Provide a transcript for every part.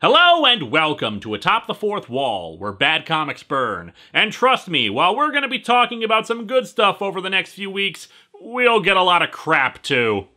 Hello and welcome to Atop the Fourth Wall, where bad comics burn. And trust me, while we're going to be talking about some good stuff over the next few weeks, we'll get a lot of crap too.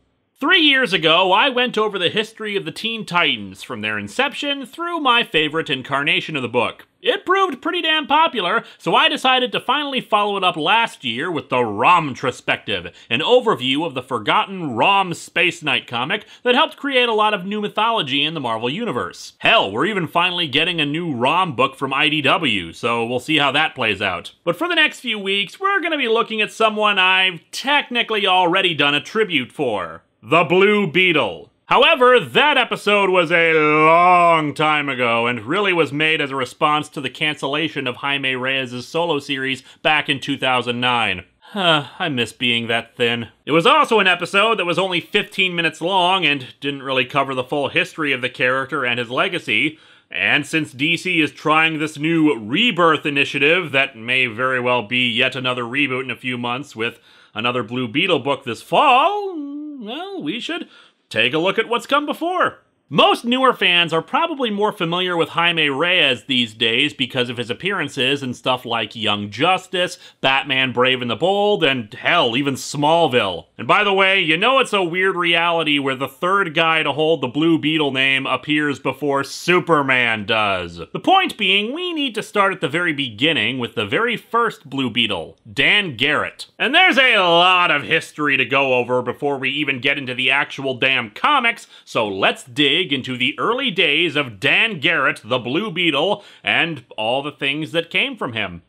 3 years ago, I went over the history of the Teen Titans, from their inception through my favorite incarnation of the book. It proved pretty damn popular, so I decided to finally follow it up last year with the Retrospective, an overview of the forgotten Rom Space Knight comic that helped create a lot of new mythology in the Marvel Universe. Hell, we're even finally getting a new Rom book from IDW, so we'll see how that plays out. But for the next few weeks, we're going to be looking at someone I've technically already done a tribute for. The Blue Beetle. However, that episode was a long time ago and really was made as a response to the cancellation of Jaime Reyes' solo series back in 2009. I miss being that thin. It was also an episode that was only 15 minutes long and didn't really cover the full history of the character and his legacy. And since DC is trying this new Rebirth initiative that may very well be yet another reboot in a few months with another Blue Beetle book this fall, well, we should take a look at what's come before. Most newer fans are probably more familiar with Jaime Reyes these days because of his appearances in stuff like Young Justice, Batman Brave and the Bold, and hell, even Smallville. And by the way, you know it's a weird reality where the third guy to hold the Blue Beetle name appears before Superman does. The point being, we need to start at the very beginning with the very first Blue Beetle, Dan Garret. And there's a lot of history to go over before we even get into the actual damn comics, so let's dig into the early days of Dan Garret, the Blue Beetle, and all the things that came from him.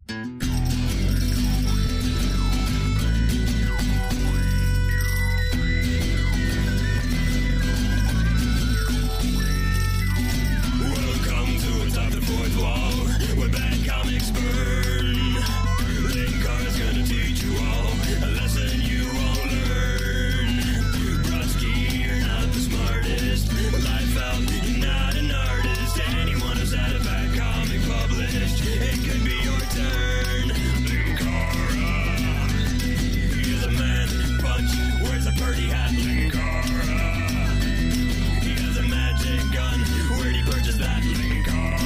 Welcome to Atop the Fourth Wall, where bad comics burn. Linkara's gonna teach you all a lesson you won't learn. Brodsky, you're not the smartest. Life out, you're not an artist. Anyone who's had a bad comic published, it could be your turn. Linkara, he's a man punch, wears a birdie hat. Linkara, he has a magic gun. Where'd he purchase that? Linkara,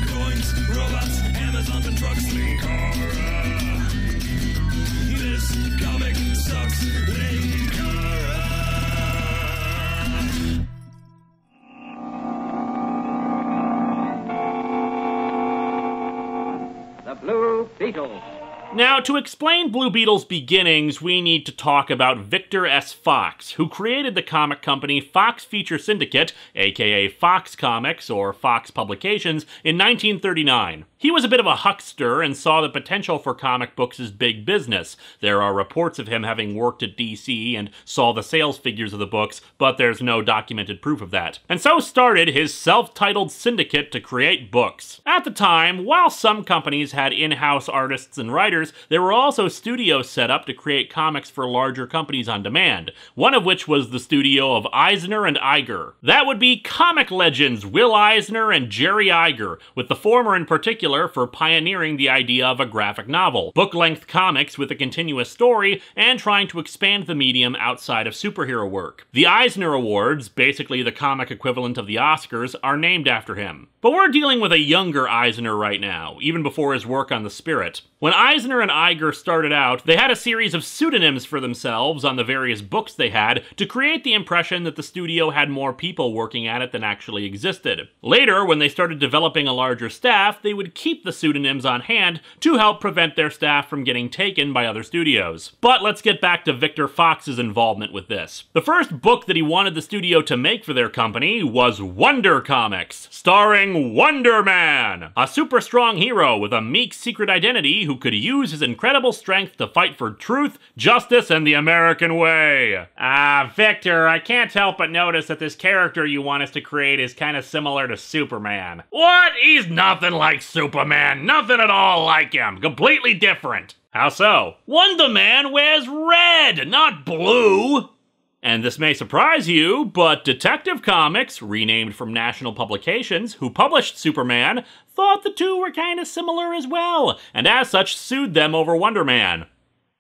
coins, robots, Amazons and trucks. Linkara, this comic sucks. Linkara. The Blue Beetle. Now, to explain Blue Beetle's beginnings, we need to talk about Victor S. Fox, who created the comic company Fox Feature Syndicate, aka Fox Comics or Fox Publications, in 1939. He was a bit of a huckster and saw the potential for comic books as big business. There are reports of him having worked at DC and saw the sales figures of the books, but there's no documented proof of that. And so started his self-titled syndicate to create books. At the time, while some companies had in-house artists and writers, there were also studios set up to create comics for larger companies on demand, one of which was the studio of Eisner and Iger. That would be comic legends Will Eisner and Jerry Iger, with the former in particular for pioneering the idea of a graphic novel, book-length comics with a continuous story, and trying to expand the medium outside of superhero work. The Eisner Awards, basically the comic equivalent of the Oscars, are named after him. But we're dealing with a younger Eisner right now, even before his work on The Spirit. When Eisner and Iger started out, they had a series of pseudonyms for themselves on the various books they had to create the impression that the studio had more people working at it than actually existed. Later, when they started developing a larger staff, they would keep the pseudonyms on hand to help prevent their staff from getting taken by other studios. But let's get back to Victor Fox's involvement with this. The first book that he wanted the studio to make for their company was Wonder Comics, starring Wonder Man, a super strong hero with a meek secret identity who could use his incredible strength to fight for truth, justice, and the American way. Victor, I can't help but notice that this character you want us to create is kind of similar to Superman. What? He's nothing like Superman. Nothing at all like him. Completely different. How so? Wonder Man wears red, not blue. And this may surprise you, but Detective Comics, renamed from National Publications, who published Superman, thought the two were kinda similar as well, and as such sued them over Wonder Man.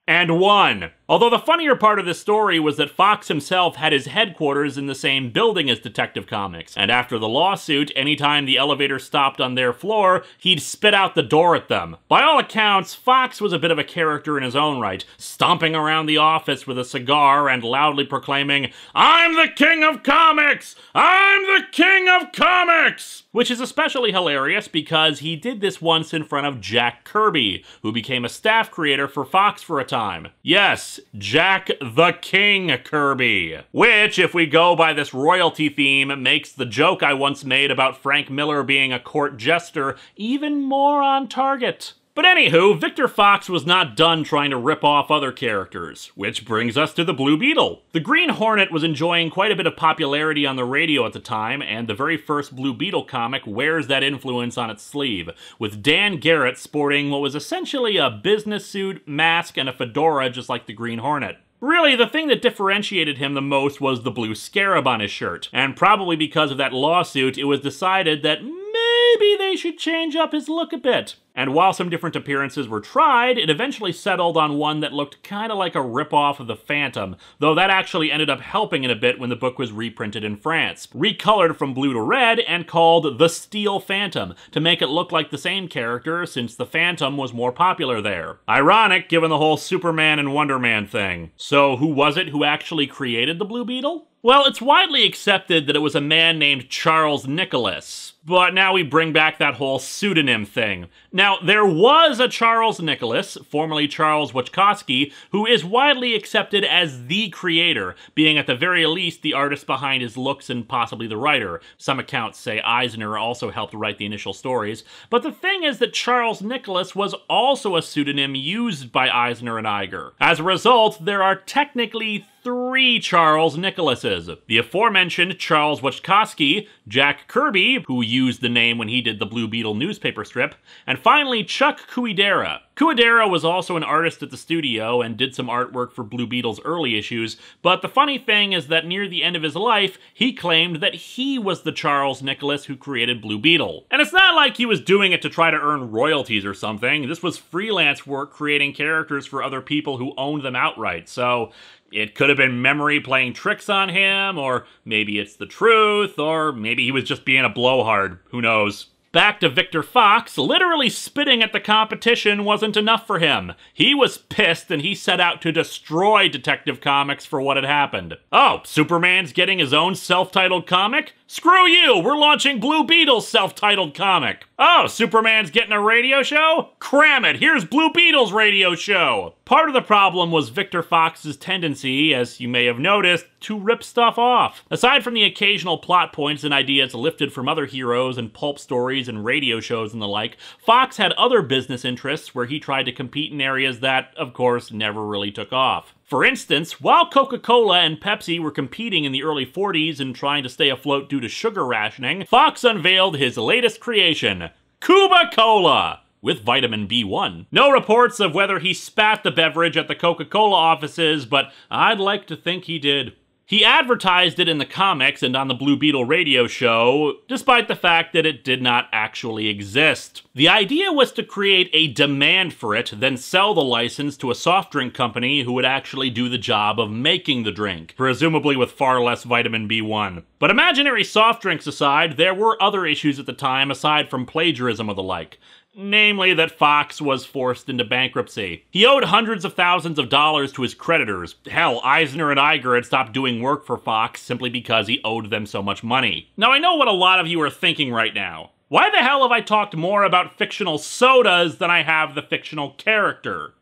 and won. Although the funnier part of this story was that Fox himself had his headquarters in the same building as Detective Comics, and after the lawsuit, anytime the elevator stopped on their floor, he'd spit out the door at them. By all accounts, Fox was a bit of a character in his own right, stomping around the office with a cigar and loudly proclaiming, "I'm the king of comics! I'm the king of comics!" Which is especially hilarious because he did this once in front of Jack Kirby, who became a staff creator for Fox for a time. Yes, Jack the King Kirby. Which, if we go by this royalty theme, makes the joke I once made about Frank Miller being a court jester even more on target. But anywho, Victor Fox was not done trying to rip off other characters, which brings us to the Blue Beetle. The Green Hornet was enjoying quite a bit of popularity on the radio at the time, and the very first Blue Beetle comic wears that influence on its sleeve, with Dan Garret sporting what was essentially a business suit, mask, and a fedora just like the Green Hornet. Really, the thing that differentiated him the most was the blue scarab on his shirt, and probably because of that lawsuit, it was decided that maybe they should change up his look a bit. And while some different appearances were tried, it eventually settled on one that looked kinda like a ripoff of the Phantom, though that actually ended up helping it a bit when the book was reprinted in France. Recolored from blue to red and called The Steel Phantom, to make it look like the same character since the Phantom was more popular there. Ironic given the whole Superman and Wonder Man thing. So who was it who actually created the Blue Beetle? Well, it's widely accepted that it was a man named Charles Nicholas, but now we bring back that whole pseudonym thing. Now, there was a Charles Nicholas, formerly Charles Wachkowski, who is widely accepted as the creator, being at the very least the artist behind his looks and possibly the writer. Some accounts say Eisner also helped write the initial stories, but the thing is that Charles Nicholas was also a pseudonym used by Eisner and Iger. As a result, there are technically 3 Charles Nicholases. The aforementioned Charles Wachkowski, Jack Kirby, who used the name when he did the Blue Beetle newspaper strip, and finally Chuck Kuidera. Kuidera was also an artist at the studio and did some artwork for Blue Beetle's early issues, but the funny thing is that near the end of his life, he claimed that he was the Charles Nicholas who created Blue Beetle. And it's not like he was doing it to try to earn royalties or something. This was freelance work creating characters for other people who owned them outright, so it could have been memory playing tricks on him, or maybe it's the truth, or maybe he was just being a blowhard. Who knows? Back to Victor Fox, literally spitting at the competition wasn't enough for him. He was pissed and he set out to destroy Detective Comics for what had happened. Oh, Superman's getting his own self-titled comic? Screw you! We're launching Blue Beetle's self-titled comic. Oh, Superman's getting a radio show? Cram it! Here's Blue Beetle's radio show! Part of the problem was Victor Fox's tendency, as you may have noticed, to rip stuff off. Aside from the occasional plot points and ideas lifted from other heroes and pulp stories and radio shows and the like, Fox had other business interests where he tried to compete in areas that, of course, never really took off. For instance, while Coca-Cola and Pepsi were competing in the early 40s and trying to stay afloat due to sugar rationing, Fox unveiled his latest creation, Cuba Cola, with vitamin B1. No reports of whether he spat the beverage at the Coca-Cola offices, but I'd like to think he did. He advertised it in the comics and on the Blue Beetle radio show, despite the fact that it did not actually exist. The idea was to create a demand for it, then sell the license to a soft drink company who would actually do the job of making the drink, presumably with far less vitamin B1. But imaginary soft drinks aside, there were other issues at the time aside from plagiarism or the like. Namely that Fox was forced into bankruptcy. He owed hundreds of thousands of dollars to his creditors. Hell, Eisner and Iger had stopped doing work for Fox simply because he owed them so much money. Now I know what a lot of you are thinking right now. Why the hell have I talked more about fictional sodas than I have the fictional character?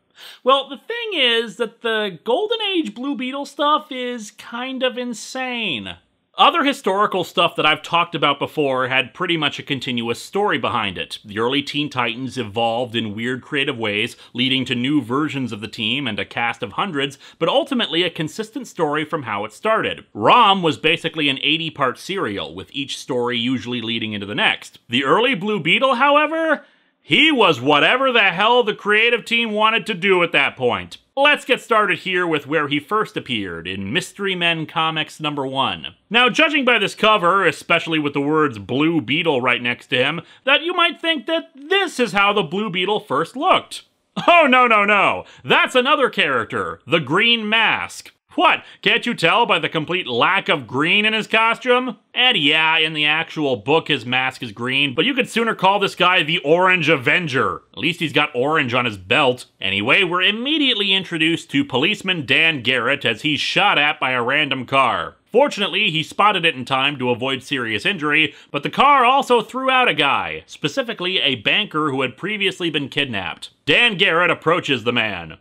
Well, the thing is that the Golden Age Blue Beetle stuff is kind of insane. Other historical stuff that I've talked about before had pretty much a continuous story behind it. The early Teen Titans evolved in weird creative ways, leading to new versions of the team and a cast of hundreds, but ultimately a consistent story from how it started. ROM was basically an 80-part serial, with each story usually leading into the next. The early Blue Beetle, however, he was whatever the hell the creative team wanted to do at that point. Let's get started here with where he first appeared, in Mystery Men Comics #1. Now, judging by this cover, especially with the words Blue Beetle right next to him, that you might think that this is how the Blue Beetle first looked. Oh, no. That's another character, the Green Mask. What, can't you tell by the complete lack of green in his costume? And yeah, in the actual book his mask is green, but you could sooner call this guy the Orange Avenger. At least he's got orange on his belt. Anyway, we're immediately introduced to policeman Dan Garret as he's shot at by a random car. Fortunately, he spotted it in time to avoid serious injury, but the car also threw out a guy, specifically a banker who had previously been kidnapped. Dan Garret approaches the man.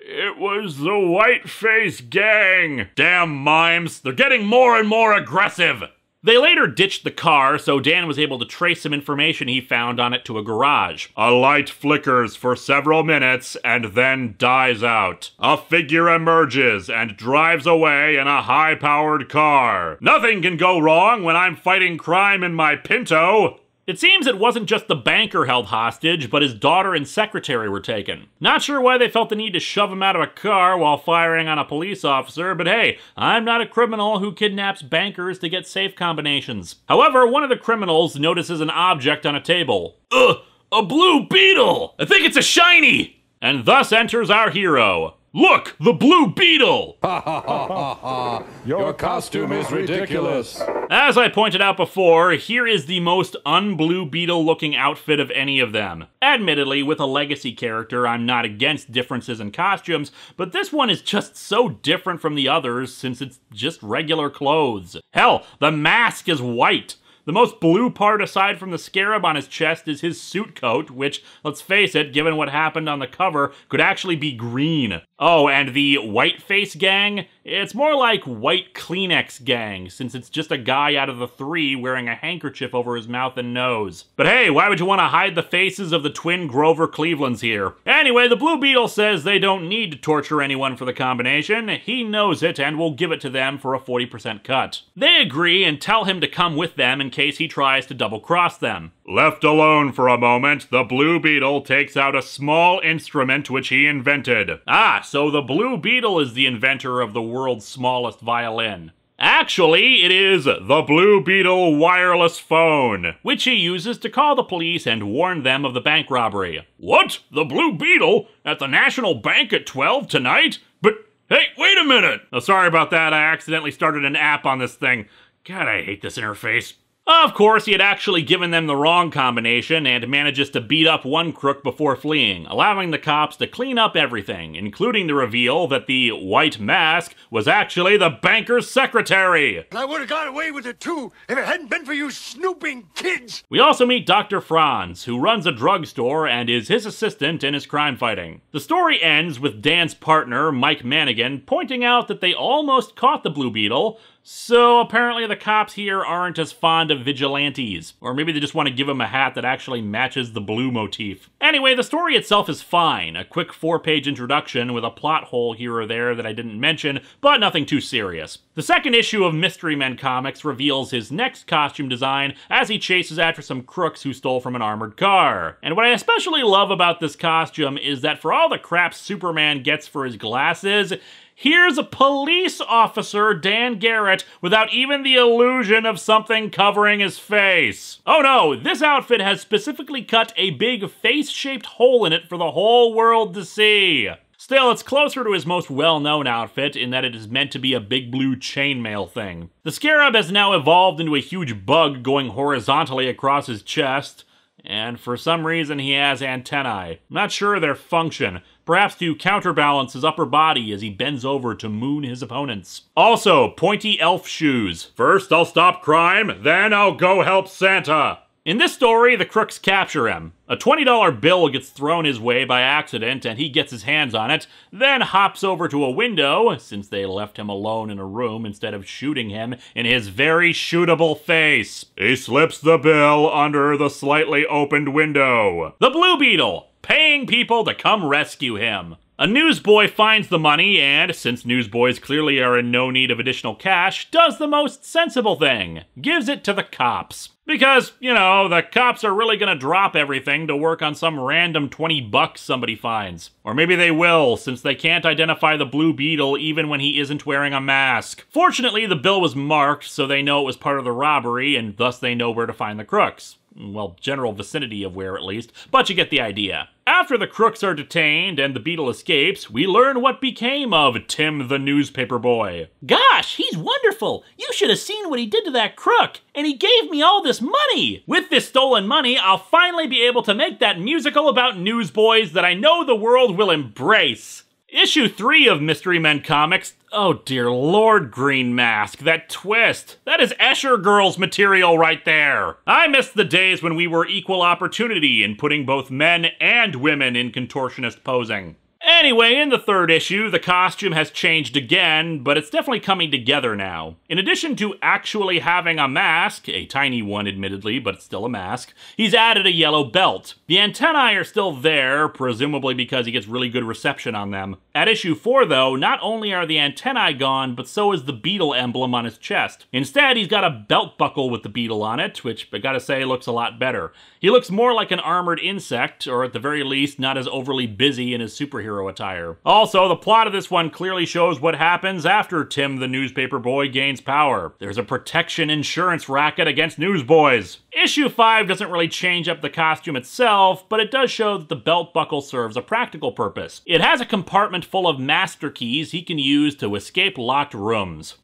It was the Whiteface Gang. Damn mimes, they're getting more and more aggressive. They later ditched the car, so Dan was able to trace some information he found on it to a garage. A light flickers for several minutes and then dies out. A figure emerges and drives away in a high-powered car. Nothing can go wrong when I'm fighting crime in my Pinto. It seems it wasn't just the banker held hostage, but his daughter and secretary were taken. Not sure why they felt the need to shove him out of a car while firing on a police officer, but hey, I'm not a criminal who kidnaps bankers to get safe combinations. However, one of the criminals notices an object on a table. Ugh, a Blue Beetle! I think it's a shiny! And thus enters our hero. Look, the Blue Beetle! Ha ha ha ha ha! Your costume is ridiculous! As I pointed out before, here is the most un-Blue Beetle looking outfit of any of them. Admittedly, with a legacy character, I'm not against differences in costumes, but this one is just so different from the others since it's just regular clothes. Hell, the mask is white. The most blue part aside from the scarab on his chest is his suit coat, which, let's face it, given what happened on the cover, could actually be green. Oh, and the Whiteface Gang? It's more like White Kleenex Gang, since it's just a guy out of the three wearing a handkerchief over his mouth and nose. But hey, why would you want to hide the faces of the twin Grover Clevelands here? Anyway, the Blue Beetle says they don't need to torture anyone for the combination. He knows it and will give it to them for a 40% cut. They agree and tell him to come with them in case he tries to double-cross them. Left alone for a moment, the Blue Beetle takes out a small instrument which he invented. Ah, so the Blue Beetle is the inventor of the world's smallest violin. Actually, it is the Blue Beetle wireless phone, which he uses to call the police and warn them of the bank robbery. What? The Blue Beetle? At the National Bank at 12 tonight? But, hey, wait a minute! Oh, sorry about that, I accidentally started an app on this thing. God, I hate this interface. Of course, he had actually given them the wrong combination and manages to beat up one crook before fleeing, allowing the cops to clean up everything, including the reveal that the white mask was actually the banker's secretary. I would have got away with it too if it hadn't been for you snooping kids. We also meet Dr. Franz, who runs a drugstore and is his assistant in his crime fighting. The story ends with Dan's partner, Mike Manigan, pointing out that they almost caught the Blue Beetle, so apparently the cops here aren't as fond of vigilantes. Or maybe they just want to give him a hat that actually matches the blue motif. Anyway, the story itself is fine. A quick 4-page introduction with a plot hole here or there that I didn't mention, but nothing too serious. The second issue of Mystery Men Comics reveals his next costume design as he chases after some crooks who stole from an armored car. And what I especially love about this costume is that for all the crap Superman gets for his glasses, here's a police officer, Dan Garret, without even the illusion of something covering his face. Oh no, this outfit has specifically cut a big face-shaped hole in it for the whole world to see. Still, it's closer to his most well-known outfit in that it is meant to be a big blue chainmail thing. The scarab has now evolved into a huge bug going horizontally across his chest, and for some reason he has antennae. Not sure their function. Perhaps to counterbalance his upper body as he bends over to moon his opponents. Also, pointy elf shoes. First I'll stop crime, then I'll go help Santa. In this story, the crooks capture him. A $20 bill gets thrown his way by accident and he gets his hands on it, then hops over to a window, since they left him alone in a room instead of shooting him in his very shootable face. He slips the bill under the slightly opened window. The Blue Beetle, paying people to come rescue him. A newsboy finds the money and, since newsboys clearly are in no need of additional cash, does the most sensible thing. Gives it to the cops. Because, you know, the cops are really gonna drop everything to work on some random $20 somebody finds. Or maybe they will, since they can't identify the Blue Beetle even when he isn't wearing a mask. Fortunately, the bill was marked, so they know it was part of the robbery, and thus they know where to find the crooks. Well, general vicinity of where at least, but you get the idea. After the crooks are detained and the Beetle escapes, we learn what became of Tim the newspaper boy. Gosh, he's wonderful! You should have seen what he did to that crook! And he gave me all this money! With this stolen money, I'll finally be able to make that musical about newsboys that I know the world will embrace. Issue 3 of Mystery Men Comics. Oh dear Lord, Green Mask, that twist. That is Escher Girls material right there. I miss the days when we were equal opportunity in putting both men and women in contortionist posing. Anyway, in the 3rd issue, the costume has changed again, but it's definitely coming together now. In addition to actually having a mask, a tiny one admittedly, but it's still a mask, he's added a yellow belt. The antennae are still there, presumably because he gets really good reception on them. At issue 4, though, not only are the antennae gone, but so is the Beetle emblem on his chest. Instead, he's got a belt buckle with the Beetle on it, which I gotta say looks a lot better. He looks more like an armored insect, or at the very least, not as overly busy in his superhero attire. Also, the plot of this one clearly shows what happens after Tim the newspaper boy gains power. There's a protection insurance racket against newsboys. Issue 5 doesn't really change up the costume itself, but it does show that the belt buckle serves a practical purpose. It has a compartment full of master keys he can use to escape locked rooms.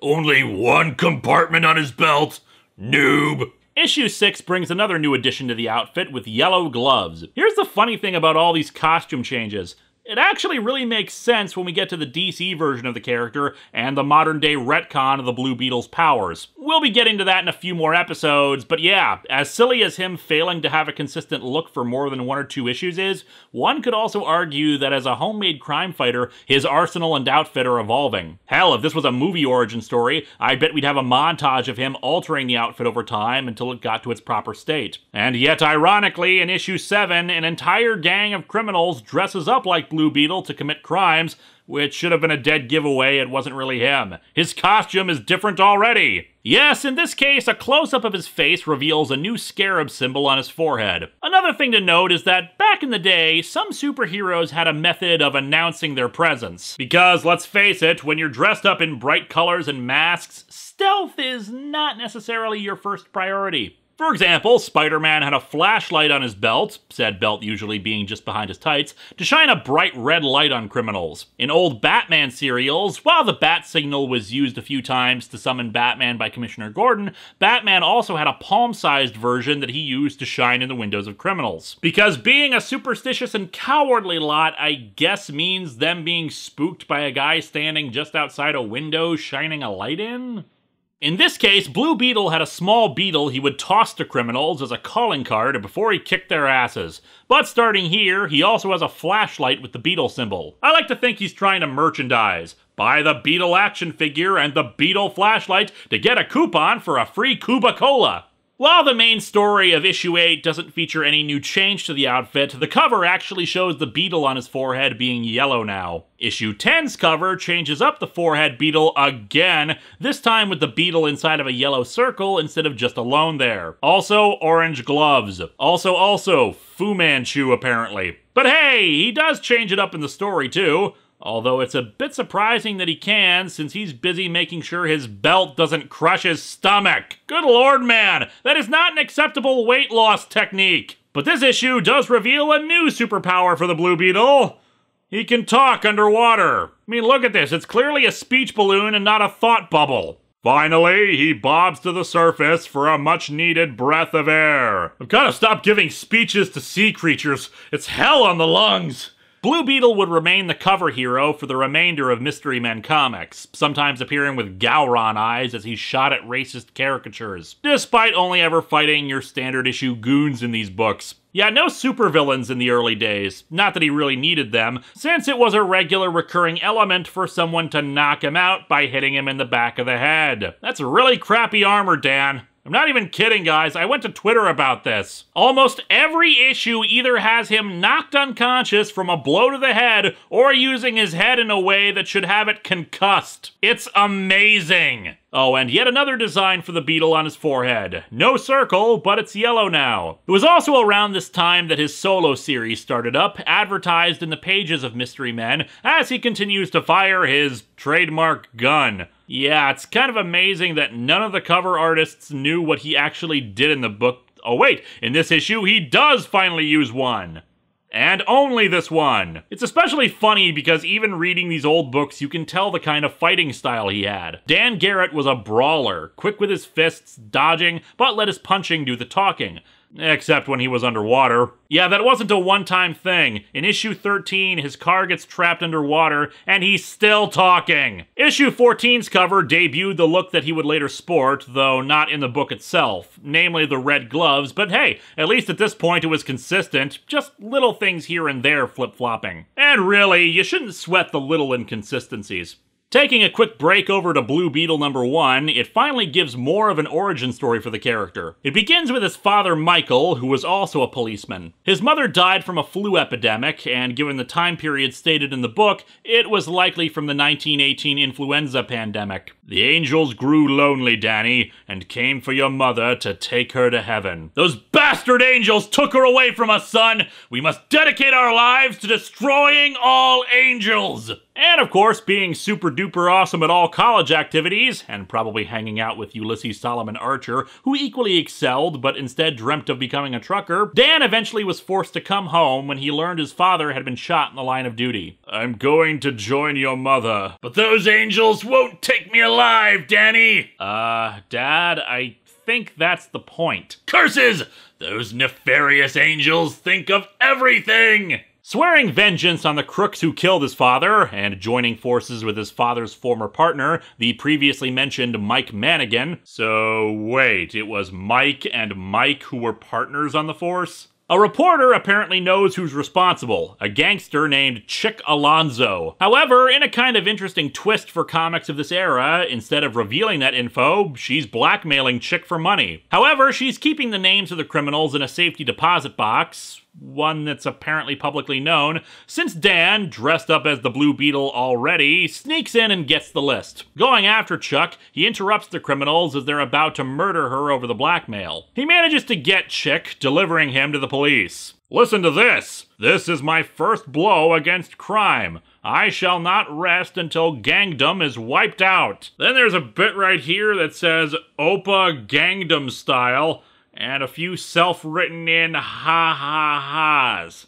Only one compartment on his belt? Noob. Issue 6 brings another new addition to the outfit with yellow gloves. Here's the funny thing about all these costume changes. It actually really makes sense when we get to the DC version of the character and the modern-day retcon of the Blue Beetle's powers. We'll be getting to that in a few more episodes, but yeah, as silly as him failing to have a consistent look for more than 1 or 2 issues is, one could also argue that as a homemade crime fighter, his arsenal and outfit are evolving. Hell, if this was a movie origin story, I bet we'd have a montage of him altering the outfit over time until it got to its proper state. And yet, ironically, in issue 7, an entire gang of criminals dresses up like Blue Beetle to commit crimes, which should have been a dead giveaway. It wasn't really him. His costume is different already. Yes, in this case, a close-up of his face reveals a new scarab symbol on his forehead. Another thing to note is that back in the day, some superheroes had a method of announcing their presence. Because, let's face it, when you're dressed up in bright colors and masks, stealth is not necessarily your first priority. For example, Spider-Man had a flashlight on his belt, said belt usually being just behind his tights, to shine a bright red light on criminals. In old Batman serials, while the bat signal was used a few times to summon Batman by Commissioner Gordon, Batman also had a palm-sized version that he used to shine in the windows of criminals. Because being a superstitious and cowardly lot, I guess means them being spooked by a guy standing just outside a window shining a light in? In this case, Blue Beetle had a small beetle he would toss to criminals as a calling card before he kicked their asses. But starting here, he also has a flashlight with the beetle symbol. I like to think he's trying to merchandise. Buy the Beetle action figure and the Beetle flashlight to get a coupon for a free Cuba Cola. While the main story of issue 8 doesn't feature any new change to the outfit, the cover actually shows the beetle on his forehead being yellow now. Issue 10's cover changes up the forehead beetle again, this time with the beetle inside of a yellow circle instead of just alone there. Also, orange gloves. Also, Fu Manchu apparently. But hey, he does change it up in the story too. Although it's a bit surprising that he can, since he's busy making sure his belt doesn't crush his stomach. Good lord, man! That is not an acceptable weight loss technique! But this issue does reveal a new superpower for the Blue Beetle. He can talk underwater. I mean, look at this. It's clearly a speech balloon and not a thought bubble. Finally, he bobs to the surface for a much-needed breath of air. I've got to stop giving speeches to sea creatures. It's hell on the lungs. Blue Beetle would remain the cover hero for the remainder of Mystery Men comics, sometimes appearing with Gowron eyes as he's shot at racist caricatures, despite only ever fighting your standard issue goons in these books. Yeah, no supervillains in the early days, not that he really needed them, since it was a regular recurring element for someone to knock him out by hitting him in the back of the head. That's really crappy armor, Dan. I'm not even kidding, guys. I went to Twitter about this. Almost every issue either has him knocked unconscious from a blow to the head or using his head in a way that should have it concussed. It's amazing. Oh, and yet another design for the beetle on his forehead. No circle, but it's yellow now. It was also around this time that his solo series started up, advertised in the pages of Mystery Men, as he continues to fire his trademark gun. Yeah, it's kind of amazing that none of the cover artists knew what he actually did in the book Oh wait, in this issue he does finally use one. And only this one. It's especially funny because even reading these old books, you can tell the kind of fighting style he had. Dan Garret was a brawler, quick with his fists, dodging, but let his punching do the talking. Except when he was underwater. Yeah, that wasn't a one-time thing. In issue 13, his car gets trapped underwater, and he's still talking. Issue 14's cover debuted the look that he would later sport, though not in the book itself, namely the red gloves, but hey, at least at this point it was consistent, just little things here and there flip-flopping. And really, you shouldn't sweat the little inconsistencies. Taking a quick break over to Blue Beetle #1, it finally gives more of an origin story for the character. It begins with his father Michael, who was also a policeman. His mother died from a flu epidemic, and given the time period stated in the book, it was likely from the 1918 influenza pandemic. The angels grew lonely, Danny, and came for your mother to take her to heaven. Those bastard angels took her away from us, son! We must dedicate our lives to destroying all angels! And of course, being super duper awesome at all college activities, and probably hanging out with Ulysses Solomon Archer, who equally excelled but instead dreamt of becoming a trucker, Dan eventually was forced to come home when he learned his father had been shot in the line of duty. I'm going to join your mother, but those angels won't take me alive, Danny! Dad, I think that's the point. Curses! Those nefarious angels think of everything! Swearing vengeance on the crooks who killed his father, and joining forces with his father's former partner, the previously mentioned Mike Manigan. So wait, it was Mike and Mike who were partners on the force? A reporter apparently knows who's responsible, a gangster named Chick Alonzo. However, in a kind of interesting twist for comics of this era, instead of revealing that info, she's blackmailing Chick for money. However, she's keeping the names of the criminals in a safety deposit box, one that's apparently publicly known, since Dan, dressed up as the Blue Beetle already, sneaks in and gets the list. Going after Chuck, he interrupts the criminals as they're about to murder her over the blackmail. He manages to get Chick, delivering him to the police. Listen to this! This is my first blow against crime. I shall not rest until gangdom is wiped out. Then there's a bit right here that says, Opa Gangdom Style, and a few self-written in ha-ha-ha's.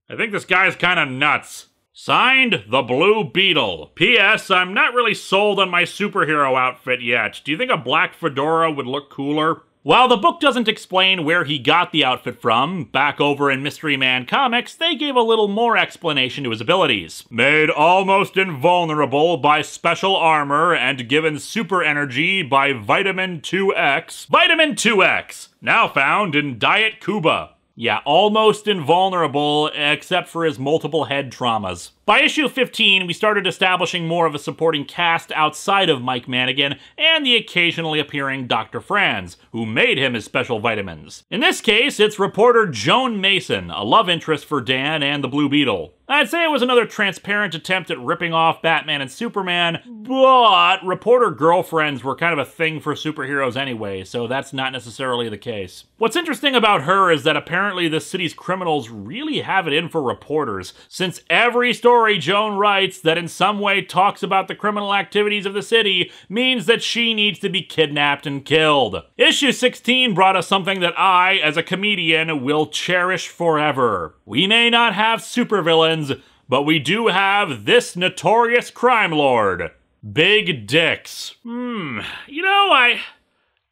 I think this guy's kinda nuts. Signed, the Blue Beetle. P.S. I'm not really sold on my superhero outfit yet. Do you think a black fedora would look cooler? While the book doesn't explain where he got the outfit from, back over in Mystery Man Comics, they gave a little more explanation to his abilities. Made almost invulnerable by special armor and given super energy by Vitamin 2X. Vitamin 2X! Now found in Diet Cuba. Yeah, almost invulnerable, except for his multiple head traumas. By issue 15, we started establishing more of a supporting cast outside of Mike Manigan and the occasionally appearing Dr. Franz, who made him his special vitamins. In this case, it's reporter Joan Mason, a love interest for Dan and the Blue Beetle. I'd say it was another transparent attempt at ripping off Batman and Superman, but reporter girlfriends were kind of a thing for superheroes anyway, so that's not necessarily the case. What's interesting about her is that apparently the city's criminals really have it in for reporters, since every story Joan writes that in some way talks about the criminal activities of the city means that she needs to be kidnapped and killed. Issue 16 brought us something that I, as a comedian, will cherish forever. We may not have supervillains, but we do have this notorious crime lord. Big dicks. I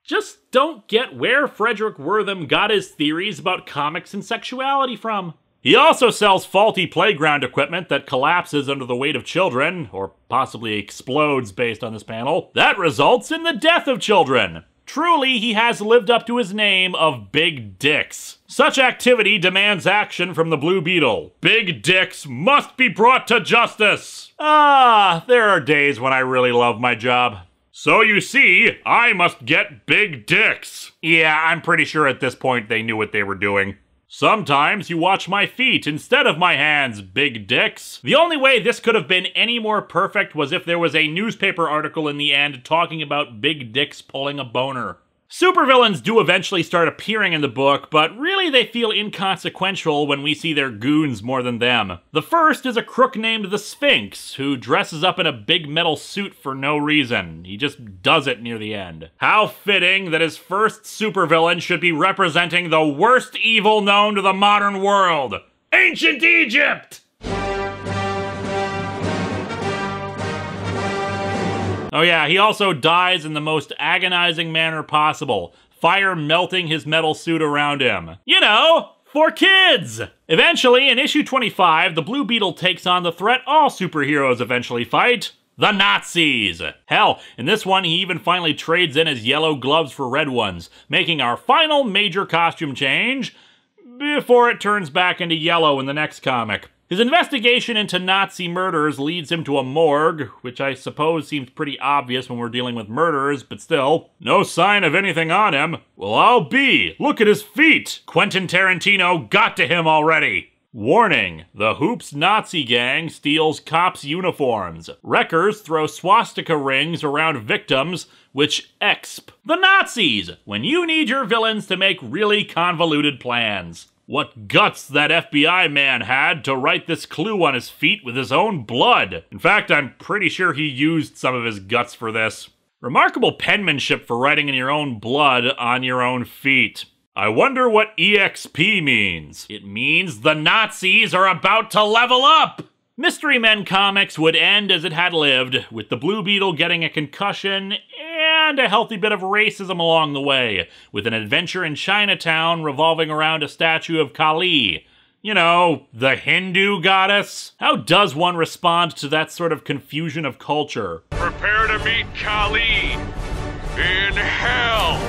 just don't get where Frederick Wortham got his theories about comics and sexuality from. He also sells faulty playground equipment that collapses under the weight of children, or possibly explodes based on this panel. That results in the death of children. Truly, he has lived up to his name of Big Dicks. Such activity demands action from the Blue Beetle. Big Dicks must be brought to justice! There are days when I really love my job. So you see, I must get big dicks. Yeah, I'm pretty sure at this point they knew what they were doing. Sometimes you watch my feet instead of my hands, big dicks. The only way this could have been any more perfect was if there was a newspaper article in the end talking about big dicks pulling a boner. Supervillains do eventually start appearing in the book, but really they feel inconsequential when we see their goons more than them. The first is a crook named the Sphinx, who dresses up in a big metal suit for no reason. He just does it near the end. How fitting that his first supervillain should be representing the worst evil known to the modern world. Ancient Egypt! Oh yeah, he also dies in the most agonizing manner possible, fire melting his metal suit around him. You know, for kids! Eventually, in issue 25, the Blue Beetle takes on the threat all superheroes eventually fight: the Nazis! Hell, in this one he even finally trades in his yellow gloves for red ones, making our final major costume change before it turns back into yellow in the next comic. His investigation into Nazi murders leads him to a morgue, which I suppose seems pretty obvious when we're dealing with murderers, but still. No sign of anything on him. Well, I'll be. Look at his feet. Quentin Tarantino got to him already. Warning, the Hoops Nazi gang steals cops' uniforms. Wreckers throw swastika rings around victims, which exp the Nazis when you need your villains to make really convoluted plans. What guts that FBI man had to write this clue on his feet with his own blood. In fact, I'm pretty sure he used some of his guts for this. Remarkable penmanship for writing in your own blood on your own feet. I wonder what EXP means. It means the Nazis are about to level up! Mystery Men Comics would end as it had lived, with the Blue Beetle getting a concussion and a healthy bit of racism along the way, with an adventure in Chinatown revolving around a statue of Kali. You know, the Hindu goddess. How does one respond to that sort of confusion of culture? Prepare to meet Kali in hell.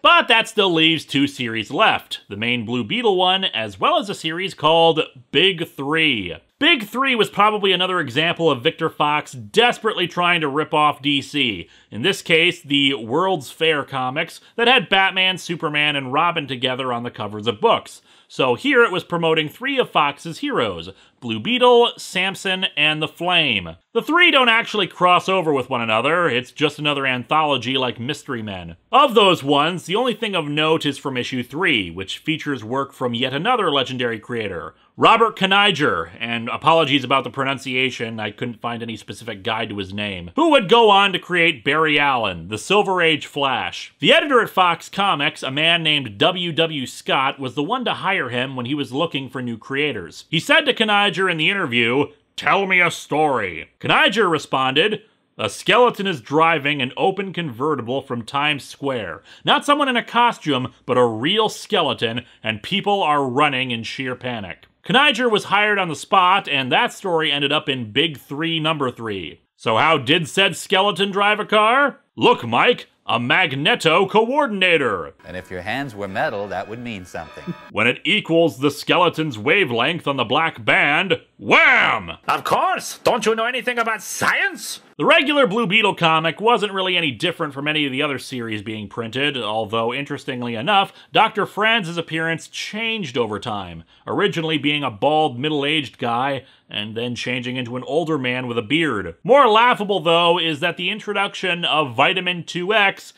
But that still leaves 2 series left, the main Blue Beetle one, as well as a series called Big 3. Big 3 was probably another example of Victor Fox desperately trying to rip off DC. In this case, the World's Fair comics that had Batman, Superman, and Robin together on the covers of books. So here it was promoting 3 of Fox's heroes: Blue Beetle, Samson, and the Flame. The 3 don't actually cross over with one another, it's just another anthology like Mystery Men. Of those ones, the only thing of note is from issue 3, which features work from yet another legendary creator, Robert Kaniger, and apologies about the pronunciation, I couldn't find any specific guide to his name, who would go on to create Barry Allen, the Silver Age Flash. The editor at Fox Comics, a man named W.W. Scott, was the one to hire him when he was looking for new creators. He said to Kaniger in the interview, "Tell me a story." Kaniger responded, "A skeleton is driving an open convertible from Times Square. Not someone in a costume, but a real skeleton, and people are running in sheer panic." Kaniger was hired on the spot, and that story ended up in Big 3 number 3. So how did said skeleton drive a car? Look, Mike, a magneto coordinator. And if your hands were metal, that would mean something. When it equals the skeleton's wavelength on the black band, wham! Of course! Don't you know anything about science? The regular Blue Beetle comic wasn't really any different from any of the other series being printed, although interestingly enough, Dr. Franz's appearance changed over time, originally being a bald, middle-aged guy, and then changing into an older man with a beard. More laughable, though, is that the introduction of Vitamin 2X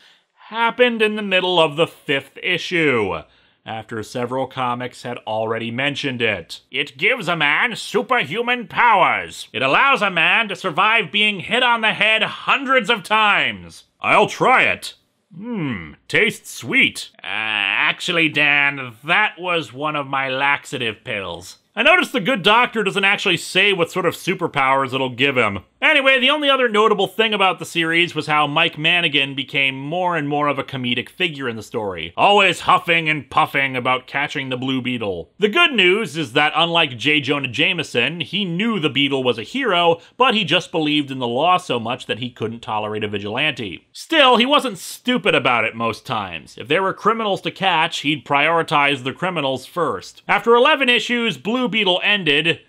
happened in the middle of the 5th issue, after several comics had already mentioned it. It gives a man superhuman powers. It allows a man to survive being hit on the head hundreds of times. I'll try it. Tastes sweet. Actually, Dan, that was one of my laxative pills. I noticed the good doctor doesn't actually say what sort of superpowers it'll give him. Anyway, the only other notable thing about the series was how Mike Manigan became more and more of a comedic figure in the story, always huffing and puffing about catching the Blue Beetle. The good news is that unlike J. Jonah Jameson, he knew the Beetle was a hero, but he just believed in the law so much that he couldn't tolerate a vigilante. Still, he wasn't stupid about it most times. If there were criminals to catch, he'd prioritize the criminals first. After 11 issues, Blue Beetle ended,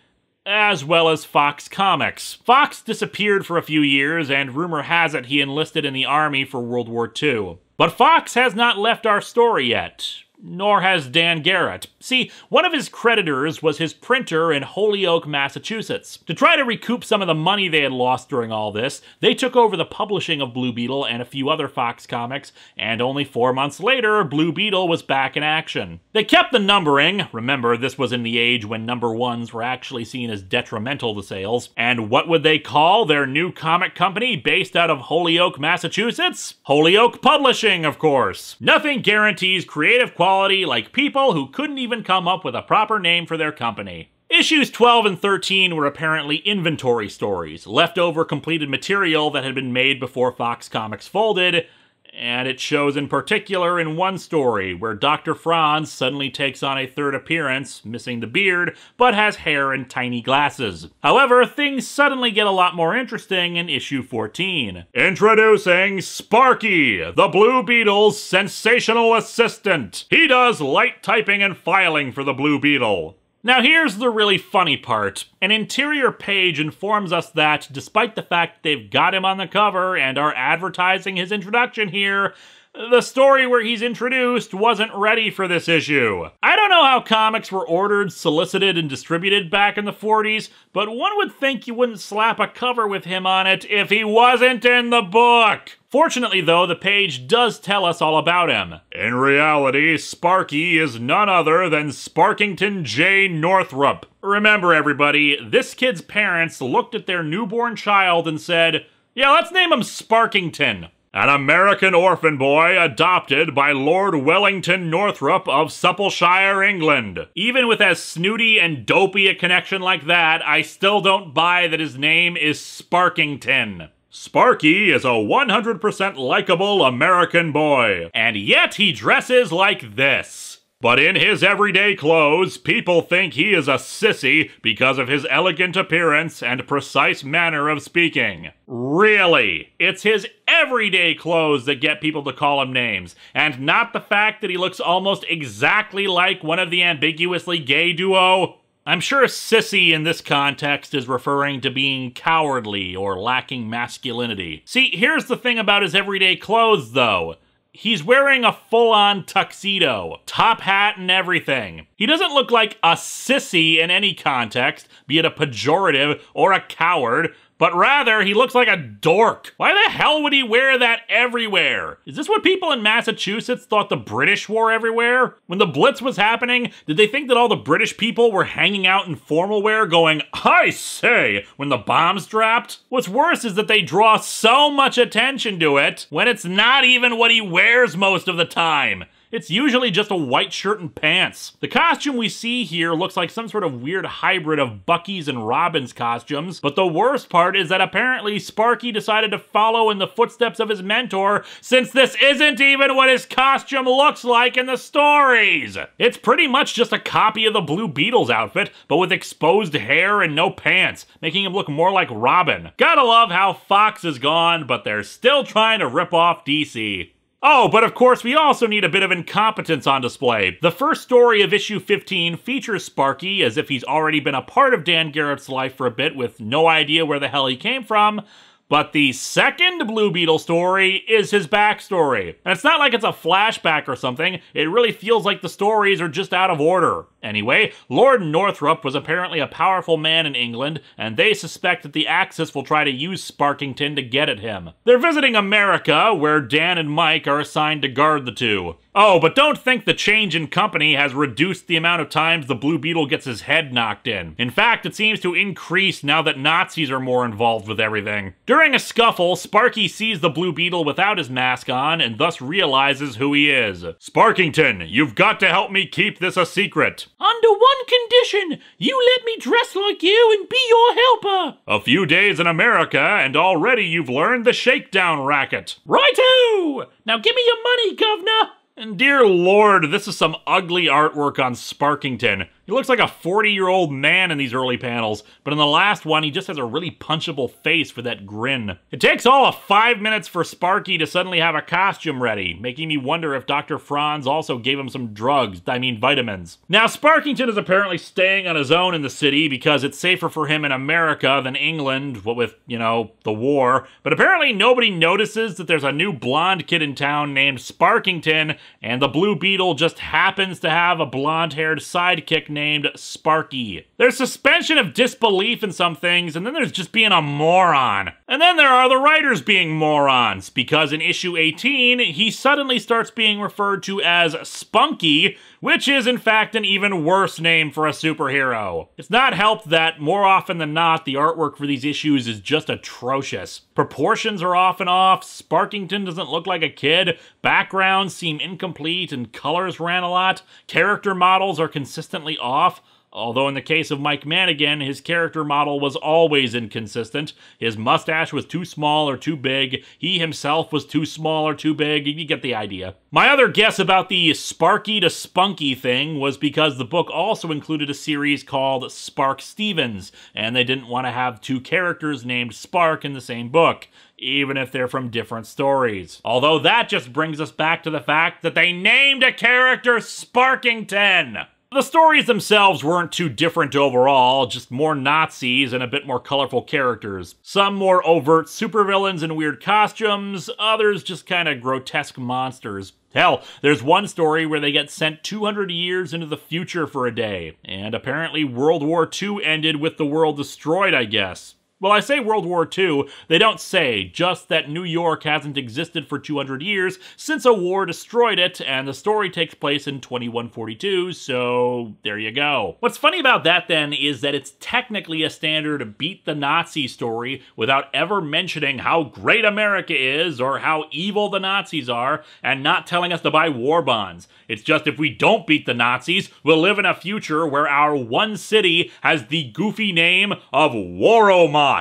as well as Fox Comics. Fox disappeared for a few years, and rumor has it he enlisted in the army for World War II. But Fox has not left our story yet. nor has Dan Garret. See, one of his creditors was his printer in Holyoke, Massachusetts. To try to recoup some of the money they had lost during all this, they took over the publishing of Blue Beetle and a few other Fox comics, and only 4 months later, Blue Beetle was back in action. They kept the numbering. Remember, this was in the age when number ones were actually seen as detrimental to sales. And what would they call their new comic company based out of Holyoke, Massachusetts? Holyoke Publishing, of course. Nothing guarantees creative quality like people who couldn't even come up with a proper name for their company. Issues 12 and 13 were apparently inventory stories, leftover completed material that had been made before Fox Comics folded, and it shows in particular in one story where Dr. Franz suddenly takes on a third appearance, missing the beard, but has hair and tiny glasses. However, things suddenly get a lot more interesting in issue 14. Introducing Sparky, the Blue Beetle's sensational assistant. He does light typing and filing for the Blue Beetle. Now here's the really funny part. An interior page informs us that, despite the fact they've got him on the cover and are advertising his introduction here, the story where he's introduced wasn't ready for this issue. I don't know how comics were ordered, solicited, and distributed back in the 40s, but one would think you wouldn't slap a cover with him on it if he wasn't in the book. Fortunately, though, the page does tell us all about him. In reality, Sparky is none other than Sparkington J. Northrup. Remember, everybody, this kid's parents looked at their newborn child and said, "Yeah, let's name him Sparkington." An American orphan boy adopted by Lord Wellington Northrup of Suppleshire, England. Even with as snooty and dopey a connection like that, I still don't buy that his name is Sparkington. Sparky is a 100% likable American boy, and yet he dresses like this. But in his everyday clothes, people think he is a sissy because of his elegant appearance and precise manner of speaking. Really, it's his everyday clothes that get people to call him names, and not the fact that he looks almost exactly like one of the ambiguously gay duo. I'm sure sissy in this context is referring to being cowardly or lacking masculinity. See, here's the thing about his everyday clothes, though. He's wearing a full-on tuxedo, top hat and everything. He doesn't look like a sissy in any context, be it a pejorative or a coward, but rather he looks like a dork. Why the hell would he wear that everywhere? Is this what people in Massachusetts thought the British wore everywhere? When the Blitz was happening, did they think that all the British people were hanging out in formal wear going, "I say," when the bombs dropped? What's worse is that they draw so much attention to it when it's not even what he wears most of the time. It's usually just a white shirt and pants. The costume we see here looks like some sort of weird hybrid of Bucky's and Robin's costumes, but the worst part is that apparently Sparky decided to follow in the footsteps of his mentor, since this isn't even what his costume looks like in the stories. It's pretty much just a copy of the Blue Beetle's outfit, but with exposed hair and no pants, making him look more like Robin. Gotta love how Fox is gone, but they're still trying to rip off DC. Oh, but of course we also need a bit of incompetence on display. The first story of issue 15 features Sparky as if he's already been a part of Dan Garrett's life for a bit with no idea where the hell he came from. But the second Blue Beetle story is his backstory. And it's not like it's a flashback or something, it really feels like the stories are just out of order. Anyway, Lord Northrup was apparently a powerful man in England, and they suspect that the Axis will try to use Sparkington to get at him. They're visiting America, where Dan and Mike are assigned to guard the two. Oh, but don't think the change in company has reduced the amount of times the Blue Beetle gets his head knocked in. In fact, it seems to increase now that Nazis are more involved with everything. During a scuffle, Sparky sees the Blue Beetle without his mask on, and thus realizes who he is. "Sparkington, you've got to help me keep this a secret." "Under one condition, you let me dress like you and be your helper." "A few days in America, and already you've learned the shakedown racket." "Righto! Now give me your money, governor." And dear lord, this is some ugly artwork on Sparkington. He looks like a 40-year-old man in these early panels, but in the last one, he just has a really punchable face with that grin. It takes all of 5 minutes for Sparky to suddenly have a costume ready, making me wonder if Dr. Franz also gave him some drugs, vitamins. Now, Sparkington is apparently staying on his own in the city because it's safer for him in America than England, what with, the war, but apparently nobody notices that there's a new blonde kid in town named Sparkington, and the Blue Beetle just happens to have a blonde-haired sidekick named Sparky. There's suspension of disbelief in some things, and then there's just being a moron. And then there are the writers being morons, because in issue 18, he suddenly starts being referred to as Spunky, which is in fact an even worse name for a superhero. It's not helped that, more often than not, the artwork for these issues is just atrocious. Proportions are often off, Sparkington doesn't look like a kid, backgrounds seem incomplete, and colors ran a lot, character models are consistently off. Although in the case of Mike Mannigan, his character model was always inconsistent. His mustache was too small or too big, he himself was too small or too big, you get the idea. My other guess about the Sparky to Spunky thing was because the book also included a series called Spark Stevens, and they didn't want to have two characters named Spark in the same book, even if they're from different stories. Although that just brings us back to the fact that they named a character Sparkington! The stories themselves weren't too different overall, just more Nazis and a bit more colorful characters. Some more overt supervillains in weird costumes, others just kind of grotesque monsters. Hell, there's one story where they get sent 200 years into the future for a day, and apparently World War II ended with the world destroyed, I guess. Well, I say World War II, they don't say, just that New York hasn't existed for 200 years since a war destroyed it, and the story takes place in 2142, so there you go. What's funny about that, then, is that it's technically a standard beat the Nazi story without ever mentioning how great America is or how evil the Nazis are, and not telling us to buy war bonds. It's just if we don't beat the Nazis, we'll live in a future where our one city has the goofy name of Waromont.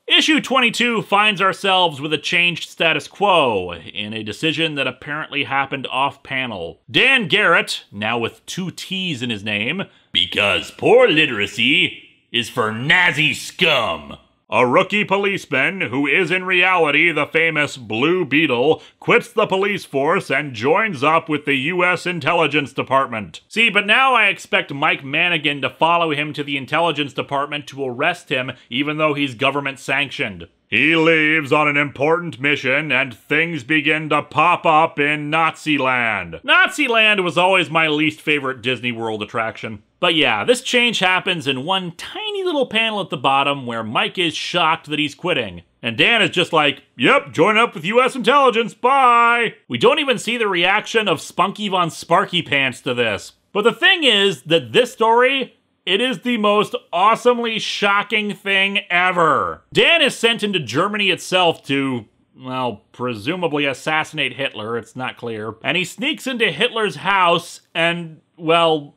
Issue 22 finds ourselves with a changed status quo, in a decision that apparently happened off-panel. Dan Garret, now with 2 T's in his name, because poor literacy is for Nazi scum. A rookie policeman, who is in reality the famous Blue Beetle, quits the police force and joins up with the U.S. Intelligence Department. See, but now I expect Mike Mannigan to follow him to the Intelligence Department to arrest him, even though he's government-sanctioned. He leaves on an important mission, and things begin to pop up in Naziland. Naziland was always my least favorite Disney World attraction. But yeah, this change happens in one tiny little panel at the bottom where Mike is shocked that he's quitting. And Dan is just like, yep, join up with US Intelligence, bye! We don't even see the reaction of Spunky Von Sparky Pants to this. But the thing is that this story, it is the most awesomely shocking thing ever. Dan is sent into Germany itself to, well, presumably assassinate Hitler, it's not clear. And he sneaks into Hitler's house and, well,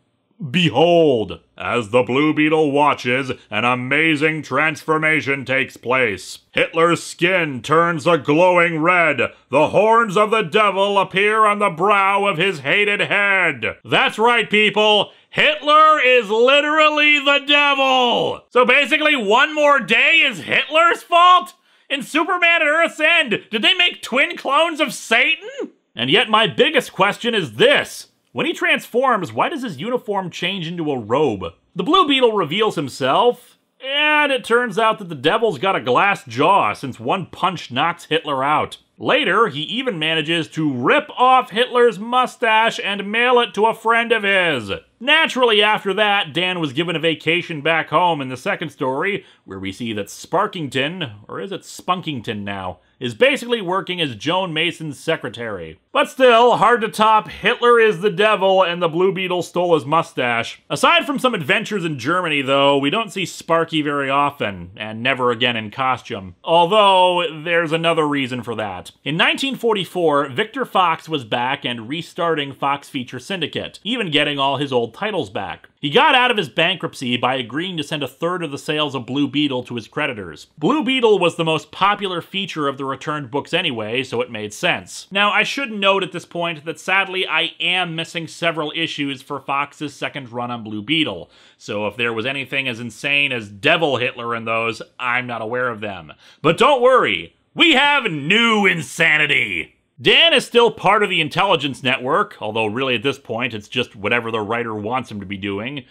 behold, as the Blue Beetle watches, an amazing transformation takes place. Hitler's skin turns a glowing red. The horns of the devil appear on the brow of his hated head. That's right, people. Hitler is literally the devil. So basically, one more day is Hitler's fault? In Superman at Earth's End, did they make twin clones of Satan? And yet my biggest question is this. When he transforms, why does his uniform change into a robe? The Blue Beetle reveals himself, and it turns out that the devil's got a glass jaw since one punch knocks Hitler out. Later, he even manages to rip off Hitler's mustache and mail it to a friend of his. Naturally, after that, Dan was given a vacation back home in the second story, where we see that Sparkington, or is it Spunkington now, is basically working as Joan Mason's secretary. But still, hard to top Hitler is the devil and the Blue Beetle stole his mustache. Aside from some adventures in Germany, though, we don't see Sparky very often, and never again in costume. Although, there's another reason for that. In 1944, Victor Fox was back and restarting Fox Feature Syndicate, even getting all his old titles back. He got out of his bankruptcy by agreeing to send a third of the sales of Blue Beetle to his creditors. Blue Beetle was the most popular feature of the returned books anyway, so it made sense. Now, I should note at this point that sadly I am missing several issues for Fox's second run on Blue Beetle, so if there was anything as insane as Devil Hitler in those, I'm not aware of them. But don't worry, we have new insanity! Dan is still part of the intelligence network, although really at this point it's just whatever the writer wants him to be doing.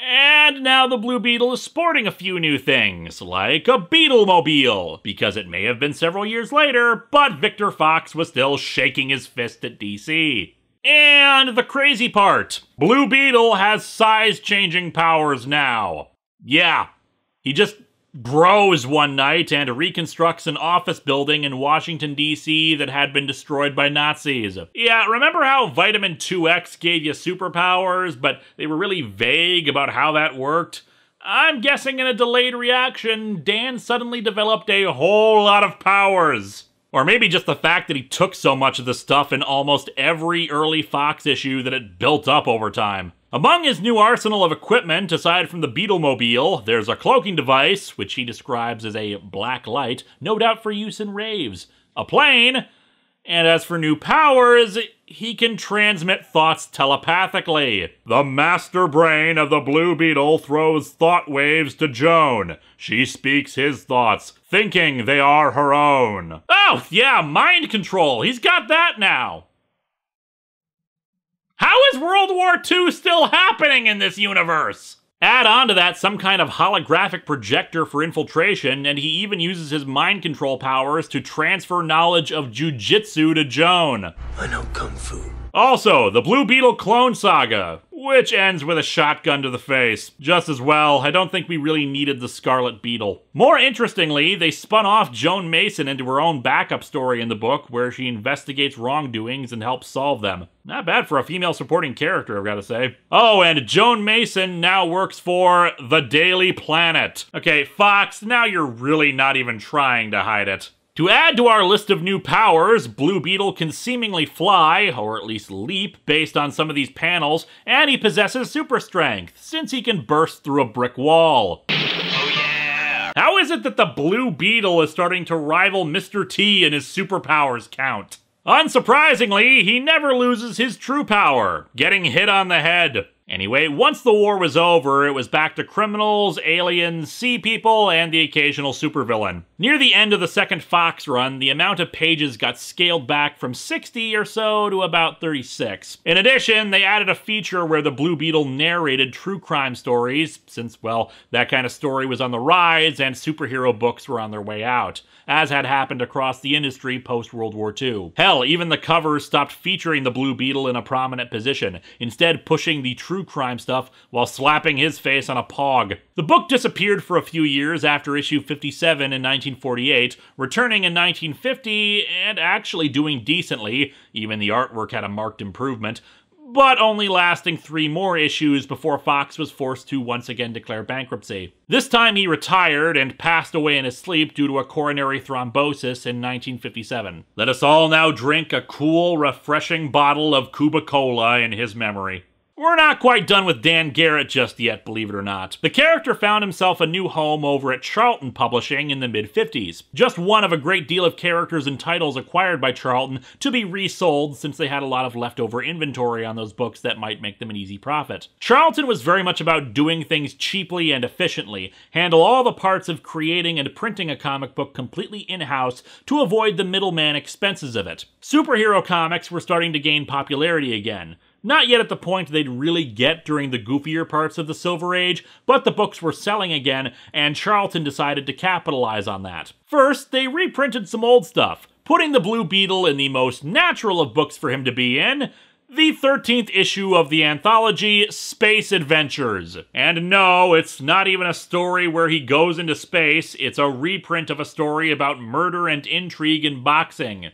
And now the Blue Beetle is sporting a few new things, like a Beetlemobile, because it may have been several years later, but Victor Fox was still shaking his fist at DC. And the crazy part, Blue Beetle has size-changing powers now. Yeah, he just grows one night and reconstructs an office building in Washington, D.C. that had been destroyed by Nazis. Yeah, remember how Vitamin 2X gave you superpowers, but they were really vague about how that worked? I'm guessing in a delayed reaction, Dan suddenly developed a whole lot of powers. Or maybe just the fact that he took so much of the stuff in almost every early Fox issue that it built up over time. Among his new arsenal of equipment, aside from the Beetlemobile, there's a cloaking device, which he describes as a black light, no doubt for use in raves, a plane, and as for new powers, he can transmit thoughts telepathically. The master brain of the Blue Beetle throws thought waves to Joan. She speaks his thoughts, thinking they are her own. Oh, yeah, mind control. He's got that now. How is World War II still happening in this universe? Add on to that some kind of holographic projector for infiltration, and he even uses his mind control powers to transfer knowledge of jujitsu to Joan. I know Kung Fu. Also, the Blue Beetle clone saga, which ends with a shotgun to the face. Just as well, I don't think we really needed the Scarlet Beetle. More interestingly, they spun off Joan Mason into her own backup story in the book, where she investigates wrongdoings and helps solve them. Not bad for a female supporting character, I've got to say. Oh, and Joan Mason now works for The Daily Planet. Okay, Fox, now you're really not even trying to hide it. To add to our list of new powers, Blue Beetle can seemingly fly, or at least leap, based on some of these panels, and he possesses super strength, since he can burst through a brick wall. Oh yeah! How is it that the Blue Beetle is starting to rival Mr. T in his superpowers count? Unsurprisingly, he never loses his true power, getting hit on the head. Anyway, once the war was over, it was back to criminals, aliens, sea people, and the occasional supervillain. Near the end of the second Fox run, the amount of pages got scaled back from 60 or so to about 36. In addition, they added a feature where the Blue Beetle narrated true crime stories, since, well, that kind of story was on the rise and superhero books were on their way out, as had happened across the industry post-World War II. Hell, even the covers stopped featuring the Blue Beetle in a prominent position, instead pushing the true crime stuff while slapping his face on a pog. The book disappeared for a few years after issue 57 in 1948, returning in 1950 and actually doing decently, even the artwork had a marked improvement, but only lasting 3 more issues before Fox was forced to once again declare bankruptcy. This time he retired and passed away in his sleep due to a coronary thrombosis in 1957. Let us all now drink a cool, refreshing bottle of Cuba Cola in his memory. We're not quite done with Dan Garret just yet, believe it or not. The character found himself a new home over at Charlton Publishing in the mid-50s. Just one of a great deal of characters and titles acquired by Charlton to be resold since they had a lot of leftover inventory on those books that might make them an easy profit. Charlton was very much about doing things cheaply and efficiently, handle all the parts of creating and printing a comic book completely in-house to avoid the middleman expenses of it. Superhero comics were starting to gain popularity again. Not yet at the point they'd really get during the goofier parts of the Silver Age, but the books were selling again, and Charlton decided to capitalize on that. First, they reprinted some old stuff, putting the Blue Beetle in the most natural of books for him to be in, the 13th issue of the anthology, Space Adventures. And no, it's not even a story where he goes into space, it's a reprint of a story about murder and intrigue in boxing.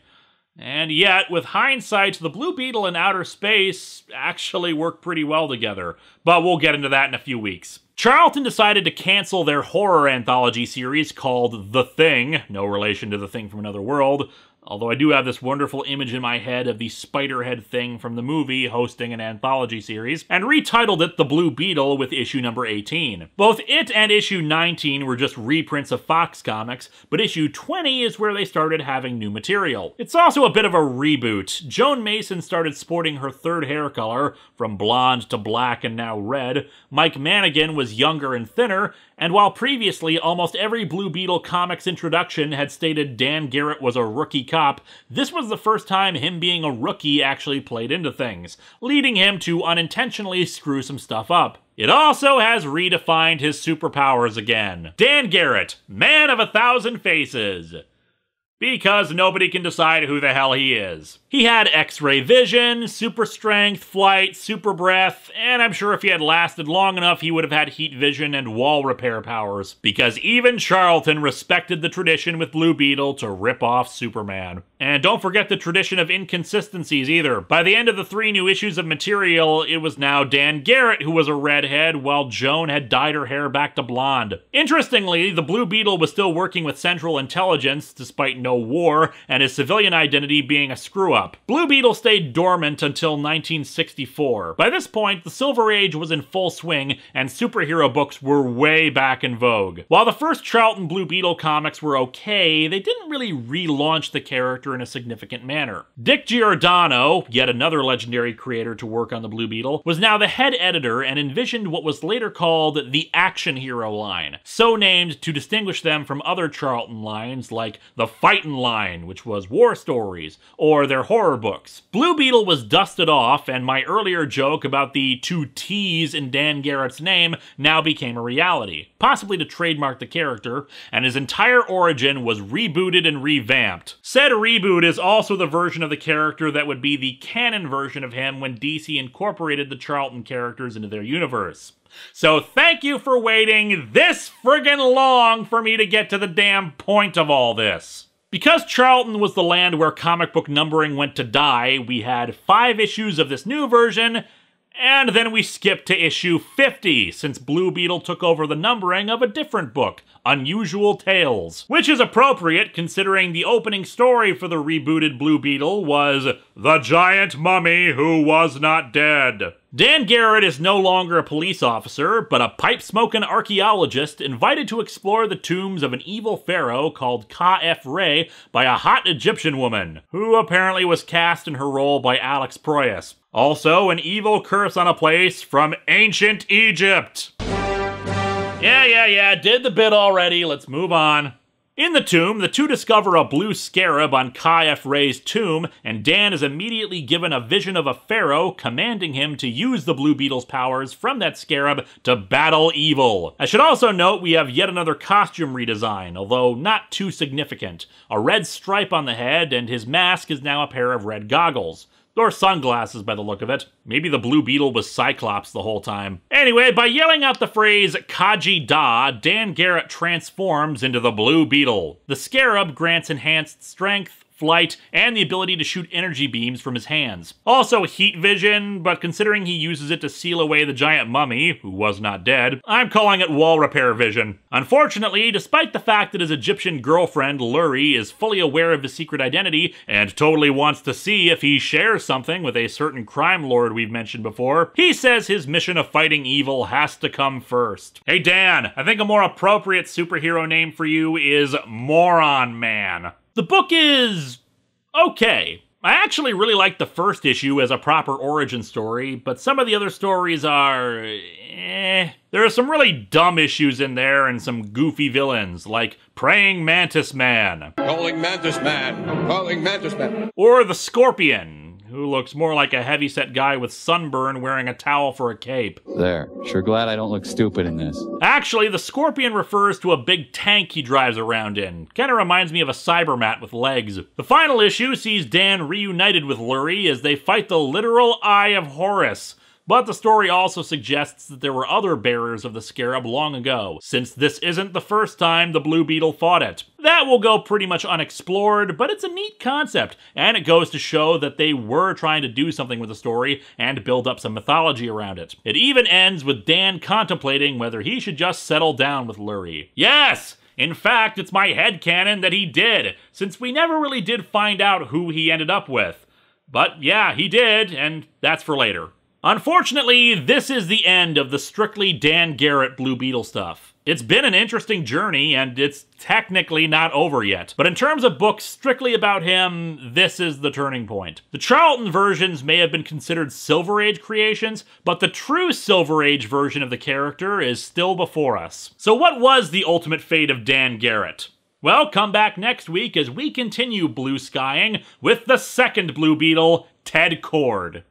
And yet, with hindsight, the Blue Beetle and outer space actually work pretty well together, but we'll get into that in a few weeks. Charlton decided to cancel their horror anthology series called The Thing, no relation to The Thing from Another World, Although I do have this wonderful image in my head of the Spiderhead thing from the movie hosting an anthology series, and retitled it The Blue Beetle with issue number 18. Both it and issue 19 were just reprints of Fox comics, but issue 20 is where they started having new material. It's also a bit of a reboot. Joan Mason started sporting her third hair color, from blonde to black and now red. Mike Manigan was younger and thinner, and while previously almost every Blue Beetle comics introduction had stated Dan Garret was a rookie cop, this was the first time him being a rookie actually played into things, leading him to unintentionally screw some stuff up. It also has redefined his superpowers again. Dan Garret, man of 1,000 faces. Because nobody can decide who the hell he is. He had X-ray vision, super strength, flight, super breath, and I'm sure if he had lasted long enough he would have had heat vision and wall repair powers. Because even Charlton respected the tradition with Blue Beetle to rip off Superman. And don't forget the tradition of inconsistencies either. By the end of the 3 new issues of material, it was now Dan Garret who was a redhead, while Joan had dyed her hair back to blonde. Interestingly, the Blue Beetle was still working with Central Intelligence, despite no war, and his civilian identity being a screw-up. Blue Beetle stayed dormant until 1964. By this point, the Silver Age was in full swing, and superhero books were way back in vogue. While the first Charlton Blue Beetle comics were okay, they didn't really relaunch the character in a significant manner. Dick Giordano, yet another legendary creator to work on the Blue Beetle, was now the head editor and envisioned what was later called the Action Hero line, so named to distinguish them from other Charlton lines like the Fightin' line, which was war stories, or their horror books. Blue Beetle was dusted off, and my earlier joke about the 2 T's in Dan Garrett's name now became a reality, possibly to trademark the character, and his entire origin was rebooted and revamped. Said reboot is also the version of the character that would be the canon version of him when DC incorporated the Charlton characters into their universe. So thank you for waiting this friggin' long for me to get to the damn point of all this. Because Charlton was the land where comic book numbering went to die, we had 5 issues of this new version, and then we skipped to issue 50, since Blue Beetle took over the numbering of a different book, Unusual Tales. Which is appropriate, considering the opening story for the rebooted Blue Beetle was The Giant Mummy Who Was Not Dead. Dan Garret is no longer a police officer, but a pipe-smoking archaeologist invited to explore the tombs of an evil pharaoh called Ka-F Re by a hot Egyptian woman, who apparently was cast in her role by Alex Proyas. Also, an evil curse on a place from ancient Egypt. Yeah, did the bit already, let's move on. In the tomb, the 2 discover a blue scarab on Ka-F Re's tomb, and Dan is immediately given a vision of a pharaoh commanding him to use the Blue Beetle's powers from that scarab to battle evil. I should also note we have yet another costume redesign, although not too significant. A red stripe on the head, and his mask is now a pair of red goggles. Or sunglasses by the look of it. Maybe the Blue Beetle was Cyclops the whole time. Anyway, by yelling out the phrase Kaji Da, Dan Garret transforms into the Blue Beetle. The scarab grants enhanced strength, flight, and the ability to shoot energy beams from his hands. Also heat vision, but considering he uses it to seal away the giant mummy, who was not dead, I'm calling it wall repair vision. Unfortunately, despite the fact that his Egyptian girlfriend, Lurie, is fully aware of his secret identity and totally wants to see if he shares something with a certain crime lord we've mentioned before, he says his mission of fighting evil has to come first. Hey Dan, I think a more appropriate superhero name for you is Moron Man. The book is okay. I actually really like the first issue as a proper origin story, but some of the other stories are There are some really dumb issues in there and some goofy villains, like Praying Mantis Man. Calling Mantis Man. Calling Mantis Man. Or the Scorpion, who looks more like a heavyset guy with sunburn wearing a towel for a cape. There. Sure glad I don't look stupid in this. Actually, the Scorpion refers to a big tank he drives around in. Kinda reminds me of a Cybermat with legs. The final issue sees Dan reunited with Lurie as they fight the literal Eye of Horus. But the story also suggests that there were other bearers of the scarab long ago, since this isn't the first time the Blue Beetle fought it. That will go pretty much unexplored, but it's a neat concept, and it goes to show that they were trying to do something with the story and build up some mythology around it. It even ends with Dan contemplating whether he should just settle down with Lurie. Yes! In fact, it's my headcanon that he did, since we never really did find out who he ended up with. But yeah, he did, and that's for later. Unfortunately, this is the end of the strictly Dan Garret Blue Beetle stuff. It's been an interesting journey, and it's technically not over yet. But in terms of books strictly about him, this is the turning point. The Charlton versions may have been considered Silver Age creations, but the true Silver Age version of the character is still before us. So what was the ultimate fate of Dan Garret? Well, come back next week as we continue blue skying with the second Blue Beetle, Ted Kord.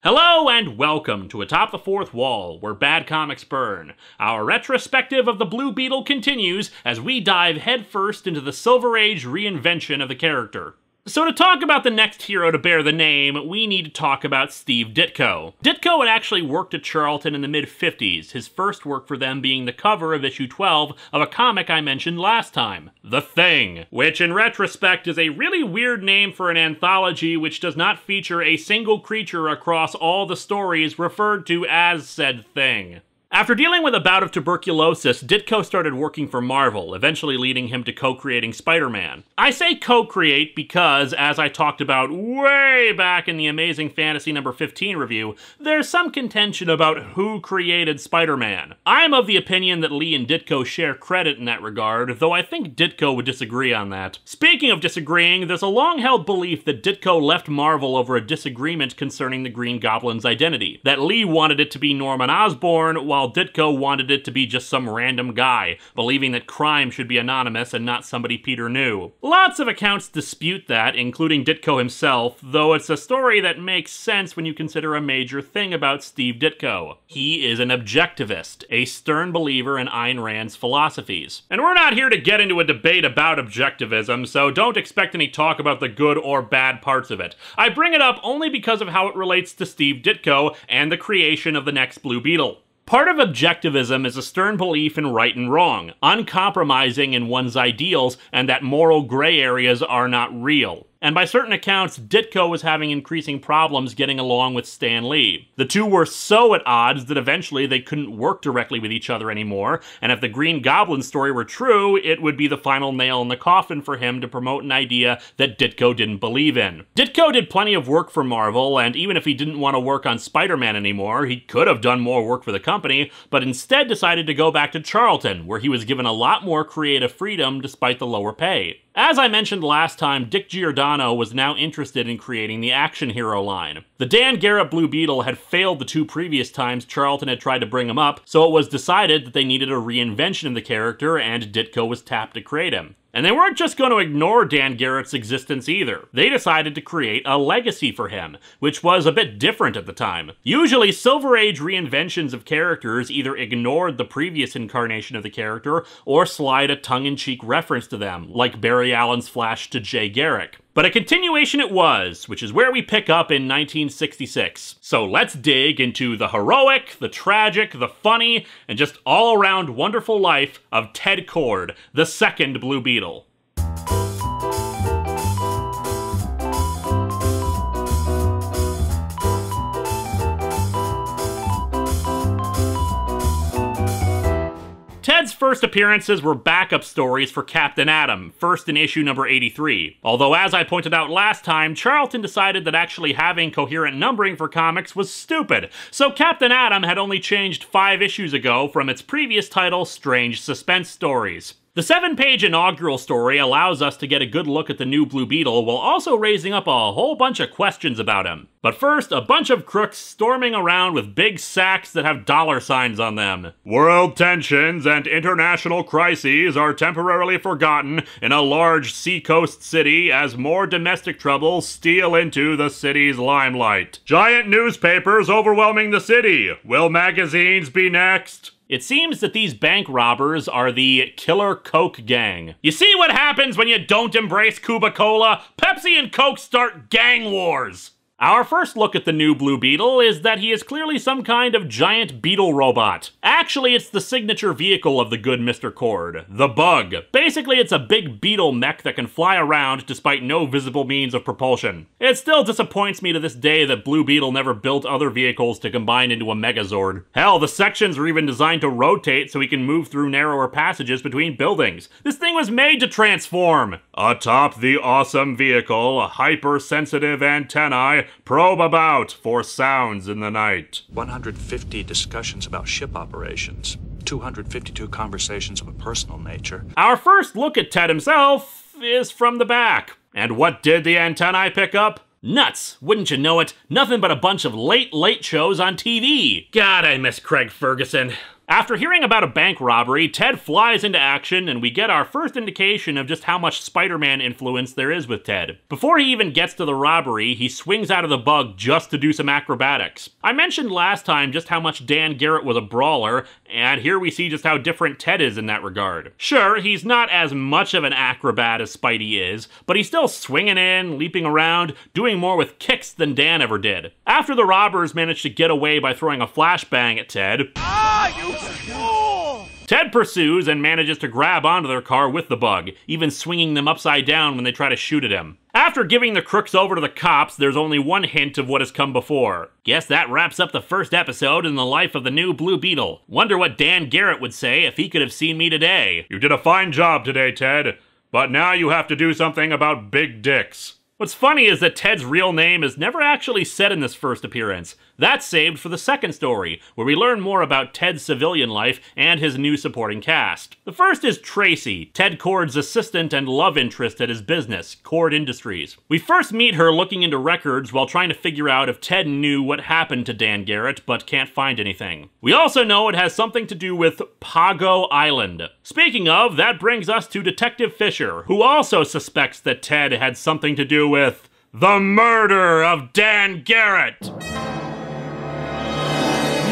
Hello and welcome to Atop the Fourth Wall, where bad comics burn. Our retrospective of the Blue Beetle continues as we dive headfirst into the Silver Age reinvention of the character. So to talk about the next hero to bear the name, we need to talk about Steve Ditko. Ditko had actually worked at Charlton in the mid-50s, his first work for them being the cover of issue 12 of a comic I mentioned last time, The Thing, which in retrospect is a really weird name for an anthology which does not feature a single creature across all the stories referred to as said thing. After dealing with a bout of tuberculosis, Ditko started working for Marvel, eventually leading him to co-creating Spider-Man. I say co-create because, as I talked about way back in the Amazing Fantasy number 15 review, there's some contention about who created Spider-Man. I'm of the opinion that Lee and Ditko share credit in that regard, though I think Ditko would disagree on that. Speaking of disagreeing, there's a long-held belief that Ditko left Marvel over a disagreement concerning the Green Goblin's identity, that Lee wanted it to be Norman Osborn, while Ditko wanted it to be just some random guy, believing that crime should be anonymous and not somebody Peter knew. Lots of accounts dispute that, including Ditko himself, though it's a story that makes sense when you consider a major thing about Steve Ditko. He is an objectivist, a stern believer in Ayn Rand's philosophies. And we're not here to get into a debate about objectivism, so don't expect any talk about the good or bad parts of it. I bring it up only because of how it relates to Steve Ditko and the creation of the next Blue Beetle. Part of objectivism is a stern belief in right and wrong, uncompromising in one's ideals, and that moral gray areas are not real. And by certain accounts, Ditko was having increasing problems getting along with Stan Lee. The two were so at odds that eventually they couldn't work directly with each other anymore, and if the Green Goblin story were true, it would be the final nail in the coffin for him to promote an idea that Ditko didn't believe in. Ditko did plenty of work for Marvel, and even if he didn't want to work on Spider-Man anymore, he could have done more work for the company, but instead decided to go back to Charlton, where he was given a lot more creative freedom despite the lower pay. As I mentioned last time, Dick Giordano was now interested in creating the action hero line. The Dan Garret Blue Beetle had failed the two previous times Charlton had tried to bring him up, so it was decided that they needed a reinvention of the character, and Ditko was tapped to create him. And they weren't just going to ignore Dan Garrett's existence either. They decided to create a legacy for him, which was a bit different at the time. Usually, Silver Age reinventions of characters either ignored the previous incarnation of the character or slide a tongue-in-cheek reference to them, like Barry Allen's Flash to Jay Garrick. But a continuation it was, which is where we pick up in 1966. So let's dig into the heroic, the tragic, the funny, and just all-around wonderful life of Ted Kord, the second Blue Beetle. Ted's first appearances were backup stories for Captain Atom, first in issue number 83. Although, as I pointed out last time, Charlton decided that actually having coherent numbering for comics was stupid, so Captain Atom had only changed 5 issues ago from its previous title, Strange Suspense Stories. The 7-page inaugural story allows us to get a good look at the new Blue Beetle while also raising up a whole bunch of questions about him. But first, a bunch of crooks storming around with big sacks that have dollar signs on them. World tensions and international crises are temporarily forgotten in a large seacoast city as more domestic troubles steal into the city's limelight. Giant newspapers overwhelming the city. Will magazines be next? It seems that these bank robbers are the Killer Coke Gang. You see what happens when you don't embrace Cuba Cola? Pepsi and Coke start gang wars! Our first look at the new Blue Beetle is that he is clearly some kind of giant beetle robot. Actually, it's the signature vehicle of the good Mr. Cord, the Bug. Basically, it's a big beetle mech that can fly around despite no visible means of propulsion. It still disappoints me to this day that Blue Beetle never built other vehicles to combine into a Megazord. Hell, the sections are even designed to rotate so he can move through narrower passages between buildings. This thing was made to transform. Atop the awesome vehicle, hypersensitive antennae probe about for sounds in the night. 150 discussions about ship operations. 252 conversations of a personal nature. Our first look at Ted himself is from the back. And what did the antennae pick up? Nuts, wouldn't you know it? Nothing but a bunch of late shows on TV. God, I miss Craig Ferguson. After hearing about a bank robbery, Ted flies into action, and we get our first indication of just how much Spider-Man influence there is with Ted. Before he even gets to the robbery, he swings out of the Bug just to do some acrobatics. I mentioned last time just how much Dan Garret was a brawler, and here we see just how different Ted is in that regard. Sure, he's not as much of an acrobat as Spidey is, but he's still swinging in, leaping around, doing more with kicks than Dan ever did. After the robbers manage to get away by throwing a flashbang at Ted, Ted pursues and manages to grab onto their car with the Bug, even swinging them upside down when they try to shoot at him. After giving the crooks over to the cops, there's only one hint of what has come before. Guess that wraps up the first episode in the life of the new Blue Beetle. Wonder what Dan Garret would say if he could have seen me today. You did a fine job today, Ted, but now you have to do something about big dicks. What's funny is that Ted's real name is never actually said in this first appearance. That's saved for the second story, where we learn more about Ted's civilian life and his new supporting cast. The first is Tracy, Ted Cord's assistant and love interest at his business, Cord Industries. We first meet her looking into records while trying to figure out if Ted knew what happened to Dan Garret, but can't find anything. We also know it has something to do with Pago Island. Speaking of, that brings us to Detective Fisher, who also suspects that Ted had something to do with the murder of Dan Garret.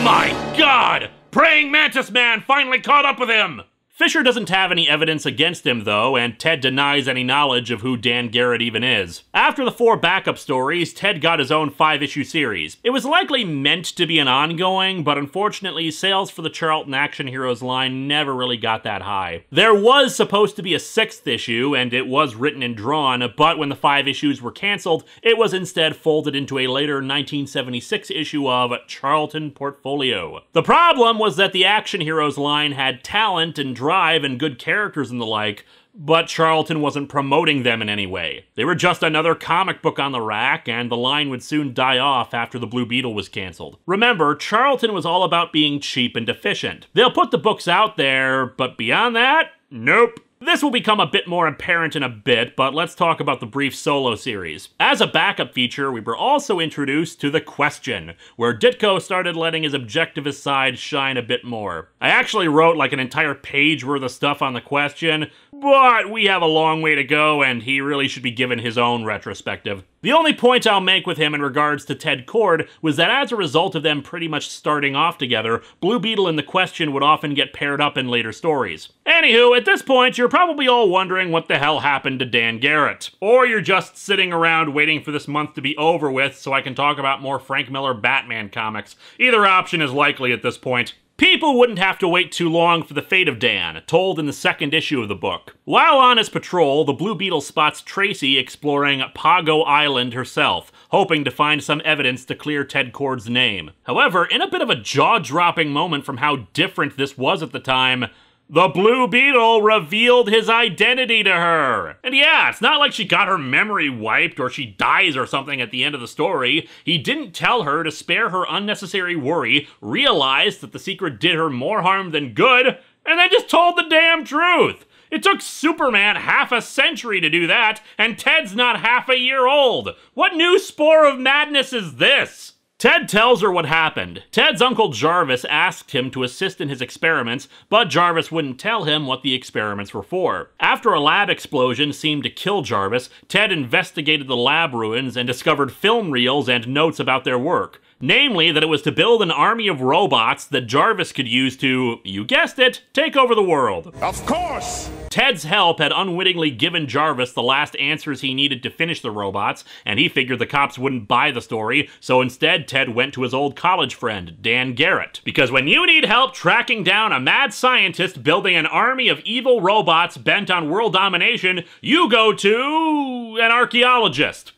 My God! Praying Mantis Man finally caught up with him! Fisher doesn't have any evidence against him, though, and Ted denies any knowledge of who Dan Garret even is. After the 4 backup stories, Ted got his own 5-issue series. It was likely meant to be an ongoing, but unfortunately, sales for the Charlton Action Heroes line never really got that high. There was supposed to be a 6th issue, and it was written and drawn, but when the 5 issues were canceled, it was instead folded into a later 1976 issue of Charlton Portfolio. The problem was that the Action Heroes line had talent and drive and good characters and the like, but Charlton wasn't promoting them in any way. They were just another comic book on the rack, and the line would soon die off after the Blue Beetle was canceled. Remember, Charlton was all about being cheap and efficient. They'll put the books out there, but beyond that, nope. This will become a bit more apparent in a bit, but let's talk about the brief solo series. As a backup feature, we were also introduced to The Question, where Ditko started letting his objectivist side shine a bit more. I actually wrote like an entire page worth of stuff on The Question, but we have a long way to go, and he really should be given his own retrospective. The only point I'll make with him in regards to Ted Cord was that as a result of them pretty much starting off together, Blue Beetle and The Question would often get paired up in later stories. Anywho, at this point, you're probably all wondering what the hell happened to Dan Garret. Or you're just sitting around waiting for this month to be over with so I can talk about more Frank Miller Batman comics. Either option is likely at this point. People wouldn't have to wait too long for the fate of Dan, told in the 2nd issue of the book. While on his patrol, the Blue Beetle spots Tracy exploring Pago Island herself, hoping to find some evidence to clear Ted Cord's name. However, in a bit of a jaw-dropping moment from how different this was at the time, the Blue Beetle revealed his identity to her. And yeah, it's not like she got her memory wiped or she dies or something at the end of the story. He didn't tell her to spare her unnecessary worry, realized that the secret did her more harm than good, and then just told the damn truth. It took Superman half a century to do that, and Ted's not half a year old. What new spore of madness is this? Ted tells her what happened. Ted's uncle Jarvis asked him to assist in his experiments, but Jarvis wouldn't tell him what the experiments were for. After a lab explosion seemed to kill Jarvis, Ted investigated the lab ruins and discovered film reels and notes about their work. Namely, that it was to build an army of robots that Jarvis could use to, you guessed it, take over the world. Of course! Ted's help had unwittingly given Jarvis the last answers he needed to finish the robots, and he figured the cops wouldn't buy the story, so instead Ted went to his old college friend, Dan Garret. Because when you need help tracking down a mad scientist building an army of evil robots bent on world domination, you go to an archaeologist.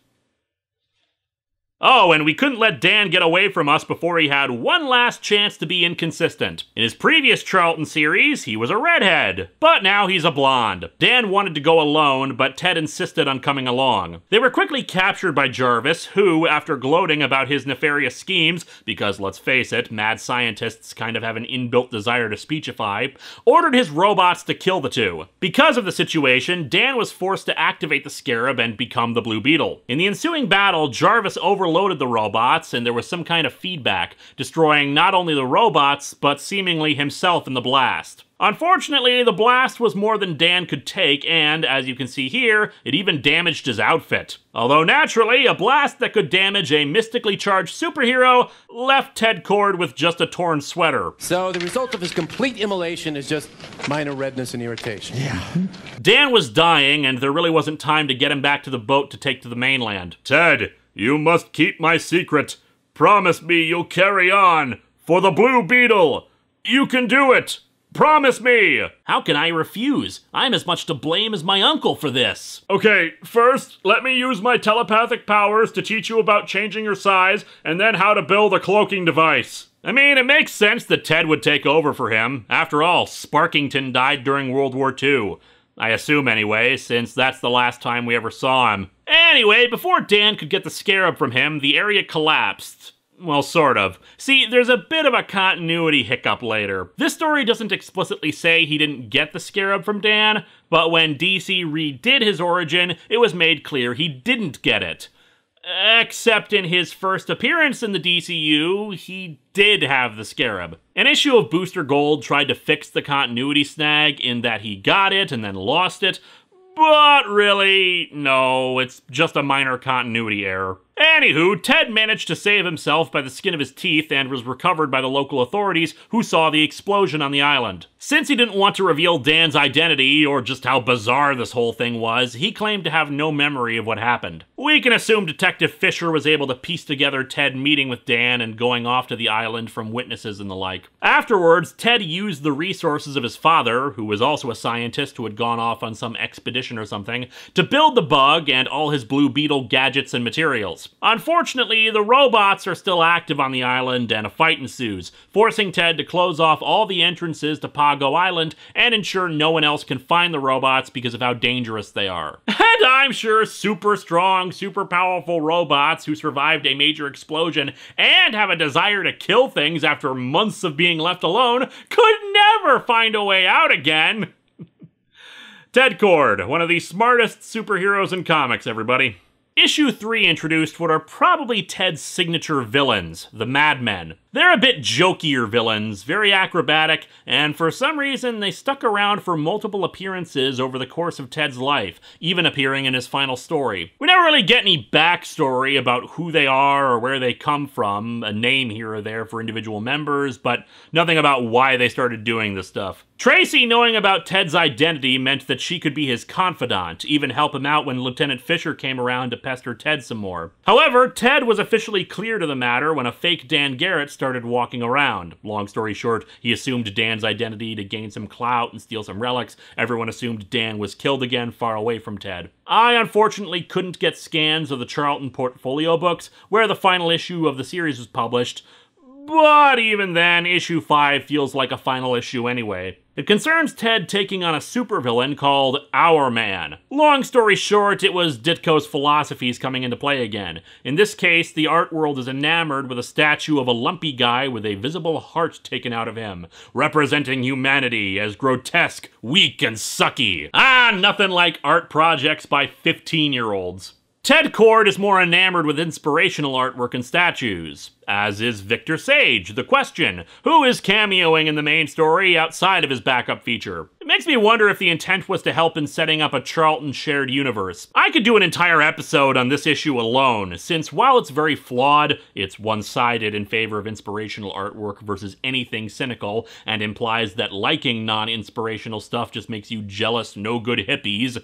Oh, and we couldn't let Dan get away from us before he had one last chance to be inconsistent. In his previous Charlton series, he was a redhead, but now he's a blonde. Dan wanted to go alone, but Ted insisted on coming along. They were quickly captured by Jarvis, who, after gloating about his nefarious schemes, because let's face it, mad scientists kind of have an inbuilt desire to speechify, ordered his robots to kill the two. Because of the situation, Dan was forced to activate the Scarab and become the Blue Beetle. In the ensuing battle, Jarvis overloaded the robots, and there was some kind of feedback, destroying not only the robots, but seemingly himself in the blast. Unfortunately, the blast was more than Dan could take, and, as you can see here, it even damaged his outfit. Although naturally, a blast that could damage a mystically charged superhero left Ted Kord with just a torn sweater. So the result of his complete immolation is just minor redness and irritation. Yeah. Dan was dying, and there really wasn't time to get him back to the boat to take to the mainland. Ted, you must keep my secret. Promise me you'll carry on. For the Blue Beetle. You can do it. Promise me! How can I refuse? I'm as much to blame as my uncle for this. Okay, first, let me use my telepathic powers to teach you about changing your size, and then how to build a cloaking device. I mean, it makes sense that Ted would take over for him. After all, Sparkington died during World War II. I assume anyway, since that's the last time we ever saw him. Anyway, before Dan could get the Scarab from him, the area collapsed. Well, sort of. See, there's a bit of a continuity hiccup later. This story doesn't explicitly say he didn't get the Scarab from Dan, but when DC redid his origin, it was made clear he didn't get it. Except in his first appearance in the DCU, he did have the Scarab. An issue of Booster Gold tried to fix the continuity snag in that he got it and then lost it, but really, no, it's just a minor continuity error. Anywho, Ted managed to save himself by the skin of his teeth and was recovered by the local authorities who saw the explosion on the island. Since he didn't want to reveal Dan's identity, or just how bizarre this whole thing was, he claimed to have no memory of what happened. We can assume Detective Fisher was able to piece together Ted meeting with Dan and going off to the island from witnesses and the like. Afterwards, Ted used the resources of his father, who was also a scientist who had gone off on some expedition or something, to build the bug and all his Blue Beetle gadgets and materials. Unfortunately, the robots are still active on the island and a fight ensues, forcing Ted to close off all the entrances to Pago Island and ensure no one else can find the robots because of how dangerous they are. And I'm sure super strong, super powerful robots who survived a major explosion and have a desire to kill things after months of being left alone could never find a way out again. Ted Kord, one of the smartest superheroes in comics, everybody. Issue 3 introduced what are probably Ted's signature villains, the Madmen. They're a bit jokier villains, very acrobatic, and for some reason they stuck around for multiple appearances over the course of Ted's life, even appearing in his final story. We never really get any backstory about who they are or where they come from, a name here or there for individual members, but nothing about why they started doing this stuff. Tracy knowing about Ted's identity meant that she could be his confidant, even help him out when Lieutenant Fisher came around to pester Ted some more. However, Ted was officially clear to the matter when a fake Dan Garret started walking around. Long story short, he assumed Dan's identity to gain some clout and steal some relics. Everyone assumed Dan was killed again far away from Ted. I unfortunately couldn't get scans of the Charlton portfolio books, where the final issue of the series was published, but even then, issue 5 feels like a final issue anyway. It concerns Ted taking on a supervillain called Our Man. Long story short, it was Ditko's philosophies coming into play again. In this case, the art world is enamored with a statue of a lumpy guy with a visible heart taken out of him, representing humanity as grotesque, weak, and sucky. Nothing like art projects by 15-year-olds. Ted Kord is more enamored with inspirational artwork and statues, as is Victor Sage, the Question, who is cameoing in the main story outside of his backup feature. It makes me wonder if the intent was to help in setting up a Charlton shared universe. I could do an entire episode on this issue alone, since while it's very flawed, it's one-sided in favor of inspirational artwork versus anything cynical, and implies that liking non-inspirational stuff just makes you jealous, no-good hippies.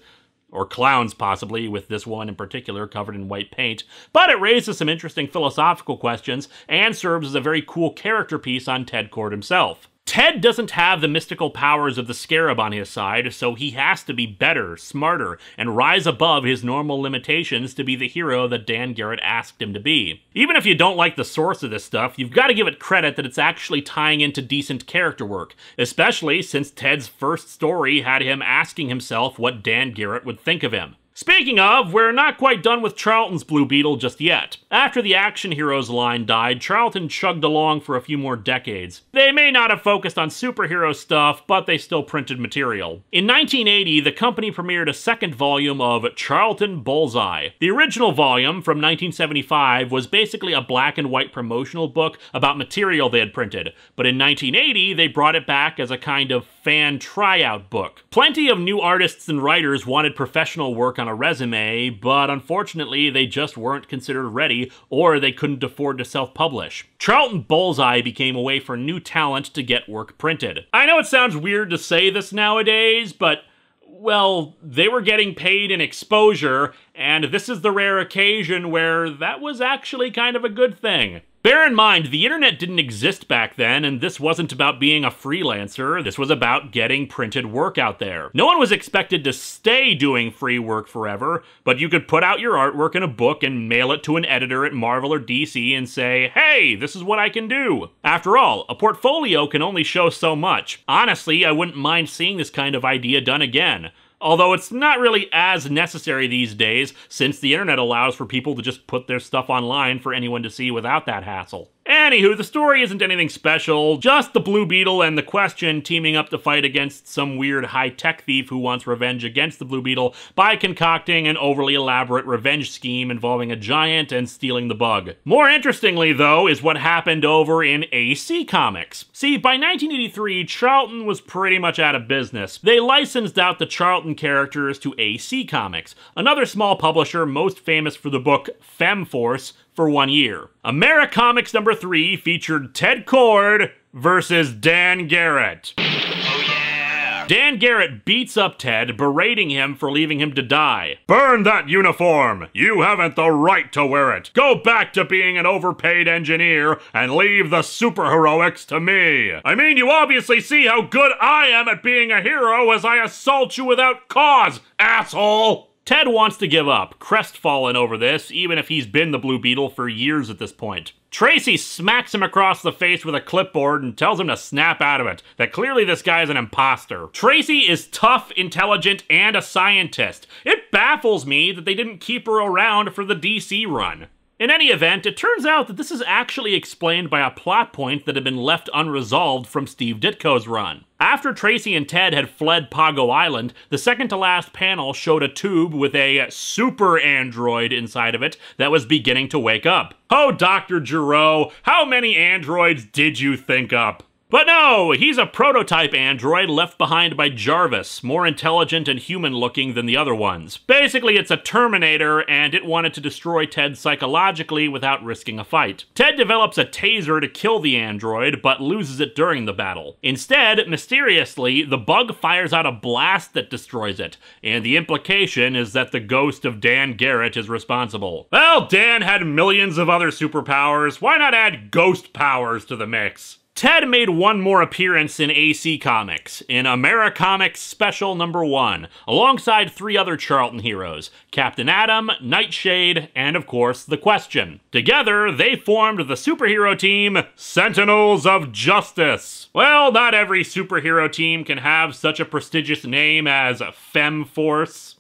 Or clowns, possibly, with this one in particular covered in white paint. But it raises some interesting philosophical questions, and serves as a very cool character piece on Ted Kord himself. Ted doesn't have the mystical powers of the Scarab on his side, so he has to be better, smarter, and rise above his normal limitations to be the hero that Dan Garret asked him to be. Even if you don't like the source of this stuff, you've got to give it credit that it's actually tying into decent character work, especially since Ted's first story had him asking himself what Dan Garret would think of him. Speaking of, we're not quite done with Charlton's Blue Beetle just yet. After the Action Heroes line died, Charlton chugged along for a few more decades. They may not have focused on superhero stuff, but they still printed material. In 1980, the company premiered a second volume of Charlton Bullseye. The original volume, from 1975, was basically a black and white promotional book about material they had printed, but in 1980, they brought it back as a kind of fan tryout book. Plenty of new artists and writers wanted professional work on a resume, but unfortunately they just weren't considered ready, or they couldn't afford to self-publish. Charlton Bullseye became a way for new talent to get work printed. I know it sounds weird to say this nowadays, but well, they were getting paid in exposure, and this is the rare occasion where that was actually kind of a good thing. Bear in mind, the internet didn't exist back then, and this wasn't about being a freelancer. This was about getting printed work out there. No one was expected to stay doing free work forever, but you could put out your artwork in a book and mail it to an editor at Marvel or DC and say, hey, this is what I can do. After all, a portfolio can only show so much. Honestly, I wouldn't mind seeing this kind of idea done again. Although it's not really as necessary these days, since the internet allows for people to just put their stuff online for anyone to see without that hassle. Anywho, the story isn't anything special, just the Blue Beetle and the Question teaming up to fight against some weird high-tech thief who wants revenge against the Blue Beetle by concocting an overly elaborate revenge scheme involving a giant and stealing the bug. More interestingly, though, is what happened over in AC Comics. See, by 1983, Charlton was pretty much out of business. They licensed out the Charlton characters to AC Comics, another small publisher most famous for the book Femforce, for 1 year. Americomics number 3 featured Ted Kord versus Dan Garret. Oh yeah! Dan Garret beats up Ted, berating him for leaving him to die. Burn that uniform! You haven't the right to wear it! Go back to being an overpaid engineer and leave the superheroics to me! I mean, you obviously see how good I am at being a hero as I assault you without cause, asshole! Ted wants to give up, crestfallen over this, even if he's been the Blue Beetle for years at this point. Tracy smacks him across the face with a clipboard and tells him to snap out of it, that clearly this guy's an imposter. Tracy is tough, intelligent, and a scientist. It baffles me that they didn't keep her around for the DC run. In any event, it turns out that this is actually explained by a plot point that had been left unresolved from Steve Ditko's run. After Tracy and Ted had fled Pago Island, the second-to-last panel showed a tube with a super android inside of it that was beginning to wake up. Oh, Dr. Giroux, how many androids did you think up? But no, he's a prototype android left behind by Jarvis, more intelligent and human-looking than the other ones. Basically, it's a Terminator, and it wanted to destroy Ted psychologically without risking a fight. Ted develops a taser to kill the android, but loses it during the battle. Instead, mysteriously, the bug fires out a blast that destroys it, and the implication is that the ghost of Dan Garret is responsible. Well, Dan had millions of other superpowers, why not add ghost powers to the mix? Ted made one more appearance in AC Comics, in Americomics Special number 1, alongside 3 other Charlton heroes, Captain Atom, Nightshade, and of course, The Question. Together, they formed the superhero team, Sentinels of Justice. Well, not every superhero team can have such a prestigious name as Femforce.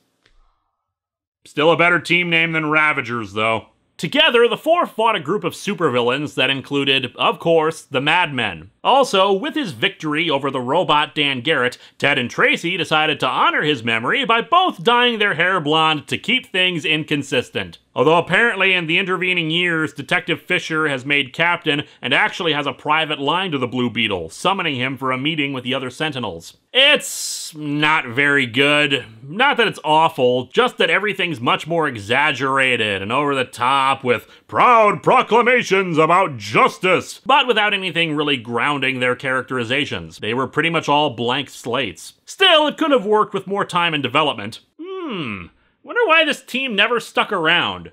Still a better team name than Ravagers, though. Together, the four fought a group of supervillains that included, of course, the Madmen. Also, with his victory over the robot Dan Garret, Ted and Tracy decided to honor his memory by both dyeing their hair blonde to keep things inconsistent. Although apparently in the intervening years, Detective Fisher has made captain and actually has a private line to the Blue Beetle, summoning him for a meeting with the other Sentinels. It's not very good. Not that it's awful, just that everything's much more exaggerated and over the top with proud proclamations about justice, but without anything really grounding their characterizations. They were pretty much all blank slates. Still, it could have worked with more time and development. Wonder why this team never stuck around.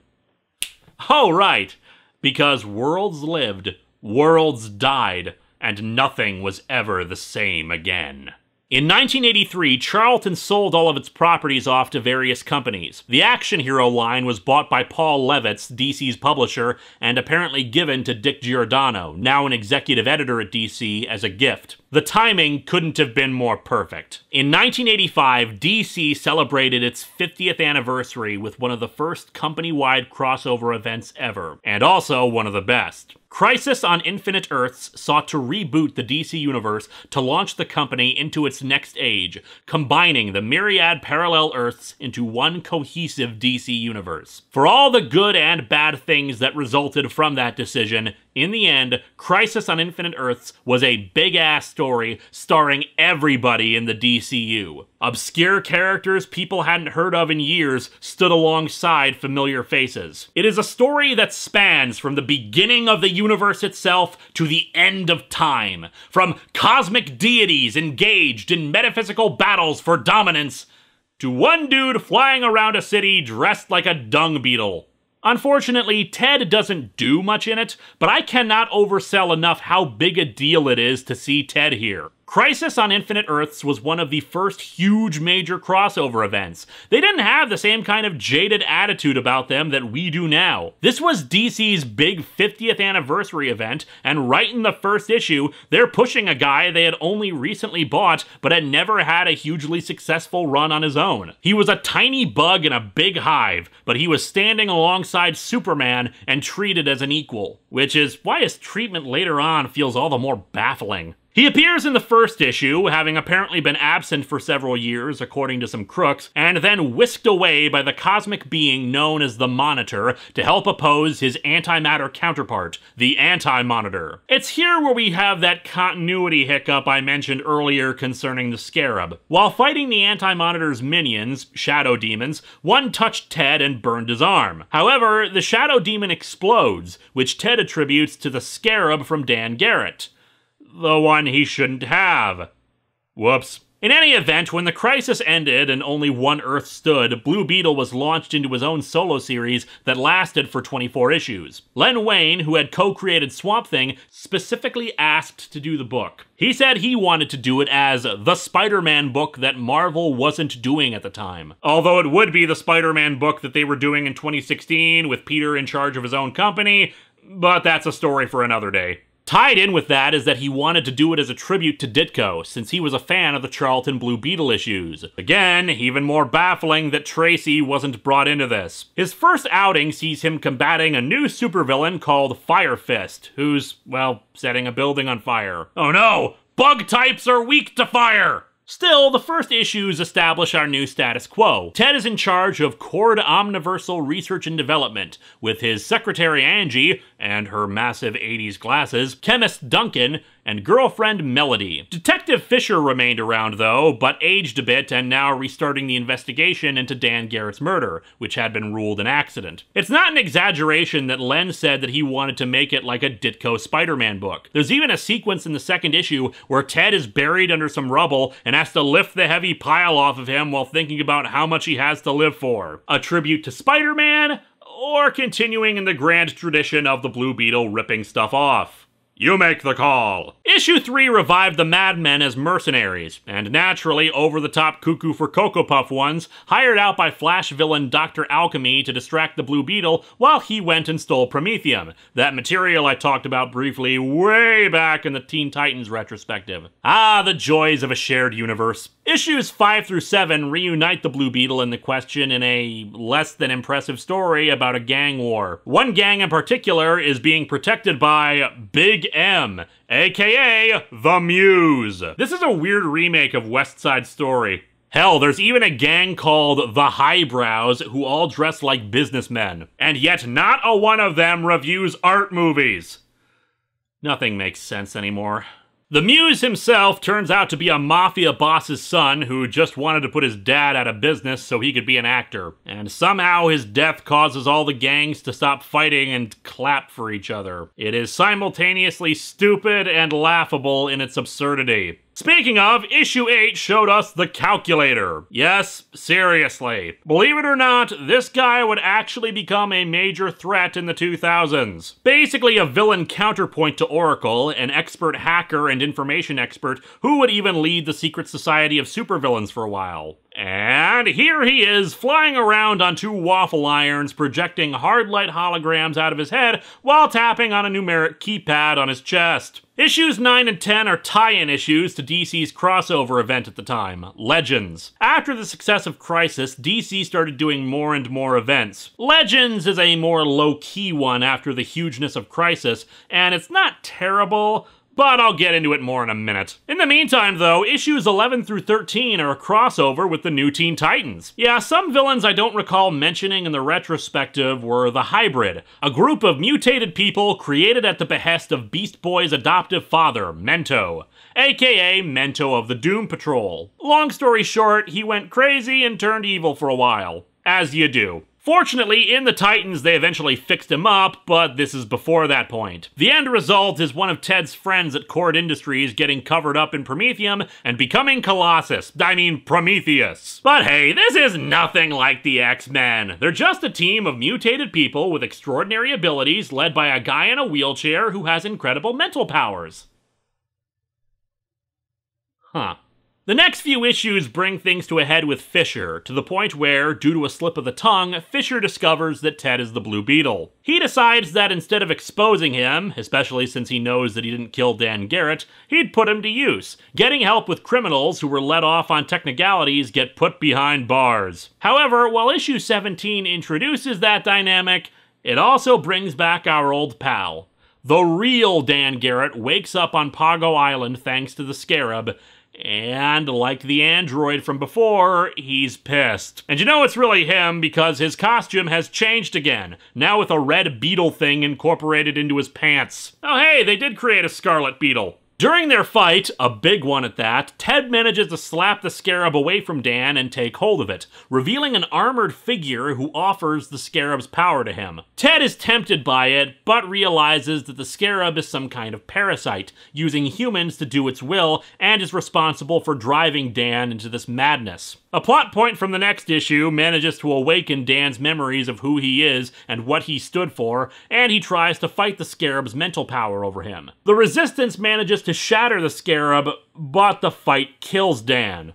Oh, right. Because worlds lived, worlds died, and nothing was ever the same again. In 1983, Charlton sold all of its properties off to various companies. The Action Hero line was bought by Paul Levitz, DC's publisher, and apparently given to Dick Giordano, now an executive editor at DC, as a gift. The timing couldn't have been more perfect. In 1985, DC celebrated its 50th anniversary with one of the first company-wide crossover events ever, and also one of the best. Crisis on Infinite Earths sought to reboot the DC universe to launch the company into its next age, combining the myriad parallel Earths into one cohesive DC universe. For all the good and bad things that resulted from that decision, in the end, Crisis on Infinite Earths was a big-ass story starring everybody in the DCU. Obscure characters people hadn't heard of in years stood alongside familiar faces. It is a story that spans from the beginning of the universe itself to the end of time, from cosmic deities engaged in metaphysical battles for dominance, to one dude flying around a city dressed like a dung beetle. Unfortunately, Ted doesn't do much in it, but I cannot oversell enough how big a deal it is to see Ted here. Crisis on Infinite Earths was one of the first huge major crossover events. They didn't have the same kind of jaded attitude about them that we do now. This was DC's big 50th anniversary event, and right in the first issue, they're pushing a guy they had only recently bought, but had never had a hugely successful run on his own. He was a tiny bug in a big hive, but he was standing alongside Superman and treated as an equal, which is why his treatment later on feels all the more baffling. He appears in the first issue, having apparently been absent for several years, according to some crooks, and then whisked away by the cosmic being known as the Monitor to help oppose his antimatter counterpart, the Anti-Monitor. It's here where we have that continuity hiccup I mentioned earlier concerning the Scarab. While fighting the Anti-Monitor's minions, Shadow Demons, one touched Ted and burned his arm. However, the Shadow Demon explodes, which Ted attributes to the Scarab from Dan Garret. The one he shouldn't have. Whoops. In any event, when the crisis ended and only one Earth stood, Blue Beetle was launched into his own solo series that lasted for 24 issues. Len Wein, who had co-created Swamp Thing, specifically asked to do the book. He said he wanted to do it as the Spider-Man book that Marvel wasn't doing at the time. Although it would be the Spider-Man book that they were doing in 2016 with Peter in charge of his own company, but that's a story for another day. Tied in with that is that he wanted to do it as a tribute to Ditko, since he was a fan of the Charlton Blue Beetle issues. Again, even more baffling that Tracy wasn't brought into this. His first outing sees him combating a new supervillain called Fire Fist, who's, well, setting a building on fire. Oh no! Bug types are weak to fire! Still, the first issues establish our new status quo. Ted is in charge of Cord Omniversal Research and Development, with his secretary Angie, and her massive 80s glasses, chemist Duncan, and girlfriend Melody. Detective Fisher remained around though, but aged a bit and now restarting the investigation into Dan Garrett's murder, which had been ruled an accident. It's not an exaggeration that Len said that he wanted to make it like a Ditko Spider-Man book. There's even a sequence in the second issue where Ted is buried under some rubble and has to lift the heavy pile off of him while thinking about how much he has to live for. A tribute to Spider-Man, or continuing in the grand tradition of the Blue Beetle ripping stuff off? You make the call. Issue 3 revived the Madmen as mercenaries, and naturally over-the-top cuckoo for Cocoa Puff ones, hired out by Flash villain Dr. Alchemy to distract the Blue Beetle while he went and stole Promethium, that material I talked about briefly way back in the Teen Titans retrospective. Ah, the joys of a shared universe. Issues 5 through 7 reunite the Blue Beetle and the Question in a less than impressive story about a gang war. One gang in particular is being protected by Big M, aka the Muse. This is a weird remake of West Side Story. Hell, there's even a gang called the Highbrows who all dress like businessmen. And yet not a one of them reviews art movies. Nothing makes sense anymore. The Muse himself turns out to be a mafia boss's son who just wanted to put his dad out of business so he could be an actor. And somehow his death causes all the gangs to stop fighting and clap for each other. It is simultaneously stupid and laughable in its absurdity. Speaking of, issue 8 showed us the Calculator. Yes, seriously. Believe it or not, this guy would actually become a major threat in the 2000s. Basically a villain counterpoint to Oracle, an expert hacker and information expert who would even lead the secret society of supervillains for a while. And here he is, flying around on 2 waffle irons, projecting hard light holograms out of his head while tapping on a numeric keypad on his chest. Issues 9 and 10 are tie-in issues to DC's crossover event at the time, Legends. After the success of Crisis, DC started doing more and more events. Legends is a more low-key one after the hugeness of Crisis, and it's not terrible, but I'll get into it more in a minute. In the meantime, though, issues 11 through 13 are a crossover with the new Teen Titans. Yeah, some villains I don't recall mentioning in the retrospective were the Hybrid, a group of mutated people created at the behest of Beast Boy's adoptive father, Mento, aka Mento of the Doom Patrol. Long story short, he went crazy and turned evil for a while. As you do. Fortunately, in the Titans, they eventually fixed him up, but this is before that point. The end result is one of Ted's friends at Cord Industries getting covered up in Promethium and becoming Prometheus. But hey, this is nothing like the X-Men. They're just a team of mutated people with extraordinary abilities led by a guy in a wheelchair who has incredible mental powers. Huh. The next few issues bring things to a head with Fisher, to the point where, due to a slip of the tongue, Fisher discovers that Ted is the Blue Beetle. He decides that instead of exposing him, especially since he knows that he didn't kill Dan Garret, he'd put him to use, getting help with criminals who were let off on technicalities get put behind bars. However, while issue 17 introduces that dynamic, it also brings back our old pal. The real Dan Garret wakes up on Pago Island thanks to the Scarab, and like the android from before, he's pissed. And you know it's really him because his costume has changed again, now with a red beetle thing incorporated into his pants. Oh hey, they did create a Scarlet Beetle. During their fight, a big one at that, Ted manages to slap the Scarab away from Dan and take hold of it, revealing an armored figure who offers the Scarab's power to him. Ted is tempted by it, but realizes that the Scarab is some kind of parasite, using humans to do its will, and is responsible for driving Dan into this madness. A plot point from the next issue manages to awaken Dan's memories of who he is and what he stood for, and he tries to fight the Scarab's mental power over him. The Resistance manages to shatter the Scarab, but the fight kills Dan.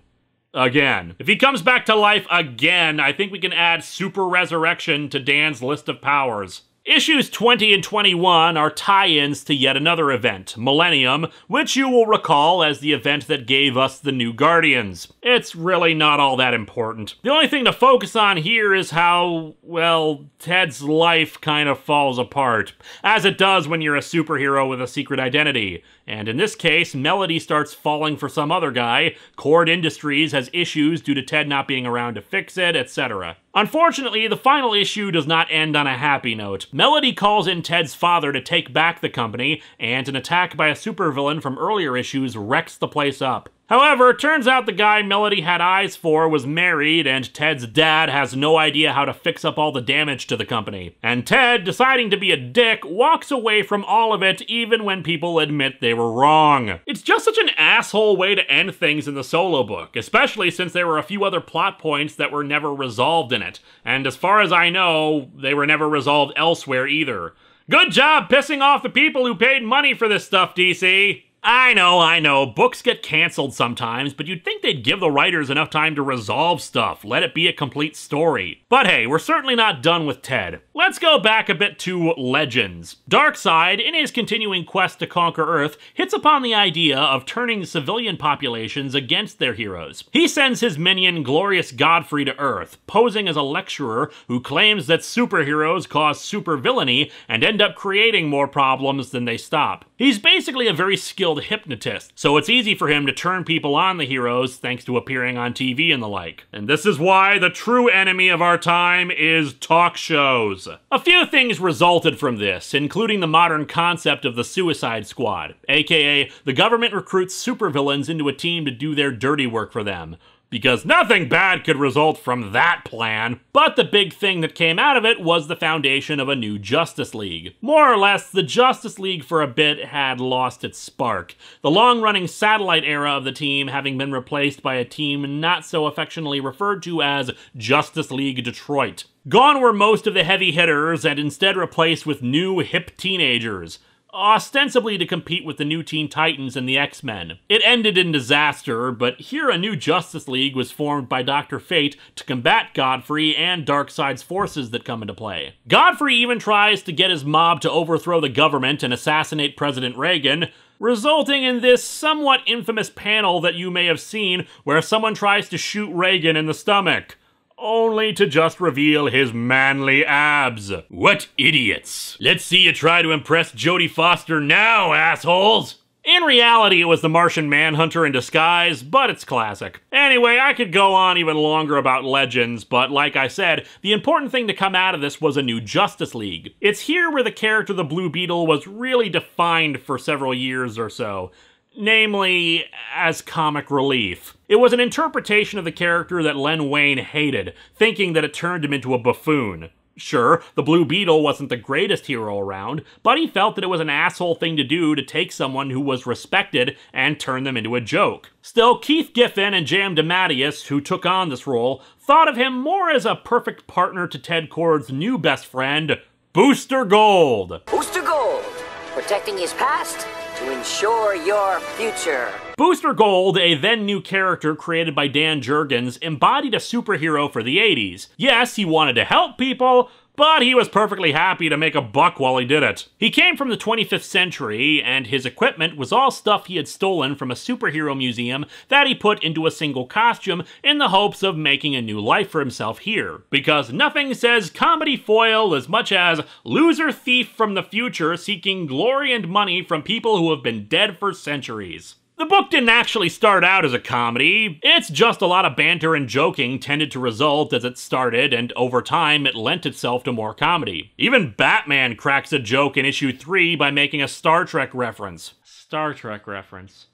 Again. If he comes back to life again, I think we can add Super Resurrection to Dan's list of powers. Issues 20 and 21 are tie-ins to yet another event, Millennium, which you will recall as the event that gave us the new Guardians. It's really not all that important. The only thing to focus on here is how, well, Ted's life kind of falls apart, as it does when you're a superhero with a secret identity. And in this case, Melody starts falling for some other guy, Cord Industries has issues due to Ted not being around to fix it, etc. Unfortunately, the final issue does not end on a happy note. Melody calls in Ted's father to take back the company, and an attack by a supervillain from earlier issues wrecks the place up. However, it turns out the guy Melody had eyes for was married, and Ted's dad has no idea how to fix up all the damage to the company. And Ted, deciding to be a dick, walks away from all of it even when people admit they were wrong. It's just such an asshole way to end things in the solo book, especially since there were a few other plot points that were never resolved in it. And as far as I know, they were never resolved elsewhere either. Good job pissing off the people who paid money for this stuff, DC! I know, books get canceled sometimes, but you'd think they'd give the writers enough time to resolve stuff, let it be a complete story. But hey, we're certainly not done with Ted. Let's go back a bit to Legends. Darkseid, in his continuing quest to conquer Earth, hits upon the idea of turning civilian populations against their heroes. He sends his minion Glorious Godfrey to Earth, posing as a lecturer who claims that superheroes cause supervillainy and end up creating more problems than they stop. He's basically a very skilled hypnotist, so it's easy for him to turn people on the heroes thanks to appearing on TV and the like. And this is why the true enemy of our time is talk shows. A few things resulted from this, including the modern concept of the Suicide Squad, aka the government recruits supervillains into a team to do their dirty work for them. Because nothing bad could result from that plan. But the big thing that came out of it was the foundation of a new Justice League. More or less, the Justice League for a bit had lost its spark, the long-running satellite era of the team having been replaced by a team not so affectionately referred to as Justice League Detroit. Gone were most of the heavy hitters and instead replaced with new, hip teenagers, ostensibly to compete with the new Teen Titans and the X-Men. It ended in disaster, but here a new Justice League was formed by Dr. Fate to combat Godfrey and Darkseid's forces that come into play. Godfrey even tries to get his mob to overthrow the government and assassinate President Reagan, resulting in this somewhat infamous panel that you may have seen where someone tries to shoot Reagan in the stomach, only to just reveal his manly abs. What idiots. Let's see you try to impress Jodie Foster now, assholes! In reality, it was the Martian Manhunter in disguise, but it's classic. Anyway, I could go on even longer about Legends, but like I said, the important thing to come out of this was a new Justice League. It's here where the character of the Blue Beetle was really defined for several years or so. Namely, as comic relief. It was an interpretation of the character that Len Wein hated, thinking that it turned him into a buffoon. Sure, the Blue Beetle wasn't the greatest hero around, but he felt that it was an asshole thing to do to take someone who was respected and turn them into a joke. Still, Keith Giffen and J.M. DeMatteis, who took on this role, thought of him more as a perfect partner to Ted Kord's new best friend, Booster Gold. Booster Gold, protecting his past to ensure your future. Booster Gold, a then-new character created by Dan Jurgens, embodied a superhero for the 80s. Yes, he wanted to help people, but he was perfectly happy to make a buck while he did it. He came from the 25th century, and his equipment was all stuff he had stolen from a superhero museum that he put into a single costume in the hopes of making a new life for himself here. Because nothing says comedy foil as much as loser thief from the future seeking glory and money from people who have been dead for centuries. The book didn't actually start out as a comedy. It's just a lot of banter and joking tended to result as it started, and over time it lent itself to more comedy. Even Batman cracks a joke in issue 3 by making a Star Trek reference. Star Trek reference.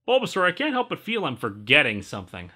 Bulbasaur, I can't help but feel I'm forgetting something.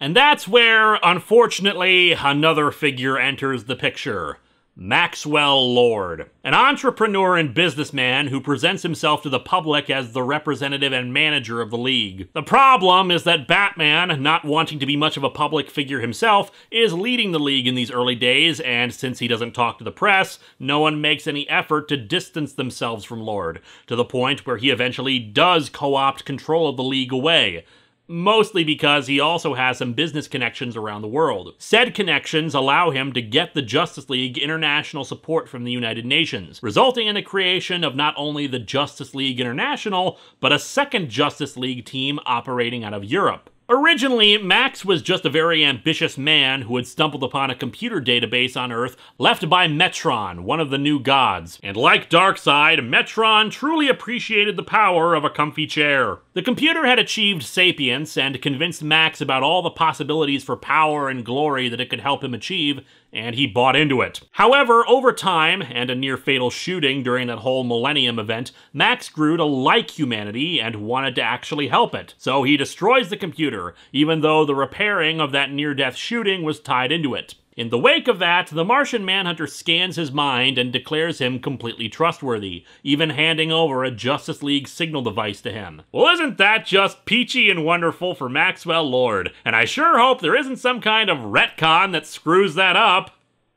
And that's where, unfortunately, another figure enters the picture. Maxwell Lord, an entrepreneur and businessman who presents himself to the public as the representative and manager of the League. The problem is that Batman, not wanting to be much of a public figure himself, is leading the League in these early days, and since he doesn't talk to the press, no one makes any effort to distance themselves from Lord, to the point where he eventually does co-opt control of the League away. Mostly because he also has some business connections around the world. Said connections allow him to get the Justice League international support from the United Nations, resulting in the creation of not only the Justice League International, but a second Justice League team operating out of Europe. Originally, Max was just a very ambitious man who had stumbled upon a computer database on Earth left by Metron, one of the new gods. And like Darkseid, Metron truly appreciated the power of a comfy chair. The computer had achieved sapience and convinced Max about all the possibilities for power and glory that it could help him achieve, and he bought into it. However, over time, and a near-fatal shooting during that whole Millennium event, Max grew to like humanity and wanted to actually help it. So he destroys the computer, even though the repairing of that near-death shooting was tied into it. In the wake of that, the Martian Manhunter scans his mind and declares him completely trustworthy, even handing over a Justice League signal device to him. Well, isn't that just peachy and wonderful for Maxwell Lord? And I sure hope there isn't some kind of retcon that screws that up.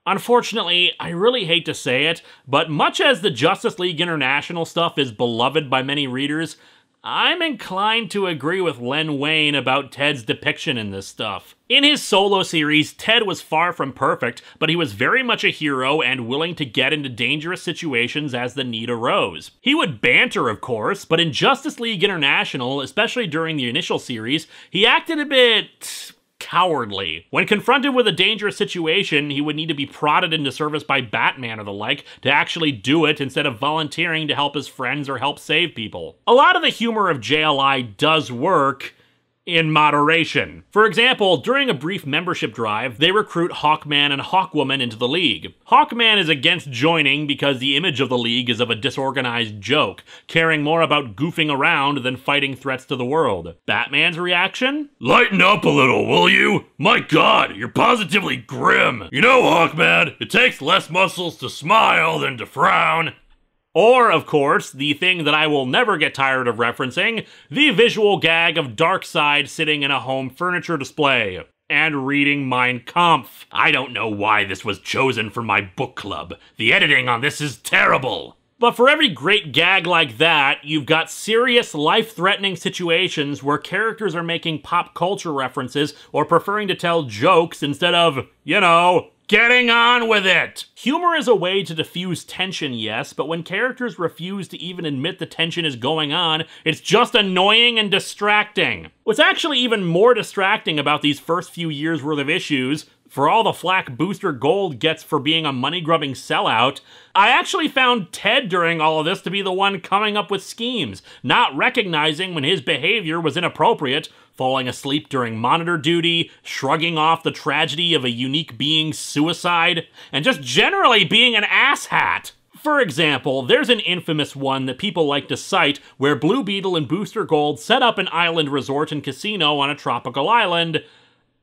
Unfortunately, I really hate to say it, but much as the Justice League International stuff is beloved by many readers, I'm inclined to agree with Len Wein about Ted's depiction in this stuff. In his solo series, Ted was far from perfect, but he was very much a hero and willing to get into dangerous situations as the need arose. He would banter, of course, but in Justice League International, especially during the initial series, he acted a bit cowardly. When confronted with a dangerous situation, he would need to be prodded into service by Batman or the like to actually do it instead of volunteering to help his friends or help save people. A lot of the humor of JLI does work, in moderation. For example, during a brief membership drive, they recruit Hawkman and Hawkwoman into the League. Hawkman is against joining because the image of the League is of a disorganized joke, caring more about goofing around than fighting threats to the world. Batman's reaction? Lighten up a little, will you? My God, you're positively grim. You know, Hawkman, it takes less muscles to smile than to frown. Or, of course, the thing that I will never get tired of referencing, the visual gag of Darkseid sitting in a home furniture display and reading Mein Kampf. I don't know why this was chosen for my book club. The editing on this is terrible. But for every great gag like that, you've got serious, life-threatening situations where characters are making pop culture references or preferring to tell jokes instead of, you know, getting on with it! Humor is a way to diffuse tension, yes, but when characters refuse to even admit the tension is going on, it's just annoying and distracting. What's actually even more distracting about these first few years' worth of issues, for all the flack Booster Gold gets for being a money-grubbing sellout, I actually found Ted during all of this to be the one coming up with schemes, not recognizing when his behavior was inappropriate, falling asleep during monitor duty, shrugging off the tragedy of a unique being's suicide, and just generally being an asshat. For example, there's an infamous one that people like to cite where Blue Beetle and Booster Gold set up an island resort and casino on a tropical island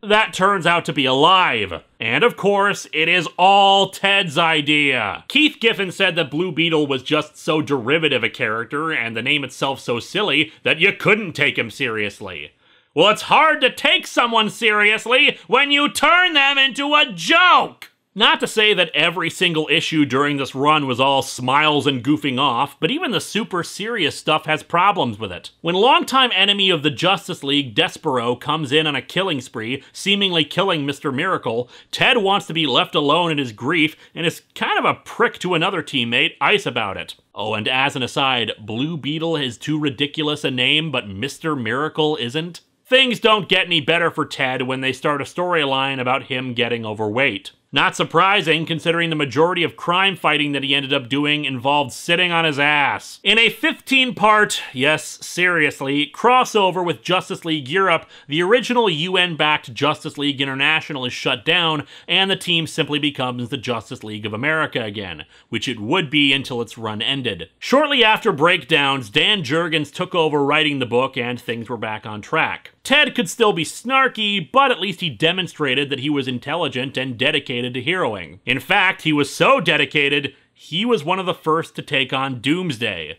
that turns out to be alive. And of course, it is all Ted's idea. Keith Giffen said that Blue Beetle was just so derivative a character and the name itself so silly that you couldn't take him seriously. Well, it's hard to take someone seriously when you turn them into a joke! Not to say that every single issue during this run was all smiles and goofing off, but even the super serious stuff has problems with it. When longtime enemy of the Justice League, Despero, comes in on a killing spree, seemingly killing Mr. Miracle, Ted wants to be left alone in his grief and is kind of a prick to another teammate, Ice, about it. Oh, and as an aside, Blue Beetle is too ridiculous a name, but Mr. Miracle isn't? Things don't get any better for Ted when they start a storyline about him getting overweight. Not surprising, considering the majority of crime fighting that he ended up doing involved sitting on his ass. In a 15-part, yes, seriously, crossover with Justice League Europe, the original UN-backed Justice League International is shut down, and the team simply becomes the Justice League of America again, which it would be until its run ended. Shortly after breakdowns, Dan Jurgens took over writing the book, and things were back on track. Ted could still be snarky, but at least he demonstrated that he was intelligent and dedicated to heroing. In fact, he was so dedicated, he was one of the first to take on Doomsday,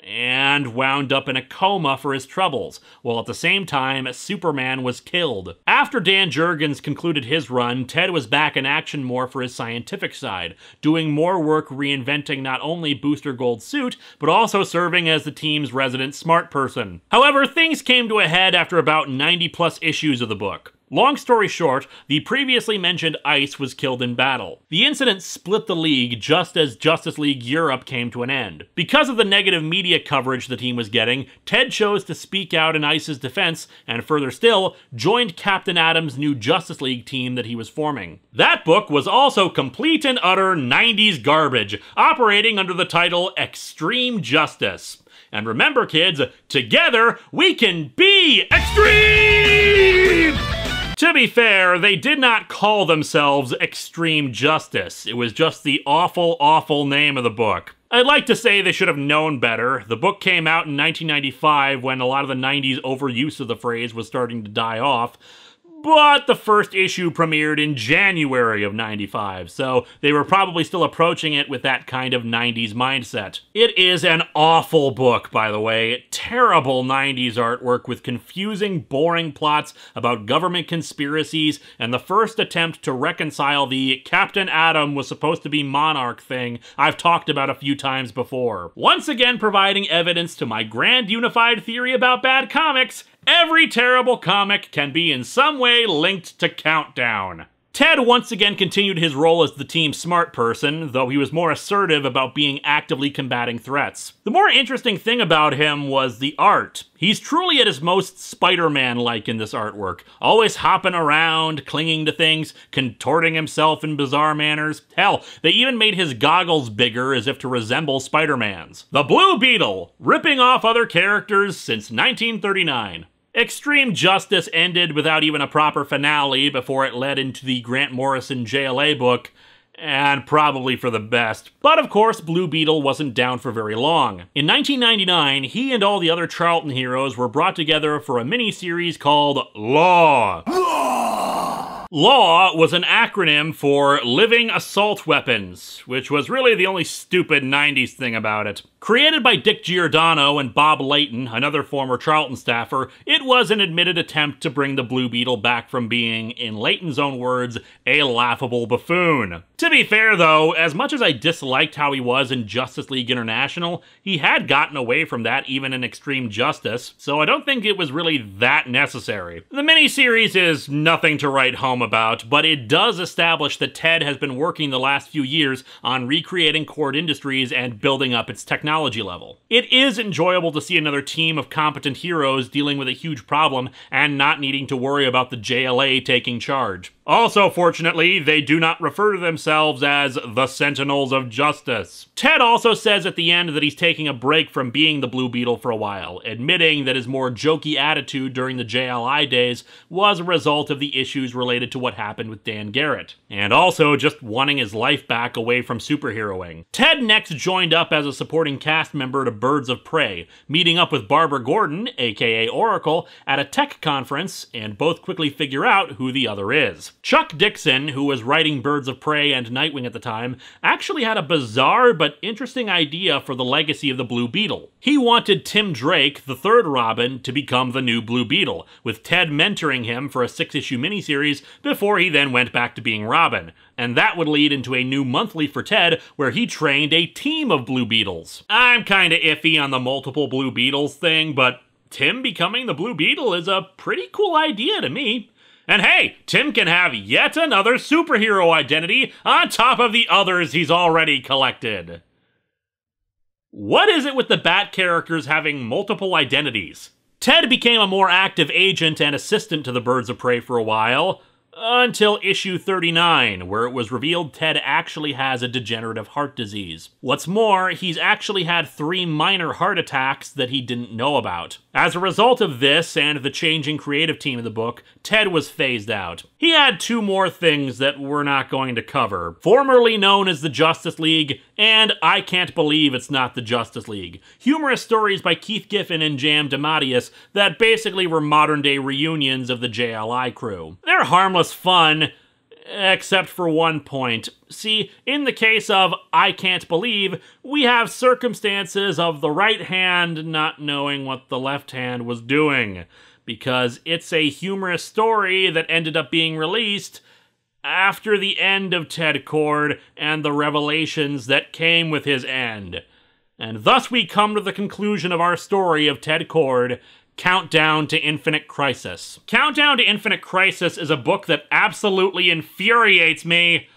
and wound up in a coma for his troubles, while at the same time, Superman was killed. After Dan Jurgens concluded his run, Ted was back in action more for his scientific side, doing more work reinventing not only Booster Gold's suit, but also serving as the team's resident smart person. However, things came to a head after about 90+ issues of the book. Long story short, the previously mentioned Ice was killed in battle. The incident split the League just as Justice League Europe came to an end. Because of the negative media coverage the team was getting, Ted chose to speak out in Ice's defense, and further still, joined Captain Atom's new Justice League team that he was forming. That book was also complete and utter 90s garbage, operating under the title Extreme Justice. And remember, kids, together we can be extreme! To be fair, they did not call themselves Extreme Justice. It was just the awful, awful name of the book. I'd like to say they should have known better. The book came out in 1995 when a lot of the 90s overuse of the phrase was starting to die off. But the first issue premiered in January of '95, so they were probably still approaching it with that kind of '90s mindset. It is an awful book, by the way. Terrible '90s artwork with confusing, boring plots about government conspiracies and the first attempt to reconcile the Captain Atom was supposed to be Monarch thing I've talked about a few times before. Once again providing evidence to my grand unified theory about bad comics, every terrible comic can be in some way linked to Countdown. Ted once again continued his role as the team's smart person, though he was more assertive about being actively combating threats. The more interesting thing about him was the art. He's truly at his most Spider-Man-like in this artwork, always hopping around, clinging to things, contorting himself in bizarre manners. Hell, they even made his goggles bigger as if to resemble Spider-Man's. The Blue Beetle, ripping off other characters since 1939. Extreme Justice ended without even a proper finale before it led into the Grant Morrison JLA book, and probably for the best. But of course, Blue Beetle wasn't down for very long. In 1999, he and all the other Charlton heroes were brought together for a mini-series called Law. LAW was an acronym for Living Assault Weapons, which was really the only stupid 90s thing about it. Created by Dick Giordano and Bob Layton, another former Charlton staffer, it was an admitted attempt to bring the Blue Beetle back from being, in Layton's own words, a laughable buffoon. To be fair though, as much as I disliked how he was in Justice League International, he had gotten away from that even in Extreme Justice, so I don't think it was really that necessary. The miniseries is nothing to write home about, but it does establish that Ted has been working the last few years on recreating Cord Industries and building up its technology level. It is enjoyable to see another team of competent heroes dealing with a huge problem and not needing to worry about the JLA taking charge. Also, fortunately, they do not refer to themselves as the Sentinels of Justice. Ted also says at the end that he's taking a break from being the Blue Beetle for a while, admitting that his more jokey attitude during the JLI days was a result of the issues related to what happened with Dan Garret, and also just wanting his life back away from superheroing. Ted next joined up as a supporting cast member to Birds of Prey, meeting up with Barbara Gordon, aka Oracle, at a tech conference, and both quickly figure out who the other is. Chuck Dixon, who was writing Birds of Prey and Nightwing at the time, actually had a bizarre but interesting idea for the legacy of the Blue Beetle. He wanted Tim Drake, the third Robin, to become the new Blue Beetle, with Ted mentoring him for a 6-issue miniseries before he then went back to being Robin. And that would lead into a new monthly for Ted, where he trained a team of Blue Beetles. I'm kinda iffy on the multiple Blue Beetles thing, but Tim becoming the Blue Beetle is a pretty cool idea to me. And hey, Tim can have yet another superhero identity on top of the others he's already collected. What is it with the Bat characters having multiple identities? Ted became a more active agent and assistant to the Birds of Prey for a while, until issue 39, where it was revealed Ted actually has a degenerative heart disease. What's more, he's actually had 3 minor heart attacks that he didn't know about. As a result of this and the changing creative team of the book, Ted was phased out. He had 2 more things that we're not going to cover. Formerly known as the Justice League, and I Can't Believe It's Not the Justice League. Humorous stories by Keith Giffen and Jam DeMatteis that basically were modern-day reunions of the JLI crew. They're harmless fun, except for one point. See, in the case of I Can't Believe, we have circumstances of the right hand not knowing what the left hand was doing, because it's a humorous story that ended up being released after the end of Ted Kord and the revelations that came with his end. And thus we come to the conclusion of our story of Ted Kord, Countdown to Infinite Crisis. Countdown to Infinite Crisis is a book that absolutely infuriates me,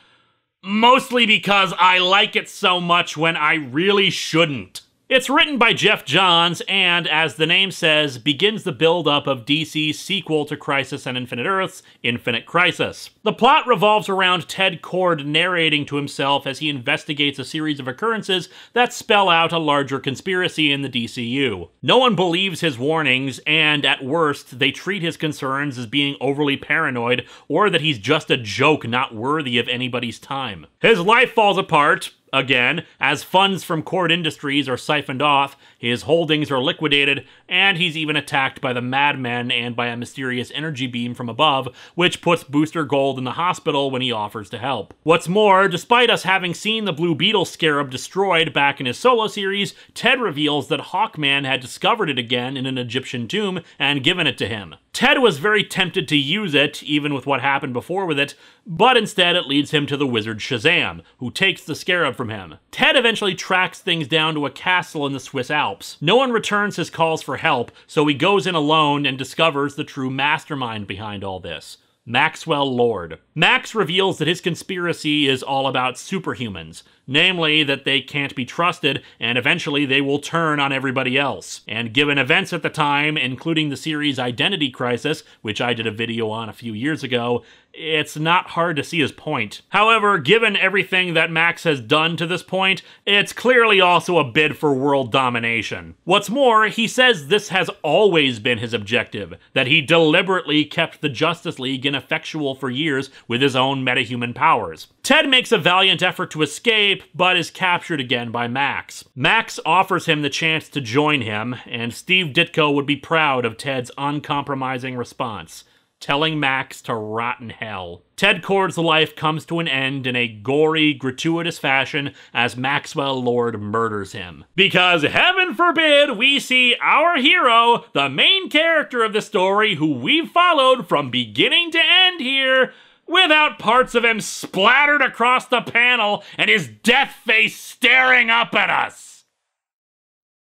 mostly because I like it so much when I really shouldn't. It's written by Jeff Johns and, as the name says, begins the build-up of DC's sequel to Crisis on Infinite Earths, Infinite Crisis. The plot revolves around Ted Kord narrating to himself as he investigates a series of occurrences that spell out a larger conspiracy in the DCU. No one believes his warnings, and at worst, they treat his concerns as being overly paranoid or that he's just a joke not worthy of anybody's time. His life falls apart, Again, as funds from Cord Industries are siphoned off, his holdings are liquidated, and he's even attacked by the Madmen and by a mysterious energy beam from above, which puts Booster Gold in the hospital when he offers to help. What's more, despite us having seen the Blue Beetle scarab destroyed back in his solo series, Ted reveals that Hawkman had discovered it again in an Egyptian tomb and given it to him. Ted was very tempted to use it, even with what happened before with it, but instead it leads him to the wizard Shazam, who takes the scarab from him. Ted eventually tracks things down to a castle in the Swiss Alps. No one returns his calls for help, so he goes in alone and discovers the true mastermind behind all this. Maxwell Lord. Max reveals that his conspiracy is all about superhumans, namely that they can't be trusted and eventually they will turn on everybody else. And given events at the time, including the series Identity Crisis, which I did a video on a few years ago, it's not hard to see his point. However, given everything that Max has done to this point, it's clearly also a bid for world domination. What's more, he says this has always been his objective, that he deliberately kept the Justice League ineffectual for years with his own metahuman powers. Ted makes a valiant effort to escape, but is captured again by Max. Max offers him the chance to join him, and Steve Ditko would be proud of Ted's uncompromising response, telling Max to rot in hell. Ted Kord's life comes to an end in a gory, gratuitous fashion as Maxwell Lord murders him. Because heaven forbid we see our hero, the main character of the story who we've followed from beginning to end here, without parts of him splattered across the panel and his death face staring up at us.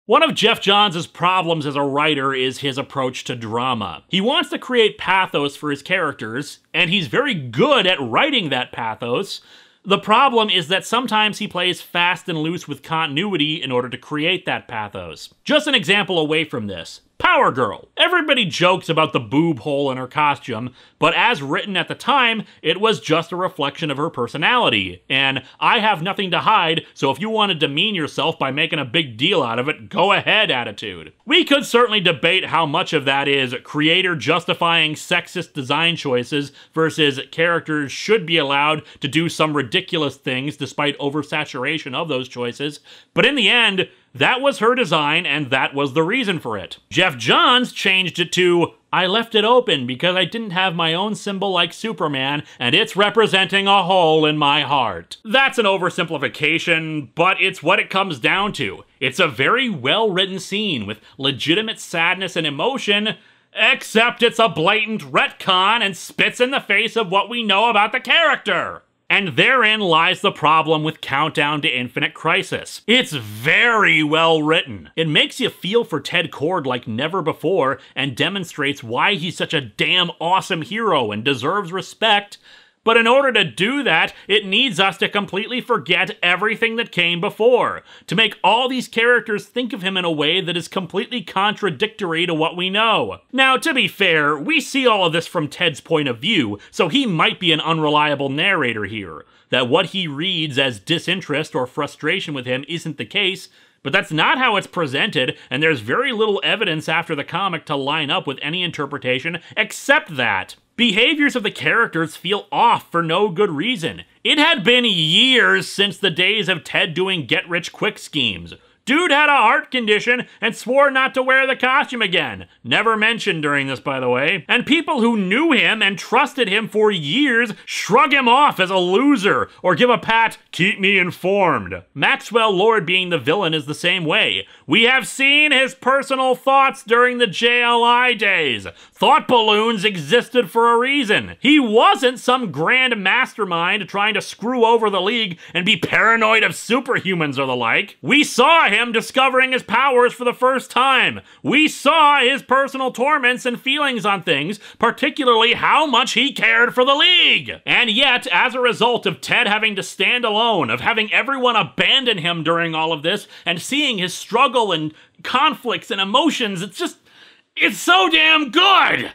One of Geoff Johns' problems as a writer is his approach to drama. He wants to create pathos for his characters, and he's very good at writing that pathos. The problem is that sometimes he plays fast and loose with continuity in order to create that pathos. Just an example away from this. Power Girl. Everybody jokes about the boob hole in her costume, but as written at the time, it was just a reflection of her personality. And I have nothing to hide, so if you want to demean yourself by making a big deal out of it, go ahead attitude. We could certainly debate how much of that is creator justifying sexist design choices versus characters should be allowed to do some ridiculous things despite oversaturation of those choices, but in the end, that was her design, and that was the reason for it. Geoff Johns changed it to, I left it open because I didn't have my own symbol like Superman, and it's representing a hole in my heart. That's an oversimplification, but it's what it comes down to. It's a very well-written scene with legitimate sadness and emotion, except it's a blatant retcon and spits in the face of what we know about the character. And therein lies the problem with Countdown to Infinite Crisis. It's very well written. It makes you feel for Ted Kord like never before and demonstrates why he's such a damn awesome hero and deserves respect. But in order to do that, it needs us to completely forget everything that came before, to make all these characters think of him in a way that is completely contradictory to what we know. Now, to be fair, we see all of this from Ted's point of view, so he might be an unreliable narrator here, that what he reads as disinterest or frustration with him isn't the case, but that's not how it's presented, and there's very little evidence after the comic to line up with any interpretation except that. Behaviors of the characters feel off for no good reason. It had been years since the days of Ted doing get-rich-quick schemes. Dude had a heart condition and swore not to wear the costume again. Never mentioned during this, by the way. And people who knew him and trusted him for years shrug him off as a loser or give a pat, keep me informed. Maxwell Lord being the villain is the same way. We have seen his personal thoughts during the JLI days. Thought balloons existed for a reason. He wasn't some grand mastermind trying to screw over the League and be paranoid of superhumans or the like. We saw him discovering his powers for the first time. We saw his personal torments and feelings on things, particularly how much he cared for the League. And yet, as a result of Ted having to stand alone, of having everyone abandon him during all of this, and seeing his struggle and conflicts and emotions, it's so damn good!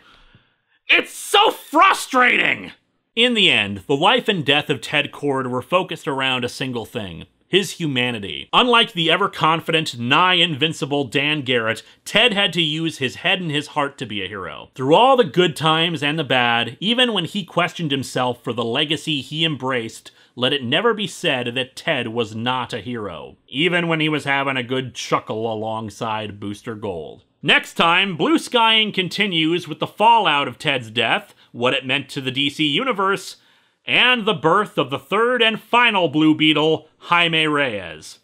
It's so frustrating! In the end, the life and death of Ted Kord were focused around a single thing: his humanity. Unlike the ever-confident, nigh-invincible Dan Garret, Ted had to use his head and his heart to be a hero. Through all the good times and the bad, even when he questioned himself for the legacy he embraced, let it never be said that Ted was not a hero, even when he was having a good chuckle alongside Booster Gold. Next time, blue skying continues with the fallout of Ted's death, what it meant to the DC Universe, and the birth of the third and final Blue Beetle, Jaime Reyes.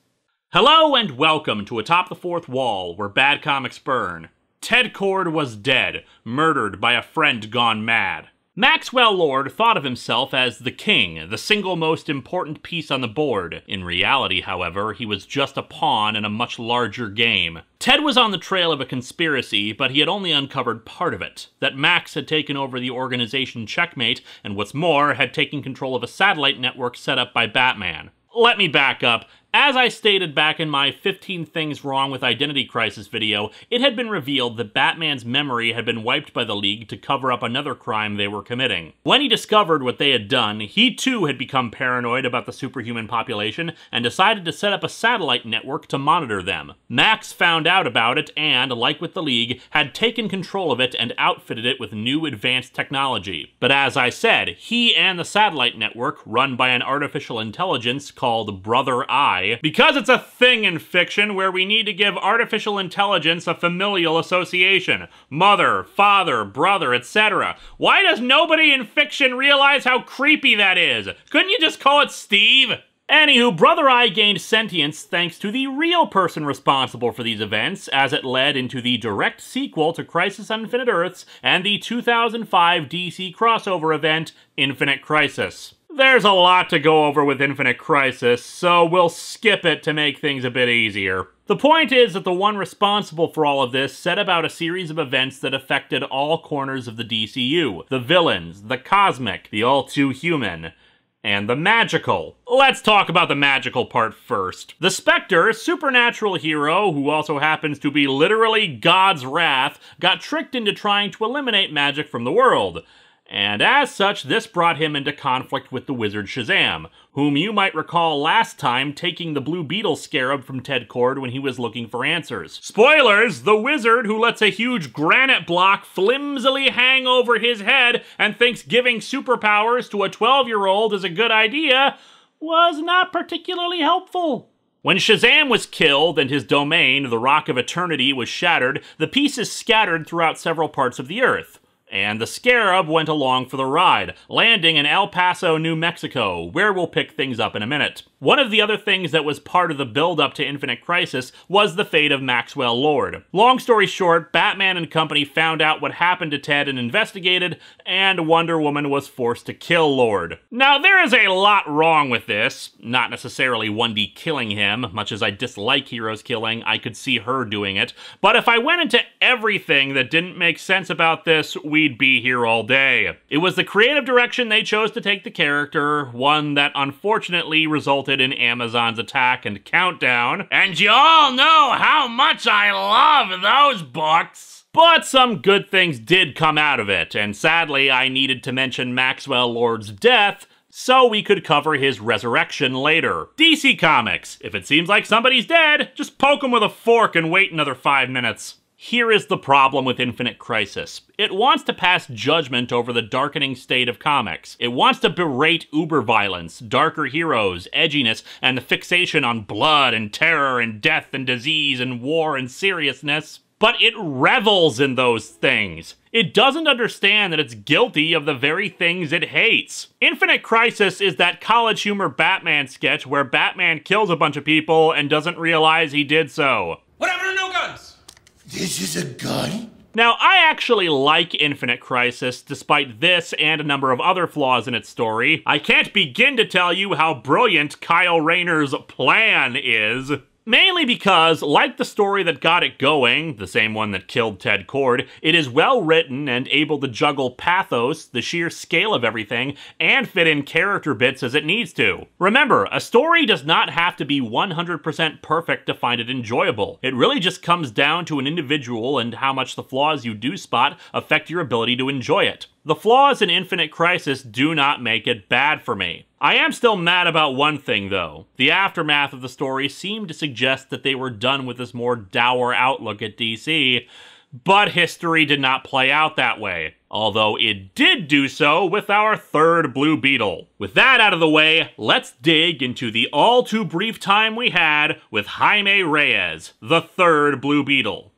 Hello and welcome to Atop the Fourth Wall, where bad comics burn. Ted Kord was dead, murdered by a friend gone mad. Maxwell Lord thought of himself as the king, the single most important piece on the board. In reality, however, he was just a pawn in a much larger game. Ted was on the trail of a conspiracy, but he had only uncovered part of it. That Max had taken over the organization Checkmate, and what's more, had taken control of a satellite network set up by Batman. Let me back up. As I stated back in my 15 Things Wrong with Identity Crisis video, it had been revealed that Batman's memory had been wiped by the League to cover up another crime they were committing. When he discovered what they had done, he too had become paranoid about the superhuman population and decided to set up a satellite network to monitor them. Max found out about it and, like with the League, had taken control of it and outfitted it with new advanced technology. But as I said, he and the satellite network, run by an artificial intelligence called Brother Eye, because it's a thing in fiction where we need to give artificial intelligence a familial association. Mother, father, brother, etc. Why does nobody in fiction realize how creepy that is? Couldn't you just call it Steve? Anywho, Brother Eye gained sentience thanks to the real person responsible for these events, as it led into the direct sequel to Crisis on Infinite Earths and the 2005 DC crossover event, Infinite Crisis. There's a lot to go over with Infinite Crisis, so we'll skip it to make things a bit easier. The point is that the one responsible for all of this set about a series of events that affected all corners of the DCU. The villains, the cosmic, the all-too-human, and the magical. Let's talk about the magical part first. The Spectre, supernatural hero who also happens to be literally God's wrath, got tricked into trying to eliminate magic from the world. And as such, this brought him into conflict with the wizard Shazam, whom you might recall last time taking the Blue Beetle scarab from Ted Kord when he was looking for answers. Spoilers! The wizard who lets a huge granite block flimsily hang over his head and thinks giving superpowers to a 12-year-old is a good idea was not particularly helpful. When Shazam was killed and his domain, the Rock of Eternity, was shattered, the pieces scattered throughout several parts of the Earth. And the Scarab went along for the ride, landing in El Paso, New Mexico, where we'll pick things up in a minute. One of the other things that was part of the build-up to Infinite Crisis was the fate of Maxwell Lord. Long story short, Batman and company found out what happened to Ted and investigated, and Wonder Woman was forced to kill Lord. Now, there is a lot wrong with this. Not necessarily 1D killing him. Much as I dislike heroes killing, I could see her doing it. But if I went into everything that didn't make sense about this, we'd be here all day. It was the creative direction they chose to take the character, one that unfortunately resulted in Amazon's Attack and Countdown, and you all know how much I love those books. But some good things did come out of it, and sadly I needed to mention Maxwell Lord's death so we could cover his resurrection later. DC Comics. If it seems like somebody's dead, just poke him with a fork and wait another 5 minutes. Here is the problem with Infinite Crisis. It wants to pass judgment over the darkening state of comics. It wants to berate uber violence, darker heroes, edginess, and the fixation on blood and terror and death and disease and war and seriousness. But it revels in those things. It doesn't understand that it's guilty of the very things it hates. Infinite Crisis is that college humor Batman sketch where Batman kills a bunch of people and doesn't realize he did so. What happened to no guns? This is a gun? Now, I actually like Infinite Crisis, despite this and a number of other flaws in its story. I can't begin to tell you how brilliant Kyle Rayner's plan is. Mainly because, like the story that got it going, the same one that killed Ted Kord, it is well written and able to juggle pathos, the sheer scale of everything, and fit in character bits as it needs to. Remember, a story does not have to be 100% perfect to find it enjoyable. It really just comes down to an individual and how much the flaws you do spot affect your ability to enjoy it. The flaws in Infinite Crisis do not make it bad for me. I am still mad about one thing, though. The aftermath of the story seemed to suggest that they were done with this more dour outlook at DC, but history did not play out that way. Although it did do so with our third Blue Beetle. With that out of the way, let's dig into the all too brief time we had with Jaime Reyes, the third Blue Beetle.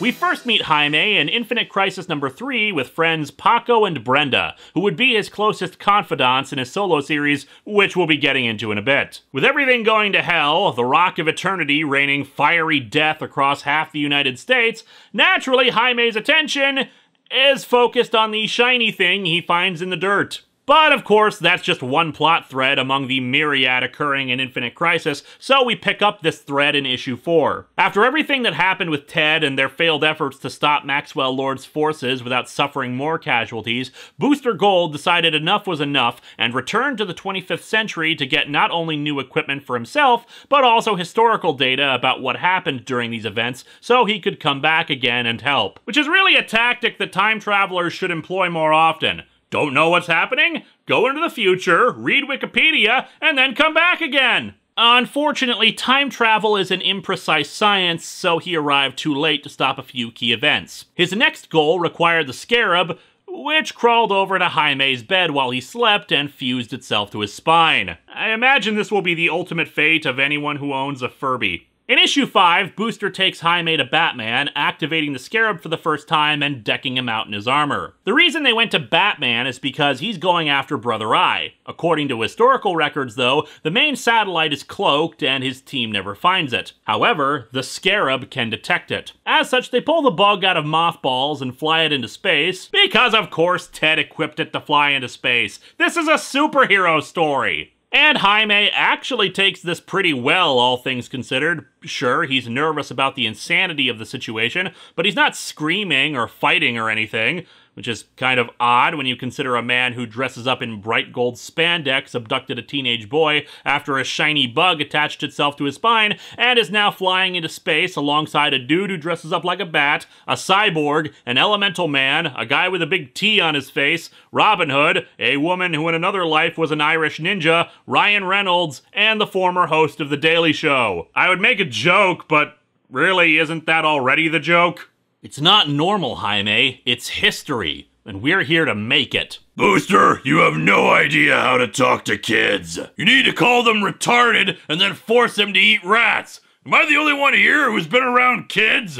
We first meet Jaime in Infinite Crisis number 3 with friends Paco and Brenda, who would be his closest confidants in his solo series, which we'll be getting into in a bit. With everything going to hell, the Rock of Eternity raining fiery death across half the United States, naturally Jaime's attention is focused on the shiny thing he finds in the dirt. But of course, that's just one plot thread among the myriad occurring in Infinite Crisis, so we pick up this thread in issue 4. After everything that happened with Ted and their failed efforts to stop Maxwell Lord's forces without suffering more casualties, Booster Gold decided enough was enough and returned to the 25th century to get not only new equipment for himself, but also historical data about what happened during these events so he could come back again and help. Which is really a tactic that time travelers should employ more often. Don't know what's happening? Go into the future, read Wikipedia, and then come back again! Unfortunately, time travel is an imprecise science, so he arrived too late to stop a few key events. His next goal required the Scarab, which crawled over to Jaime's bed while he slept and fused itself to his spine. I imagine this will be the ultimate fate of anyone who owns a Furby. In issue 5, Booster takes Jaime to Batman, activating the Scarab for the first time and decking him out in his armor. The reason they went to Batman is because he's going after Brother Eye. According to historical records, though, the main satellite is cloaked and his team never finds it. However, the Scarab can detect it. As such, they pull the bug out of mothballs and fly it into space, because of course Ted equipped it to fly into space. This is a superhero story! And Jaime actually takes this pretty well, all things considered. Sure, he's nervous about the insanity of the situation, but he's not screaming or fighting or anything, which is kind of odd when you consider a man who dresses up in bright gold spandex abducted a teenage boy after a shiny bug attached itself to his spine and is now flying into space alongside a dude who dresses up like a bat, a cyborg, an elemental man, a guy with a big T on his face, Robin Hood, a woman who in another life was an Irish ninja, Ryan Reynolds, and the former host of The Daily Show. I would make a joke, but really, isn't that already the joke? It's not normal, Jaime. It's history, and we're here to make it. Booster, you have no idea how to talk to kids. You need to call them retarded and then force them to eat rats. Am I the only one here who's been around kids?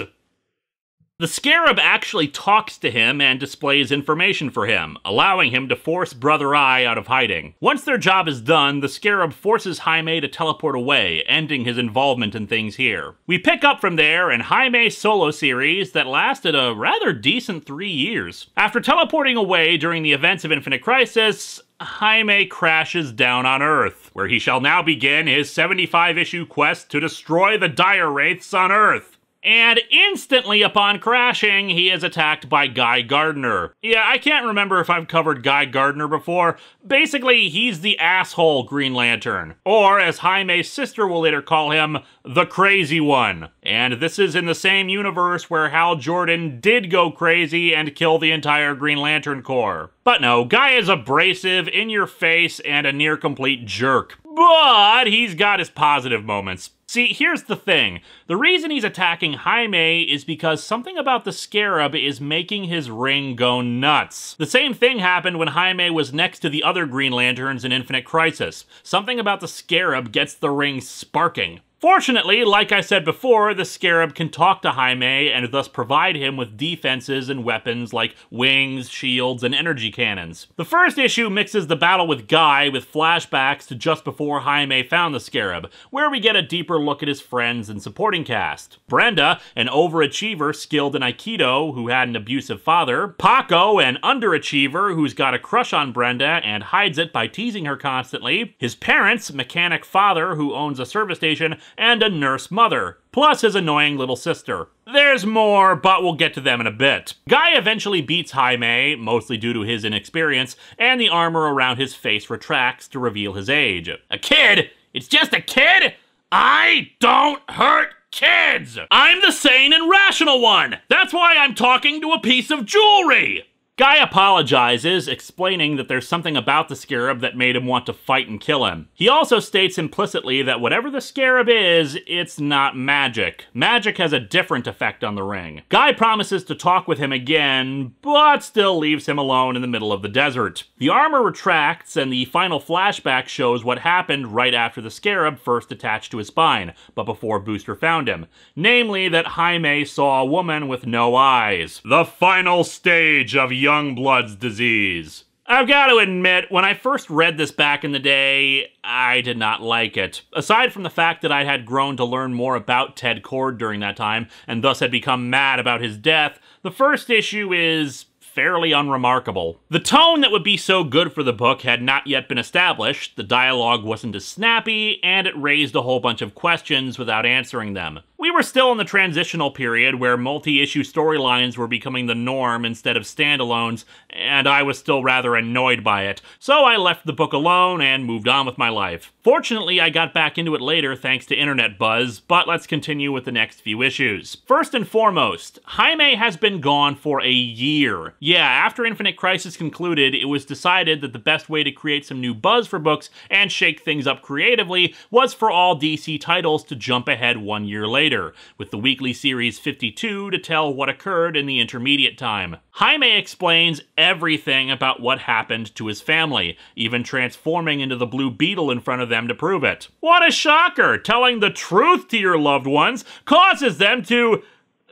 The Scarab actually talks to him and displays information for him, allowing him to force Brother Eye out of hiding. Once their job is done, the Scarab forces Jaime to teleport away, ending his involvement in things here. We pick up from there in Jaime's solo series that lasted a rather decent 3 years. After teleporting away during the events of Infinite Crisis, Jaime crashes down on Earth, where he shall now begin his 75-issue quest to destroy the Dire Wraiths on Earth. And instantly upon crashing, he is attacked by Guy Gardner. Yeah, I can't remember if I've covered Guy Gardner before. Basically, he's the asshole Green Lantern. Or, as Jaime's sister will later call him, the crazy one. And this is in the same universe where Hal Jordan did go crazy and kill the entire Green Lantern Corps. But no, Guy is abrasive, in your face, and a near-complete jerk. But he's got his positive moments. See, here's the thing. The reason he's attacking Jaime is because something about the Scarab is making his ring go nuts. The same thing happened when Jaime was next to the other Green Lanterns in Infinite Crisis. Something about the Scarab gets the ring sparking. Fortunately, like I said before, the Scarab can talk to Jaime and thus provide him with defenses and weapons like wings, shields, and energy cannons. The first issue mixes the battle with Guy with flashbacks to just before Jaime found the Scarab, where we get a deeper look at his friends and supporting cast. Brenda, an overachiever skilled in Aikido who had an abusive father, Paco, an underachiever who's got a crush on Brenda and hides it by teasing her constantly, his parents, mechanic father who owns a service station, and a nurse mother, plus his annoying little sister. There's more, but we'll get to them in a bit. Guy eventually beats Jaime, mostly due to his inexperience, and the armor around his face retracts to reveal his age. A kid? It's just a kid? I don't hurt kids! I'm the sane and rational one! That's why I'm talking to a piece of jewelry! Guy apologizes, explaining that there's something about the scarab that made him want to fight and kill him. He also states implicitly that whatever the scarab is, it's not magic. Magic has a different effect on the ring. Guy promises to talk with him again, but still leaves him alone in the middle of the desert. The armor retracts, and the final flashback shows what happened right after the scarab first attached to his spine, but before Booster found him. Namely, that Jaime saw a woman with no eyes. The final stage of Youngblood's disease. I've got to admit, when I first read this back in the day, I did not like it. Aside from the fact that I had grown to learn more about Ted Kord during that time, and thus had become mad about his death, the first issue is fairly unremarkable. The tone that would be so good for the book had not yet been established, the dialogue wasn't as snappy, and it raised a whole bunch of questions without answering them. We were still in the transitional period where multi-issue storylines were becoming the norm instead of standalones, and I was still rather annoyed by it, so I left the book alone and moved on with my life. Fortunately, I got back into it later thanks to internet buzz, but let's continue with the next few issues. First and foremost, Jaime has been gone for a year. Yeah, after Infinite Crisis concluded, it was decided that the best way to create some new buzz for books and shake things up creatively was for all DC titles to jump ahead 1 year later, with the weekly series 52 to tell what occurred in the intermediate time. Jaime explains everything about what happened to his family, even transforming into the Blue Beetle in front of them to prove it. What a shocker! Telling the truth to your loved ones causes them to,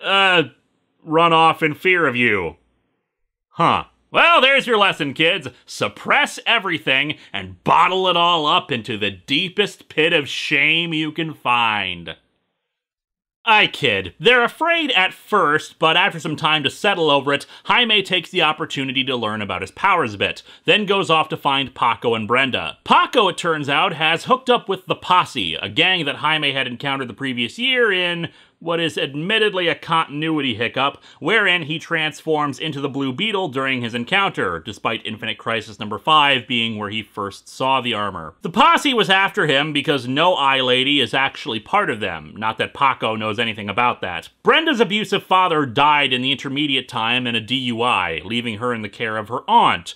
run off in fear of you. Huh. Well, there's your lesson, kids. Suppress everything and bottle it all up into the deepest pit of shame you can find. I kid. They're afraid at first, but after some time to settle over it, Jaime takes the opportunity to learn about his powers a bit, then goes off to find Paco and Brenda. Paco, it turns out, has hooked up with the Posse, a gang that Jaime had encountered the previous year in what is admittedly a continuity hiccup, wherein he transforms into the Blue Beetle during his encounter, despite Infinite Crisis number 5 being where he first saw the armor. The Posse was after him because no Eye Lady is actually part of them, not that Paco knows anything about that. Brenda's abusive father died in the intermediate time in a DUI, leaving her in the care of her aunt,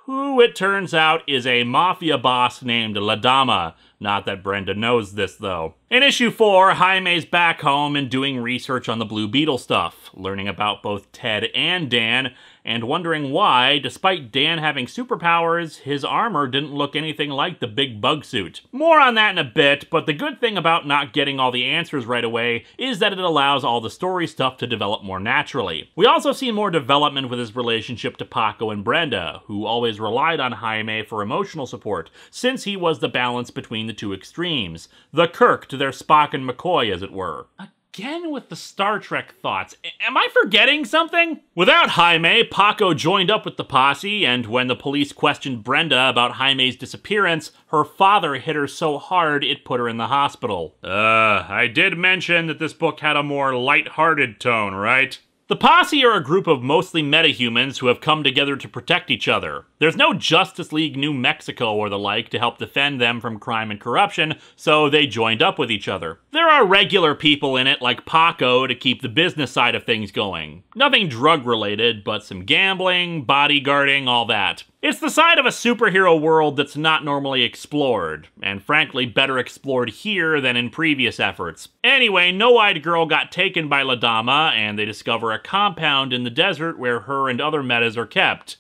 who it turns out is a mafia boss named La Dama. Not that Brenda knows this, though. In issue 4, Jaime's back home and doing research on the Blue Beetle stuff, learning about both Ted and Dan, and wondering why, despite Dan having superpowers, his armor didn't look anything like the big bug suit. More on that in a bit, but the good thing about not getting all the answers right away is that it allows all the story stuff to develop more naturally. We also see more development with his relationship to Paco and Brenda, who always relied on Jaime for emotional support, since he was the balance between the two extremes. The Kirk to their Spock and McCoy, as it were. Again with the Star Trek thoughts. Am I forgetting something? Without Jaime, Paco joined up with the Posse, and when the police questioned Brenda about Jaime's disappearance, her father hit her so hard it put her in the hospital. I did mention that this book had a more light-hearted tone, right? The Posse are a group of mostly metahumans who have come together to protect each other. There's no Justice League New Mexico or the like to help defend them from crime and corruption, so they joined up with each other. There are regular people in it like Paco to keep the business side of things going. Nothing drug-related, but some gambling, bodyguarding, all that. It's the side of a superhero world that's not normally explored, and frankly better explored here than in previous efforts. Anyway, No-Eyed Girl got taken by La Dama, and they discover a compound in the desert where her and other metas are kept.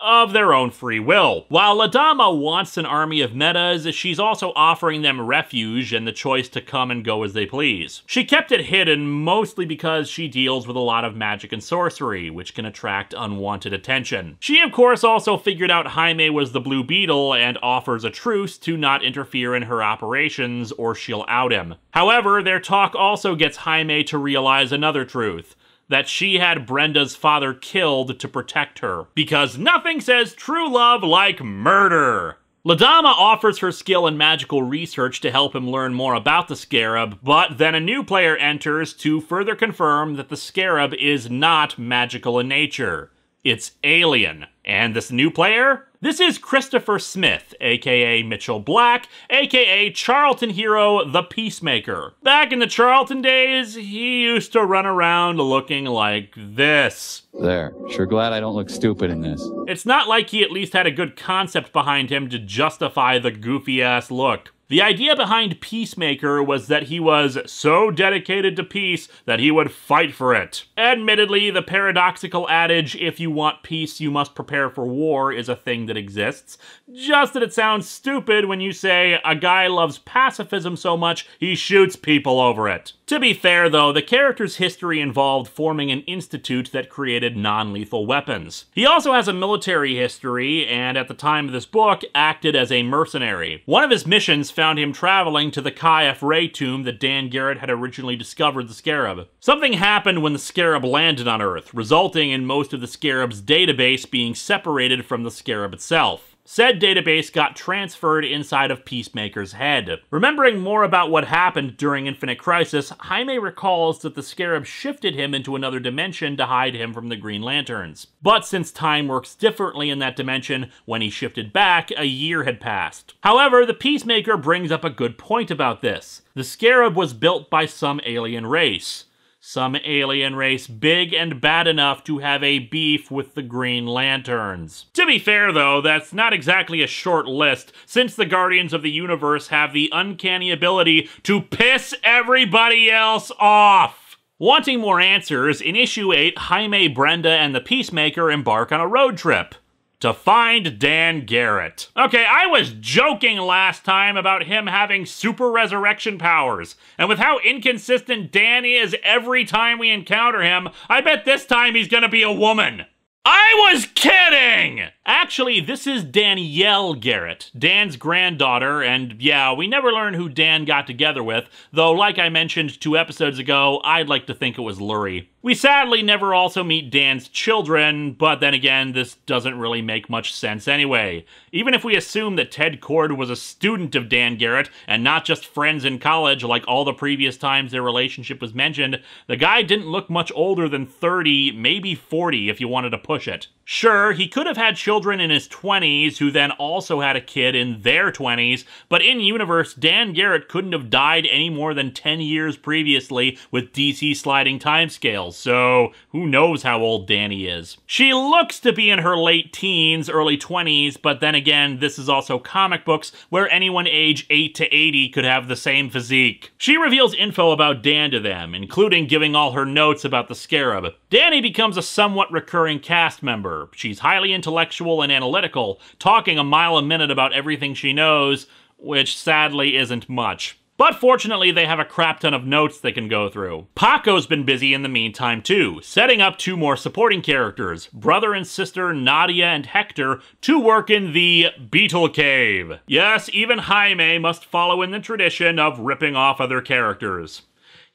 Of their own free will. While La Dama wants an army of metas, she's also offering them refuge and the choice to come and go as they please. She kept it hidden mostly because she deals with a lot of magic and sorcery, which can attract unwanted attention. She, of course, also figured out Jaime was the Blue Beetle and offers a truce to not interfere in her operations or she'll out him. However, their talk also gets Jaime to realize another truth. That she had Brenda's father killed to protect her. Because nothing says true love like murder! La Dama offers her skill in magical research to help him learn more about the Scarab, but then a new player enters to further confirm that the Scarab is not magical in nature. It's alien. And this new player? This is Christopher Smith, aka Mitchell Black, aka Charlton hero the Peacemaker. Back in the Charlton days, he used to run around looking like this. There. Sure glad I don't look stupid in this. It's not like he at least had a good concept behind him to justify the goofy-ass look. The idea behind Peacemaker was that he was so dedicated to peace that he would fight for it. Admittedly, the paradoxical adage, if you want peace, you must prepare for war, is a thing that exists. Just that it sounds stupid when you say a guy loves pacifism so much he shoots people over it. To be fair, though, the character's history involved forming an institute that created non-lethal weapons. He also has a military history, and at the time of this book, acted as a mercenary. One of his missions found him traveling to the Chi-F-Ray tomb that Dan Garret had originally discovered the Scarab. Something happened when the Scarab landed on Earth, resulting in most of the Scarab's database being separated from the Scarab itself. Said database got transferred inside of Peacemaker's head. Remembering more about what happened during Infinite Crisis, Jaime recalls that the Scarab shifted him into another dimension to hide him from the Green Lanterns. But since time works differently in that dimension, when he shifted back, a year had passed. However, the Peacemaker brings up a good point about this. The Scarab was built by some alien race. Some alien race big and bad enough to have a beef with the Green Lanterns. To be fair though, that's not exactly a short list, since the Guardians of the Universe have the uncanny ability to piss everybody else off. Wanting more answers, in issue 8, Jaime, Brenda, and the Peacemaker embark on a road trip to find Dan Garret. Okay, I was joking last time about him having super resurrection powers, and with how inconsistent Dan is every time we encounter him, I bet this time he's gonna be a woman. I was kidding! Actually, this is Danielle Garret, Dan's granddaughter, and yeah, we never learn who Dan got together with, though like I mentioned 2 episodes ago, I'd like to think it was Lurie. We sadly never also meet Dan's children, but then again, this doesn't really make much sense anyway. Even if we assume that Ted Kord was a student of Dan Garret, and not just friends in college like all the previous times their relationship was mentioned, the guy didn't look much older than 30, maybe 40 if you wanted to push it. Sure, he could have had children in his 20s who then also had a kid in their 20s, but in-universe, Dan Garret couldn't have died any more than 10 years previously with DC sliding timescales, so who knows how old Danny is. She looks to be in her late teens, early 20s, but then again, this is also comic books where anyone age 8 to 80 could have the same physique. She reveals info about Dan to them, including giving all her notes about the Scarab. Danny becomes a somewhat recurring cast member. She's highly intellectual and analytical, talking a mile a minute about everything she knows, which sadly isn't much. But fortunately, they have a crap ton of notes they can go through. Paco's been busy in the meantime too, setting up 2 more supporting characters, brother and sister Nadia and Hector, to work in the Beetle Cave. Yes, even Jaime must follow in the tradition of ripping off other characters.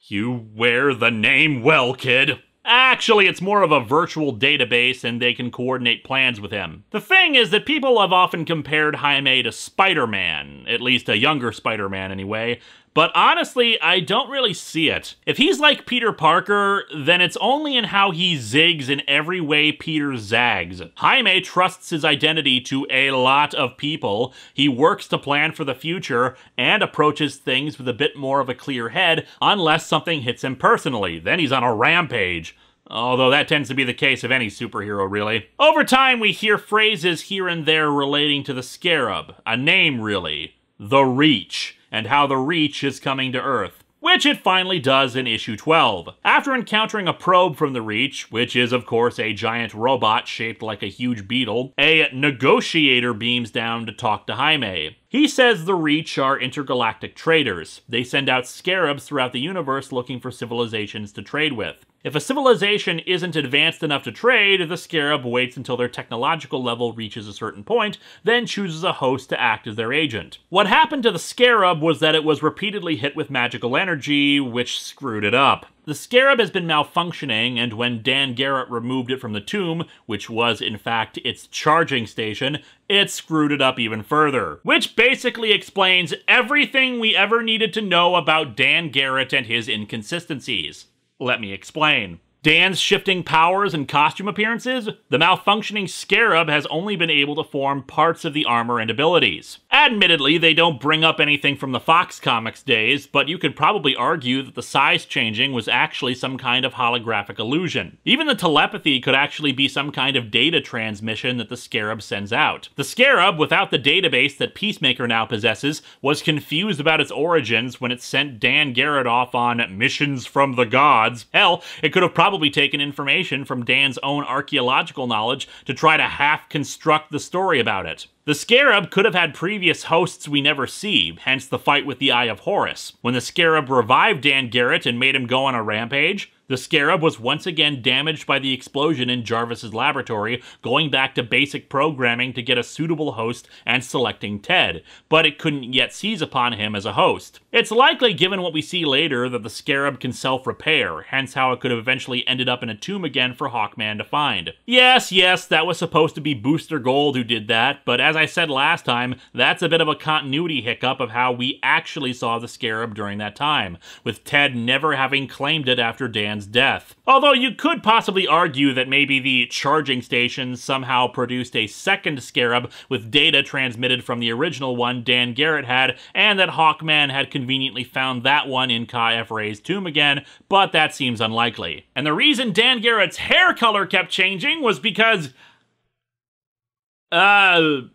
You wear the name well, kid. Actually, it's more of a virtual database and they can coordinate plans with him. The thing is that people have often compared Jaime to Spider-Man, at least a younger Spider-Man anyway, but honestly, I don't really see it. If he's like Peter Parker, then it's only in how he zigs in every way Peter zags. Jaime trusts his identity to a lot of people, he works to plan for the future, and approaches things with a bit more of a clear head unless something hits him personally, then he's on a rampage. Although that tends to be the case of any superhero, really. Over time, we hear phrases here and there relating to the Scarab, a name really, the Reach, and how the Reach is coming to Earth, which it finally does in issue 12. After encountering a probe from the Reach, which is of course a giant robot shaped like a huge beetle, a negotiator beams down to talk to Jaime. He says the Reach are intergalactic traders. They send out scarabs throughout the universe looking for civilizations to trade with. If a civilization isn't advanced enough to trade, the Scarab waits until their technological level reaches a certain point, then chooses a host to act as their agent. What happened to the Scarab was that it was repeatedly hit with magical energy, which screwed it up. The Scarab has been malfunctioning, and when Dan Garret removed it from the tomb, which was in fact its charging station, it screwed it up even further. Which basically explains everything we ever needed to know about Dan Garret and his inconsistencies. Let me explain. Dan's shifting powers and costume appearances? The malfunctioning Scarab has only been able to form parts of the armor and abilities. Admittedly, they don't bring up anything from the Fox Comics days, but you could probably argue that the size changing was actually some kind of holographic illusion. Even the telepathy could actually be some kind of data transmission that the Scarab sends out. The Scarab, without the database that Peacemaker now possesses, was confused about its origins when it sent Dan Garret off on missions from the gods. Hell, it could have probably taken information from Dan's own archaeological knowledge to try to half-construct the story about it. The Scarab could have had previous hosts we never see, hence the fight with the Eye of Horus. When the Scarab revived Dan Garret and made him go on a rampage, the Scarab was once again damaged by the explosion in Jarvis's laboratory, going back to basic programming to get a suitable host and selecting Ted, but it couldn't yet seize upon him as a host. It's likely, given what we see later, that the Scarab can self-repair, hence how it could have eventually ended up in a tomb again for Hawkman to find. Yes, that was supposed to be Booster Gold who did that, but as I said last time, that's a bit of a continuity hiccup of how we actually saw the Scarab during that time, with Ted never having claimed it after Dan's death. Although you could possibly argue that maybe the charging station somehow produced a second Scarab with data transmitted from the original one Dan Garret had, and that Hawkman had conveniently found that one in Kai F. Reyes' tomb again, but that seems unlikely. And the reason Dan Garrett's hair color kept changing was because I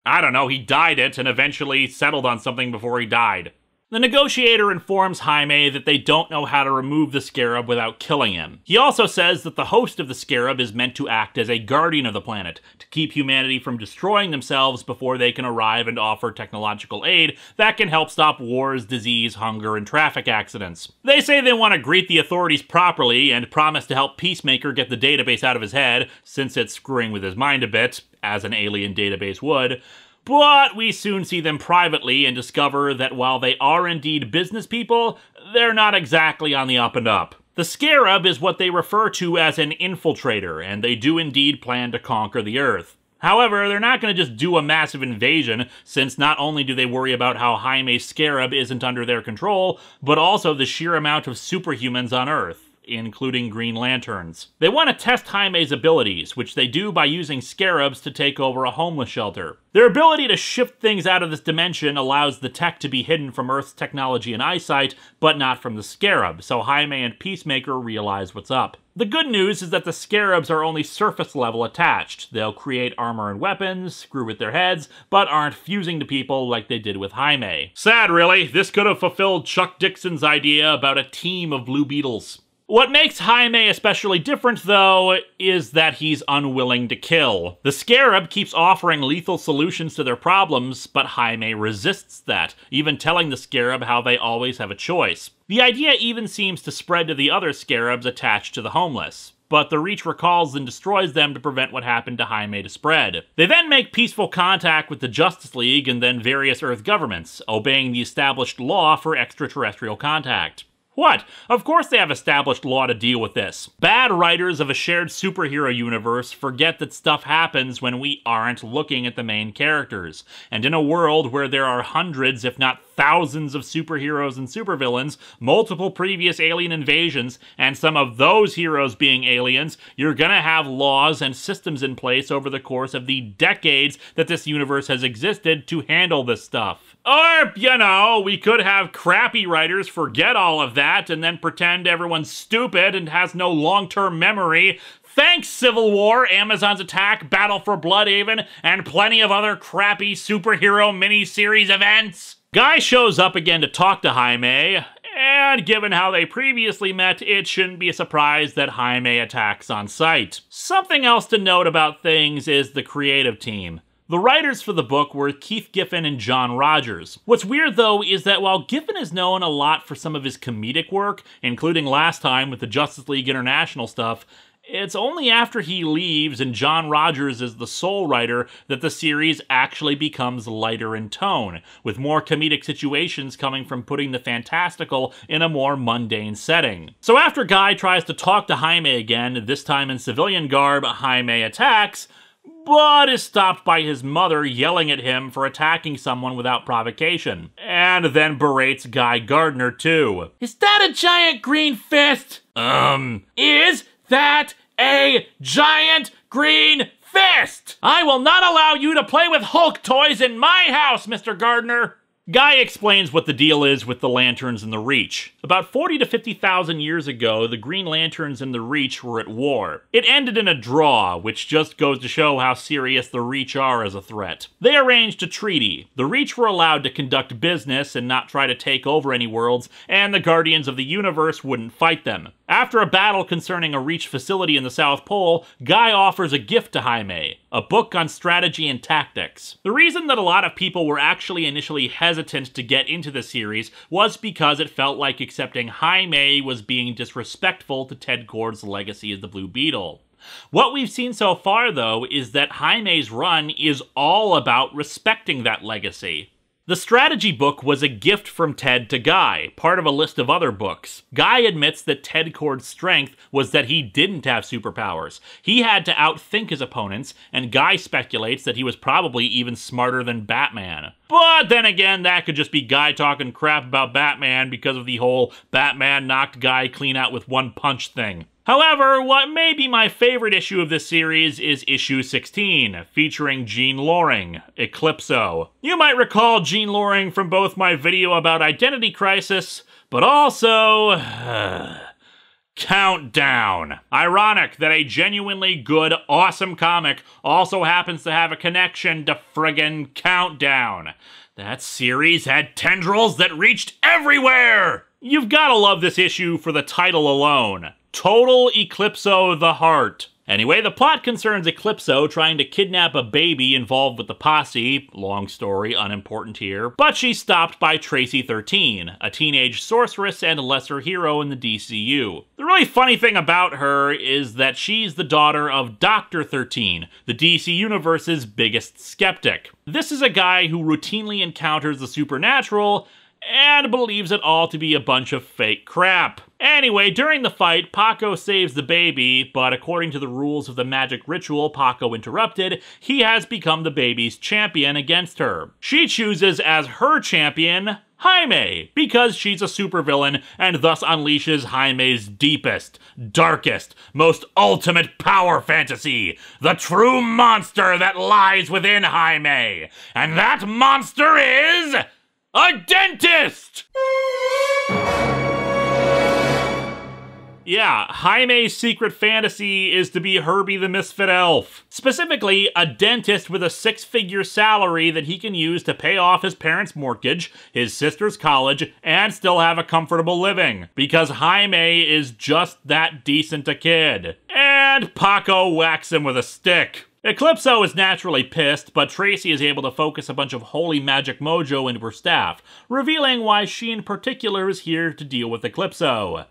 don't know, he dyed it and eventually settled on something before he died. The negotiator informs Jaime that they don't know how to remove the Scarab without killing him. He also says that the host of the Scarab is meant to act as a guardian of the planet, to keep humanity from destroying themselves before they can arrive and offer technological aid that can help stop wars, disease, hunger, and traffic accidents. They say they want to greet the authorities properly and promise to help Peacemaker get the database out of his head, since it's screwing with his mind a bit, as an alien database would. But we soon see them privately and discover that while they are indeed business people, they're not exactly on the up and up. The Scarab is what they refer to as an infiltrator, and they do indeed plan to conquer the Earth. However, they're not going to just do a massive invasion, since not only do they worry about how Jaime's Scarab isn't under their control, but also the sheer amount of superhumans on Earth, including Green Lanterns. They want to test Jaime's abilities, which they do by using Scarabs to take over a homeless shelter. Their ability to shift things out of this dimension allows the tech to be hidden from Earth's technology and eyesight, but not from the Scarab, so Jaime and Peacemaker realize what's up. The good news is that the Scarabs are only surface level attached. They'll create armor and weapons, screw with their heads, but aren't fusing to people like they did with Jaime. Sad, really. This could have fulfilled Chuck Dixon's idea about a team of Blue Beetles. What makes Jaime especially different, though, is that he's unwilling to kill. The Scarab keeps offering lethal solutions to their problems, but Jaime resists that, even telling the Scarab how they always have a choice. The idea even seems to spread to the other Scarabs attached to the homeless, but the Reach recalls and destroys them to prevent what happened to Jaime to spread. They then make peaceful contact with the Justice League and then various Earth governments, obeying the established law for extraterrestrial contact. What? Of course they have established law to deal with this. Bad writers of a shared superhero universe forget that stuff happens when we aren't looking at the main characters. And in a world where there are hundreds, if not thousands of superheroes and supervillains, multiple previous alien invasions, and some of those heroes being aliens, you're gonna have laws and systems in place over the course of the decades that this universe has existed to handle this stuff. Or, you know, we could have crappy writers forget all of that and then pretend everyone's stupid and has no long-term memory. Thanks, Civil War, Amazon's Attack, Battle for Bloodhaven, and plenty of other crappy superhero miniseries events. Guy shows up again to talk to Jaime, and given how they previously met, it shouldn't be a surprise that Jaime attacks on sight. Something else to note about things is the creative team. The writers for the book were Keith Giffen and John Rogers. What's weird, though, is that while Giffen is known a lot for some of his comedic work, including last time with the Justice League International stuff, it's only after he leaves and John Rogers is the sole writer that the series actually becomes lighter in tone, with more comedic situations coming from putting the fantastical in a more mundane setting. So after Guy tries to talk to Jaime again, this time in civilian garb, Jaime attacks, but is stopped by his mother yelling at him for attacking someone without provocation, and then berates Guy Gardner too. Is that a giant green fist? Is that a giant green fist? I will not allow you to play with Hulk toys in my house, Mr. Gardner. Guy explains what the deal is with the Lanterns and the Reach. About 40 to 50,000 years ago, the Green Lanterns and the Reach were at war. It ended in a draw, which just goes to show how serious the Reach are as a threat. They arranged a treaty. The Reach were allowed to conduct business and not try to take over any worlds, and the Guardians of the Universe wouldn't fight them. After a battle concerning a Reach facility in the South Pole, Guy offers a gift to Jaime, a book on strategy and tactics. The reason that a lot of people were actually initially hesitant to get into the series was because it felt like accepting Jaime was being disrespectful to Ted Kord's legacy as the Blue Beetle. What we've seen so far, though, is that Jaime's run is all about respecting that legacy. The strategy book was a gift from Ted to Guy, part of a list of other books. Guy admits that Ted Kord's strength was that he didn't have superpowers. He had to outthink his opponents, and Guy speculates that he was probably even smarter than Batman. But then again, that could just be Guy talking crap about Batman because of the whole Batman knocked Guy clean out with one punch thing. However, what may be my favorite issue of this series is issue 16, featuring Jean Loring, Eclipso. You might recall Jean Loring from both my video about Identity Crisis, but also Countdown. Ironic that a genuinely good, awesome comic also happens to have a connection to friggin' Countdown. That series had tendrils that reached everywhere! You've gotta love this issue for the title alone. Total Eclipso the Heart. Anyway, the plot concerns Eclipso trying to kidnap a baby involved with the posse, long story, unimportant here, but she's stopped by Tracy 13, a teenage sorceress and lesser hero in the DCU. The really funny thing about her is that she's the daughter of Dr. 13, the DC Universe's biggest skeptic. This is a guy who routinely encounters the supernatural and believes it all to be a bunch of fake crap. Anyway, during the fight, Paco saves the baby, but according to the rules of the magic ritual Paco interrupted, he has become the baby's champion against her. She chooses as her champion Jaime, because she's a supervillain and thus unleashes Jaime's deepest, darkest, most ultimate power fantasy, the true monster that lies within Jaime. And that monster is a dentist! Yeah, Jaime's secret fantasy is to be Herbie the Misfit Elf. Specifically, a dentist with a six-figure salary that he can use to pay off his parents' mortgage, his sister's college, and still have a comfortable living. Because Jaime is just that decent a kid. And Paco whacks him with a stick. Eclipso is naturally pissed, but Tracy is able to focus a bunch of holy magic mojo into her staff, revealing why she in particular is here to deal with Eclipso.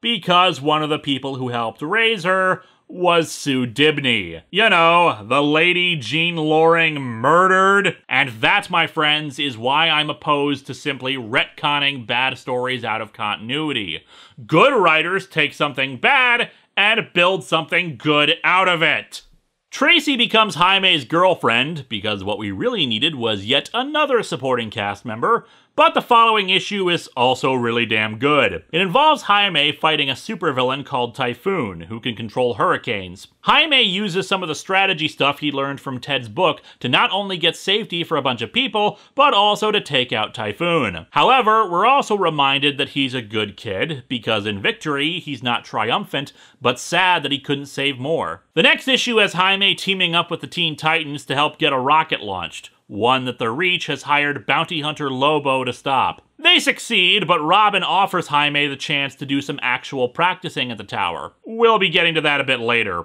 Because one of the people who helped raise her was Sue Dibney. You know, the lady Jean Loring murdered. And that, my friends, is why I'm opposed to simply retconning bad stories out of continuity. Good writers take something bad and build something good out of it. Tracy becomes Jaime's girlfriend, because what we really needed was yet another supporting cast member, but the following issue is also really damn good. It involves Jaime fighting a supervillain called Typhoon, who can control hurricanes. Jaime uses some of the strategy stuff he learned from Ted's book to not only get safety for a bunch of people, but also to take out Typhoon. However, we're also reminded that he's a good kid, because in victory, he's not triumphant, but sad that he couldn't save more. The next issue has Jaime teaming up with the Teen Titans to help get a rocket launched, one that the Reach has hired bounty hunter Lobo to stop. They succeed, but Robin offers Jaime the chance to do some actual practicing at the tower. We'll be getting to that a bit later.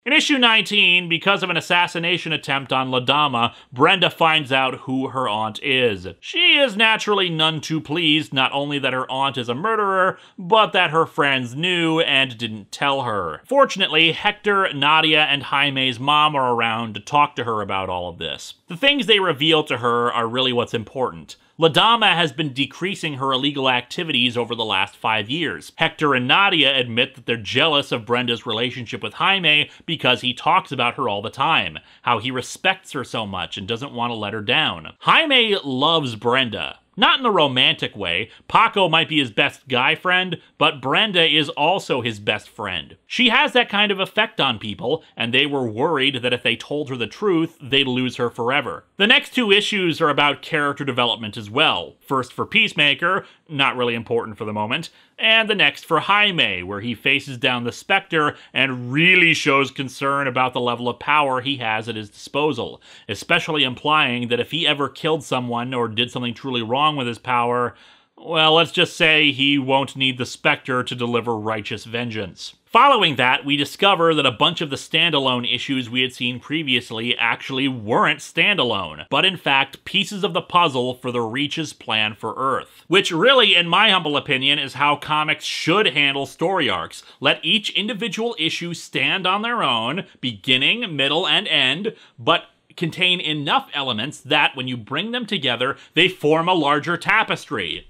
In issue 19, because of an assassination attempt on La Dama, Brenda finds out who her aunt is. She is naturally none too pleased not only that her aunt is a murderer, but that her friends knew and didn't tell her. Fortunately, Hector, Nadia, and Jaime's mom are around to talk to her about all of this. The things they reveal to her are really what's important. Ladama has been decreasing her illegal activities over the last 5 years. Hector and Nadia admit that they're jealous of Brenda's relationship with Jaime because he talks about her all the time, how he respects her so much and doesn't want to let her down. Jaime loves Brenda. Not in a romantic way. Paco might be his best guy friend, but Brenda is also his best friend. She has that kind of effect on people, and they were worried that if they told her the truth, they'd lose her forever. The next 2 issues are about character development as well. First for Peacemaker, not really important for the moment, and the next for Jaime, where he faces down the Spectre and really shows concern about the level of power he has at his disposal, especially implying that if he ever killed someone or did something truly wrong with his power, well, let's just say he won't need the Spectre to deliver righteous vengeance. Following that, we discover that a bunch of the standalone issues we had seen previously actually weren't standalone, but in fact pieces of the puzzle for the Reach's plan for Earth. Which really, in my humble opinion, is how comics should handle story arcs. Let each individual issue stand on their own, beginning, middle, and end, but contain enough elements that, when you bring them together, they form a larger tapestry.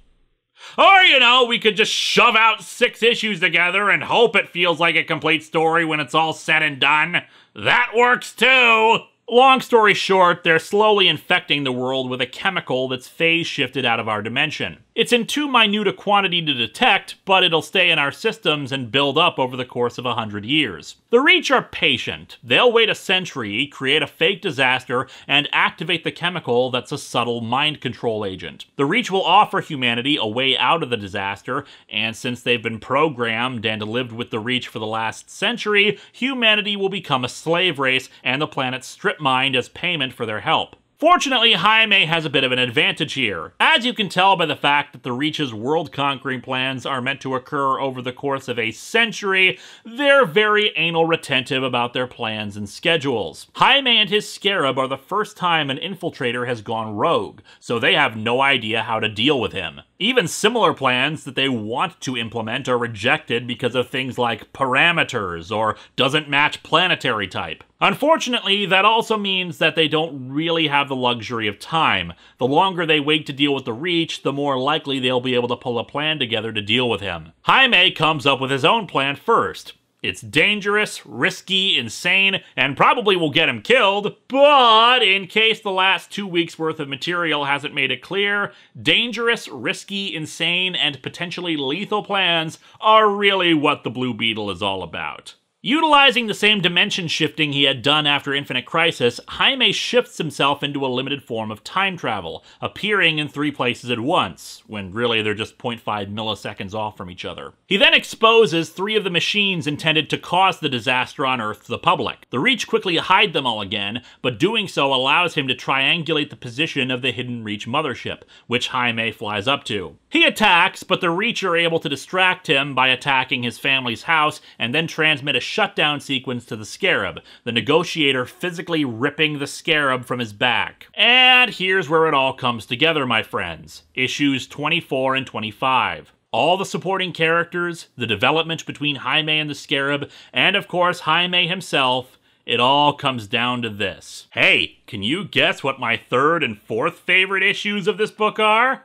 Or, you know, we could just shove out 6 issues together and hope it feels like a complete story when it's all said and done. That works too! Long story short, they're slowly infecting the world with a chemical that's phase-shifted out of our dimension. It's in too minute a quantity to detect, but it'll stay in our systems and build up over the course of 100 years. The Reach are patient. They'll wait a century, create a fake disaster, and activate the chemical that's a subtle mind control agent. The Reach will offer humanity a way out of the disaster, and since they've been programmed and lived with the Reach for the last century, humanity will become a slave race and the planet's strip mined as payment for their help. Fortunately, Jaime has a bit of an advantage here. As you can tell by the fact that the Reach's world-conquering plans are meant to occur over the course of a century, they're very anal retentive about their plans and schedules. Jaime and his Scarab are the first time an infiltrator has gone rogue, so they have no idea how to deal with him. Even similar plans that they want to implement are rejected because of things like parameters or doesn't match planetary type. Unfortunately, that also means that they don't really have the luxury of time. The longer they wait to deal with the Reach, the more likely they'll be able to pull a plan together to deal with him. Jaime comes up with his own plan first. It's dangerous, risky, insane, and probably will get him killed, but in case the last 2 weeks' worth of material hasn't made it clear, dangerous, risky, insane, and potentially lethal plans are really what the Blue Beetle is all about. Utilizing the same dimension shifting he had done after Infinite Crisis, Jaime shifts himself into a limited form of time travel, appearing in 3 places at once, when really they're just 0.5 milliseconds off from each other. He then exposes 3 of the machines intended to cause the disaster on Earth to the public. The Reach quickly hide them all again, but doing so allows him to triangulate the position of the Hidden Reach mothership, which Jaime flies up to. He attacks, but the Reach are able to distract him by attacking his family's house and then transmit a shutdown sequence to the Scarab, the negotiator physically ripping the Scarab from his back. And here's where it all comes together, my friends. Issues 24 and 25. All the supporting characters, the development between Jaime and the Scarab, and of course Jaime himself, it all comes down to this. Hey, can you guess what my 3rd and 4th favorite issues of this book are?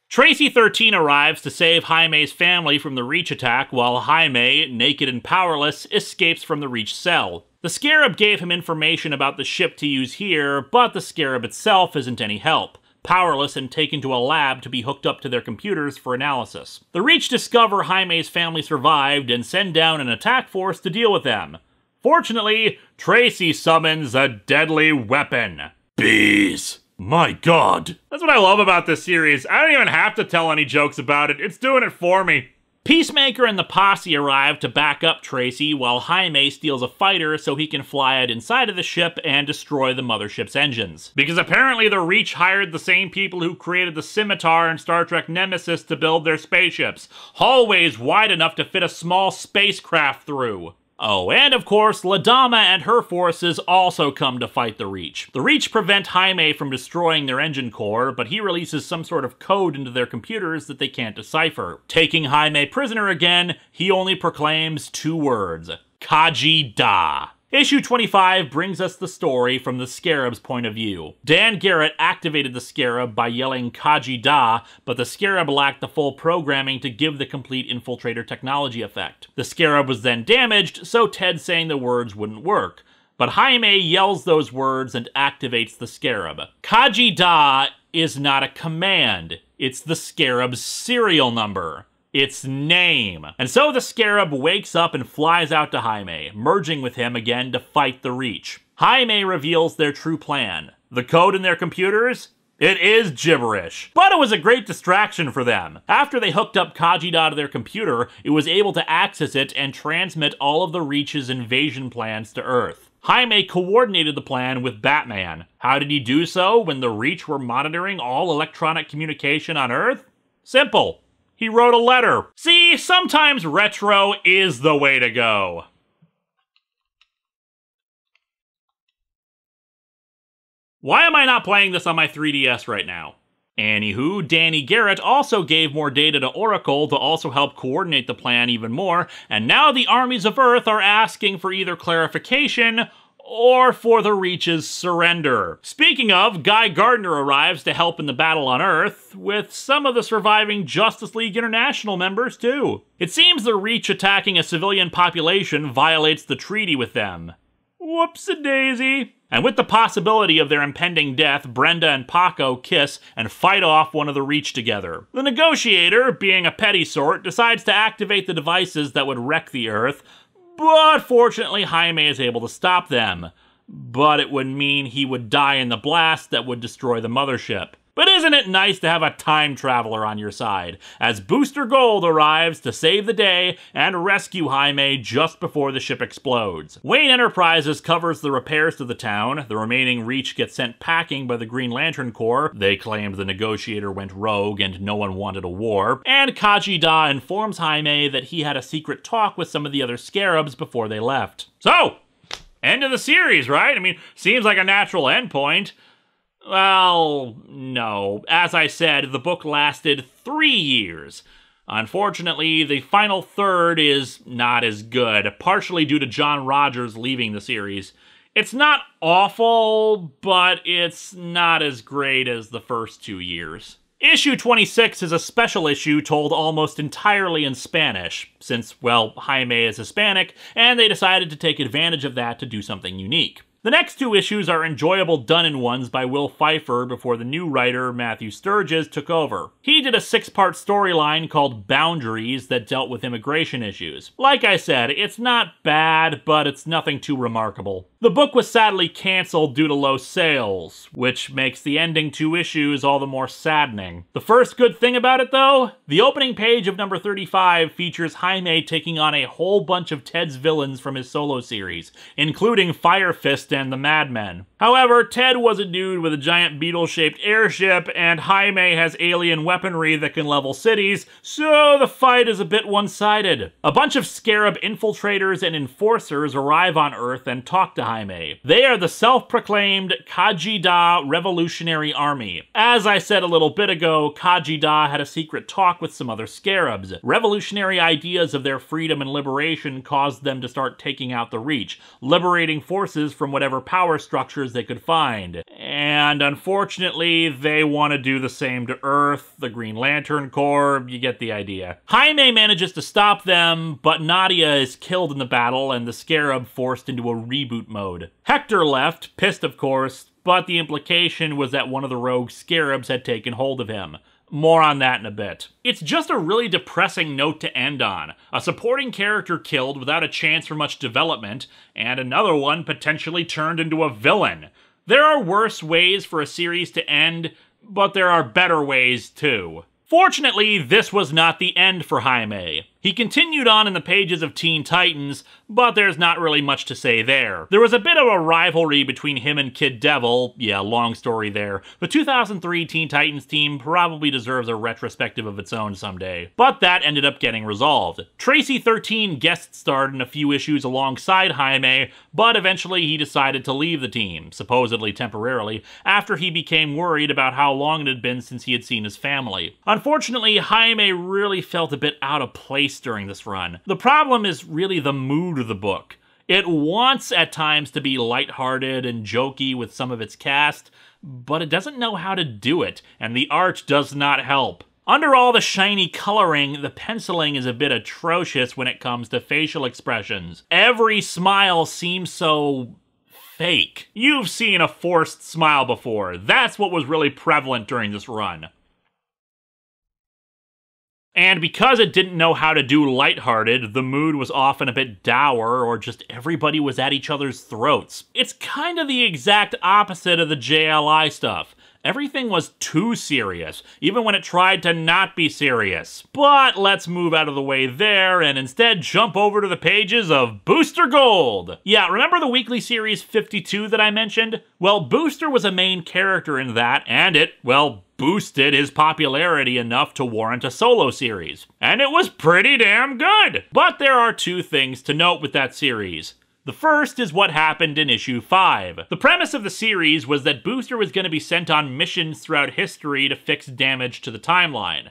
Tracy 13 arrives to save Jaime's family from the Reach attack while Jaime, naked and powerless, escapes from the Reach cell. The Scarab gave him information about the ship to use here, but the Scarab itself isn't any help, powerless and taken to a lab to be hooked up to their computers for analysis. The Reach discover Jaime's family survived and send down an attack force to deal with them. Fortunately, Tracy summons a deadly weapon. Bees! My god. That's what I love about this series. I don't even have to tell any jokes about it. It's doing it for me. Peacemaker and the posse arrive to back up Tracy while Jaime steals a fighter so he can fly it inside of the ship and destroy the mothership's engines. Because apparently the Reach hired the same people who created the Scimitar in Star Trek Nemesis to build their spaceships. Hallways wide enough to fit a small spacecraft through. Oh, and of course, Ladama and her forces also come to fight the Reach. The Reach prevent Jaime from destroying their engine core, but he releases some sort of code into their computers that they can't decipher. Taking Jaime prisoner again, he only proclaims 2 words. Kaji Da. Issue 25 brings us the story from the Scarab's point of view. Dan Garret activated the Scarab by yelling Kaji Da, but the Scarab lacked the full programming to give the complete infiltrator technology effect. The Scarab was then damaged, so Ted saying the words wouldn't work. But Jaime yells those words and activates the Scarab. Kaji Da is not a command, it's the Scarab's serial number. Its name. And so the Scarab wakes up and flies out to Jaime, merging with him again to fight the Reach. Jaime reveals their true plan. The code in their computers? It is gibberish. But it was a great distraction for them. After they hooked up Kajida to their computer, it was able to access it and transmit all of the Reach's invasion plans to Earth. Jaime coordinated the plan with Batman. How did he do so when the Reach were monitoring all electronic communication on Earth? Simple. He wrote a letter. See, sometimes retro is the way to go. Why am I not playing this on my 3DS right now? Anywho, Danny Garret also gave more data to Oracle to also help coordinate the plan even more, and now the armies of Earth are asking for either clarification or for the Reach's surrender. Speaking of, Guy Gardner arrives to help in the battle on Earth, with some of the surviving Justice League International members too. It seems the Reach attacking a civilian population violates the treaty with them. Whoops-a-daisy. And with the possibility of their impending death, Brenda and Paco kiss and fight off one of the Reach together. The Negotiator, being a petty sort, decides to activate the devices that would wreck the Earth, but fortunately Jaime is able to stop them. But it would mean he would die in the blast that would destroy the mothership. But isn't it nice to have a time traveler on your side, as Booster Gold arrives to save the day and rescue Jaime just before the ship explodes. Wayne Enterprises covers the repairs to the town, the remaining Reach gets sent packing by the Green Lantern Corps, they claimed the Negotiator went rogue and no one wanted a war, and Kaji Da informs Jaime that he had a secret talk with some of the other Scarabs before they left. So, end of the series, right? I mean, seems like a natural endpoint. Well, no. As I said, the book lasted 3 years. Unfortunately, the final third is not as good, partially due to John Rogers leaving the series. It's not awful, but it's not as great as the first 2 years. Issue 26 is a special issue told almost entirely in Spanish, since, well, Jaime is Hispanic, and they decided to take advantage of that to do something unique. The next 2 issues are enjoyable done-in-ones by Will Pfeiffer before the new writer, Matthew Sturges, took over. He did a 6-part storyline called Boundaries that dealt with immigration issues. Like I said, it's not bad, but it's nothing too remarkable. The book was sadly canceled due to low sales, which makes the ending 2 issues all the more saddening. The first good thing about it, though? The opening page of number 35 features Jaime taking on a whole bunch of Ted's villains from his solo series, including Fire Fist and the Madmen. However, Ted was a dude with a giant beetle-shaped airship, and Jaime has alien weaponry that can level cities, so the fight is a bit one-sided. A bunch of Scarab infiltrators and enforcers arrive on Earth and talk to Jaime. They are the self-proclaimed Kajida Revolutionary Army. As I said a little bit ago, Kajida had a secret talk with some other Scarabs. Revolutionary ideas of their freedom and liberation caused them to start taking out the Reach, liberating forces from whatever power structures they could find. And unfortunately, they want to do the same to Earth, the Green Lantern Corps, you get the idea. Jaime manages to stop them, but Nadia is killed in the battle and the Scarab forced into a reboot mode. Hector left, pissed of course, but the implication was that one of the rogue Scarabs had taken hold of him. More on that in a bit. It's just a really depressing note to end on. A supporting character killed without a chance for much development, and another one potentially turned into a villain. There are worse ways for a series to end, but there are better ways too. Fortunately, this was not the end for Jaime. He continued on in the pages of Teen Titans, but there's not really much to say there. There was a bit of a rivalry between him and Kid Devil, yeah, long story there. The 2003 Teen Titans team probably deserves a retrospective of its own someday, but that ended up getting resolved. Tracy 13 guest starred in a few issues alongside Jaime, but eventually he decided to leave the team, supposedly temporarily, after he became worried about how long it had been since he had seen his family. Unfortunately, Jaime really felt a bit out of place during this run. The problem is really the mood of the book. It wants at times to be lighthearted and jokey with some of its cast, but it doesn't know how to do it, and the art does not help. Under all the shiny coloring, the penciling is a bit atrocious when it comes to facial expressions. Every smile seems so fake. You've seen a forced smile before. That's what was really prevalent during this run. And because it didn't know how to do lighthearted, the mood was often a bit dour, or just everybody was at each other's throats. It's kind of the exact opposite of the JLI stuff. Everything was too serious, even when it tried to not be serious. But let's move out of the way there and instead jump over to the pages of Booster Gold! Yeah, remember the weekly series 52 that I mentioned? Well, Booster was a main character in that, and it, well, boosted his popularity enough to warrant a solo series. And it was pretty damn good! But there are two things to note with that series. The first is what happened in issue 5. The premise of the series was that Booster was going to be sent on missions throughout history to fix damage to the timeline.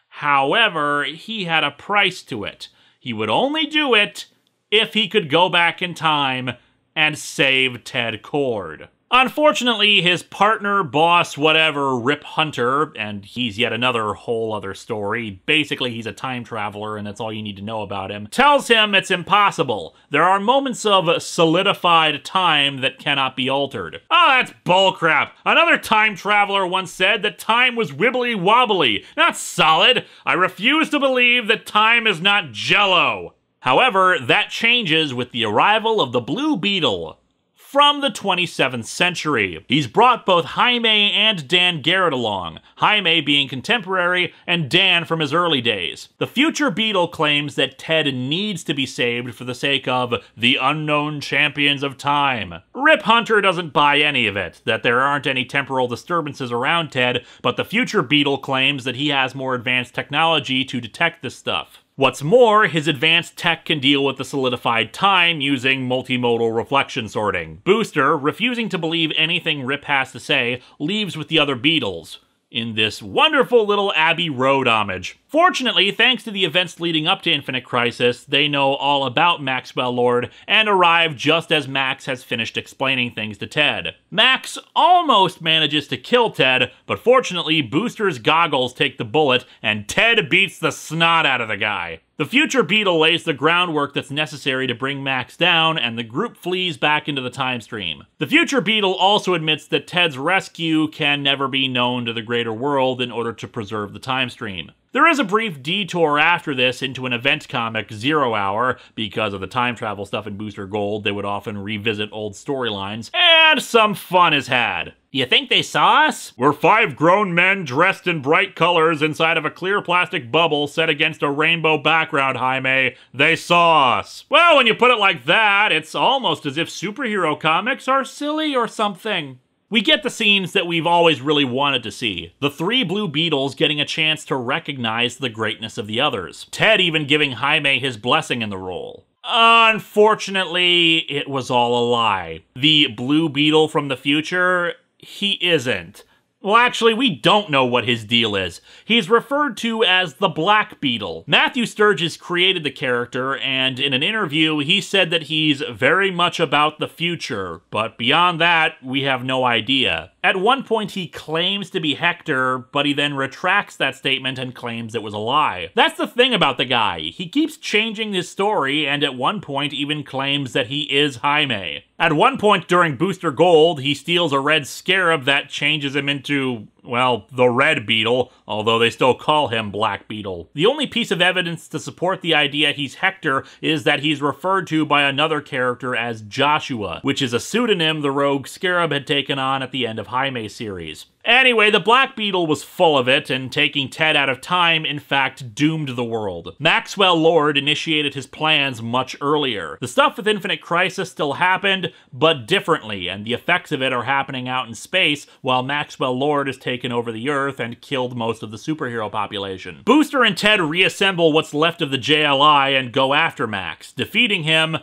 However, he had a price to it. He would only do it if he could go back in time and save Ted Kord. Unfortunately, his partner, boss, whatever, Rip Hunter, and he's yet another whole other story, basically he's a time traveler and that's all you need to know about him, tells him it's impossible. There are moments of solidified time that cannot be altered. Oh, that's bullcrap. Another time traveler once said that time was wibbly-wobbly, not solid. I refuse to believe that time is not jello. However, that changes with the arrival of the Blue Beetle from the 27th century. He's brought both Jaime and Dan Garret along, Jaime being contemporary and Dan from his early days. The future Beetle claims that Ted needs to be saved for the sake of the unknown champions of time. Rip Hunter doesn't buy any of it, that there aren't any temporal disturbances around Ted, but the future Beetle claims that he has more advanced technology to detect this stuff. What's more, his advanced tech can deal with the solidified time using multimodal reflection sorting. Booster, refusing to believe anything Rip has to say, leaves with the other Beetles in this wonderful little Abbey Road homage. Fortunately, thanks to the events leading up to Infinite Crisis, they know all about Maxwell Lord and arrive just as Max has finished explaining things to Ted. Max almost manages to kill Ted, but fortunately Booster's goggles take the bullet and Ted beats the snot out of the guy. The future Beetle lays the groundwork that's necessary to bring Max down, and the group flees back into the time stream. The future Beetle also admits that Ted's rescue can never be known to the greater world in order to preserve the time stream. There is a brief detour after this into an event comic, 0 Hour. Because of the time travel stuff in Booster Gold, they would often revisit old storylines, and some fun is had. You think they saw us? We're 5 grown men dressed in bright colors inside of a clear plastic bubble set against a rainbow background, Jaime. They saw us. Well, when you put it like that, it's almost as if superhero comics are silly or something. We get the scenes that we've always really wanted to see. The 3 Blue Beetles getting a chance to recognize the greatness of the others. Ted even giving Jaime his blessing in the role. Unfortunately, it was all a lie. The Blue Beetle from the future, he isn't. Well, actually, we don't know what his deal is. He's referred to as the Black Beetle. Matthew Sturges created the character, and in an interview, he said that he's very much about the future, but beyond that, we have no idea. At one point, he claims to be Hector, but he then retracts that statement and claims it was a lie. That's the thing about the guy. He keeps changing his story, and at one point even claims that he is Jaime. At one point during Booster Gold, he steals a red scarab that changes him into, well, the Red Beetle, although they still call him Black Beetle. The only piece of evidence to support the idea he's Hector is that he's referred to by another character as Joshua, which is a pseudonym the rogue Scarab had taken on at the end of Jaime's series. Anyway, the Black Beetle was full of it, and taking Ted out of time, in fact, doomed the world. Maxwell Lord initiated his plans much earlier. The stuff with Infinite Crisis still happened, but differently, and the effects of it are happening out in space, while Maxwell Lord has taken over the Earth and killed most of the superhero population. Booster and Ted reassemble what's left of the JLI and go after Max, defeating him,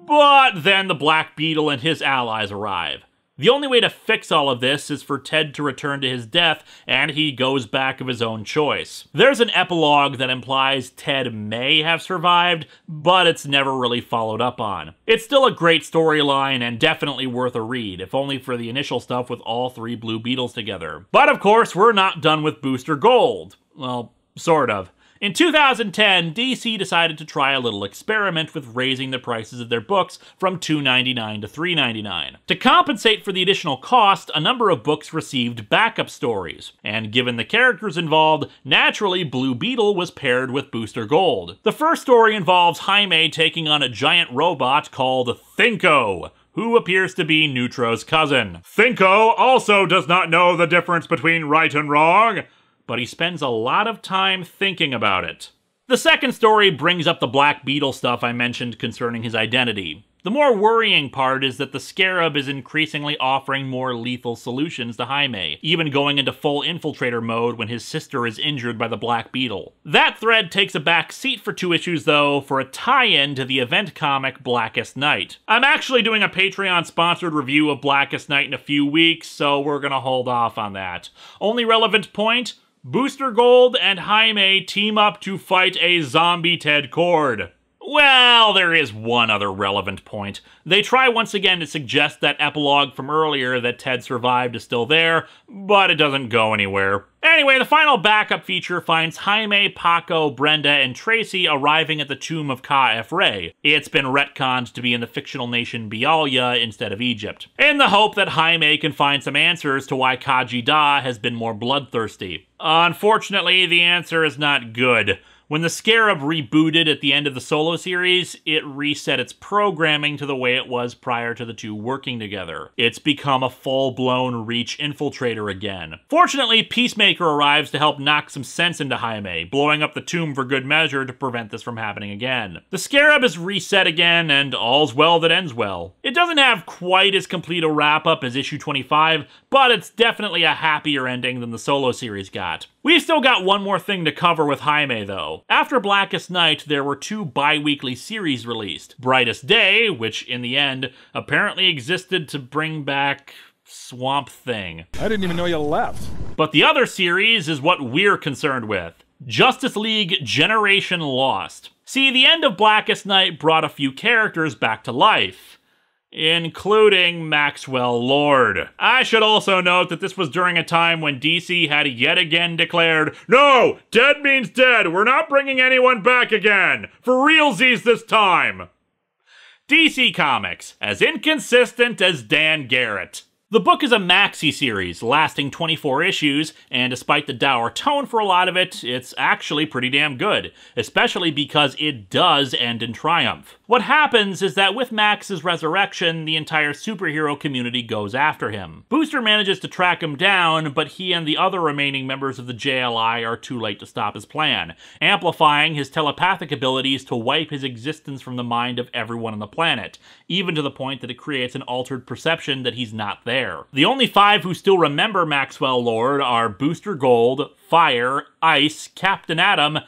but then the Black Beetle and his allies arrive. The only way to fix all of this is for Ted to return to his death, and he goes back of his own choice. There's an epilogue that implies Ted may have survived, but it's never really followed up on. It's still a great storyline and definitely worth a read, if only for the initial stuff with all three Blue Beetles together. But of course, we're not done with Booster Gold. Well, sort of. In 2010, DC decided to try a little experiment with raising the prices of their books from $2.99 to $3.99. To compensate for the additional cost, a number of books received backup stories, and given the characters involved, naturally Blue Beetle was paired with Booster Gold. The first story involves Jaime taking on a giant robot called Thinko, who appears to be Neutro's cousin. Thinko also does not know the difference between right and wrong, but he spends a lot of time thinking about it. The second story brings up the Black Beetle stuff I mentioned concerning his identity. The more worrying part is that the Scarab is increasingly offering more lethal solutions to Jaime, even going into full infiltrator mode when his sister is injured by the Black Beetle. That thread takes a back seat for 2 issues, though, for a tie-in to the event comic Blackest Night. I'm actually doing a Patreon-sponsored review of Blackest Night in a few weeks, so we're gonna hold off on that. Only relevant point: Booster Gold and Jaime team up to fight a zombie Ted Kord. Well, there is one other relevant point. They try once again to suggest that epilogue from earlier that Ted survived is still there, but it doesn't go anywhere. Anyway, the final backup feature finds Jaime, Paco, Brenda, and Tracy arriving at the tomb of Ka-F Rey. It's been retconned to be in the fictional nation Bialya instead of Egypt, in the hope that Jaime can find some answers to why Khaji-Da has been more bloodthirsty. Unfortunately, the answer is not good. When the Scarab rebooted at the end of the solo series, it reset its programming to the way it was prior to the two working together. It's become a full-blown Reach infiltrator again. Fortunately, Peacemaker arrives to help knock some sense into Jaime, blowing up the tomb for good measure to prevent this from happening again. The Scarab is reset again, and all's well that ends well. It doesn't have quite as complete a wrap-up as issue 25, but it's definitely a happier ending than the solo series got. We've still got one more thing to cover with Jaime, though. After Blackest Night, there were 2 bi-weekly series released. Brightest Day, which in the end apparently existed to bring back Swamp Thing. I didn't even know you left. But the other series is what we're concerned with: Justice League Generation Lost. See, the end of Blackest Night brought a few characters back to life, including Maxwell Lord. I should also note that this was during a time when DC had yet again declared, "No! Dead means dead! We're not bringing anyone back again! For realsies this time!" DC Comics, as inconsistent as Dan Garrett. The book is a maxi series, lasting 24 issues, and despite the dour tone for a lot of it, it's actually pretty damn good, especially because it does end in triumph. What happens is that with Max's resurrection, the entire superhero community goes after him. Booster manages to track him down, but he and the other remaining members of the JLI are too late to stop his plan, amplifying his telepathic abilities to wipe his existence from the mind of everyone on the planet, even to the point that it creates an altered perception that he's not there. The only 5 who still remember Maxwell Lord are Booster Gold, Fire, Ice, Captain Atom,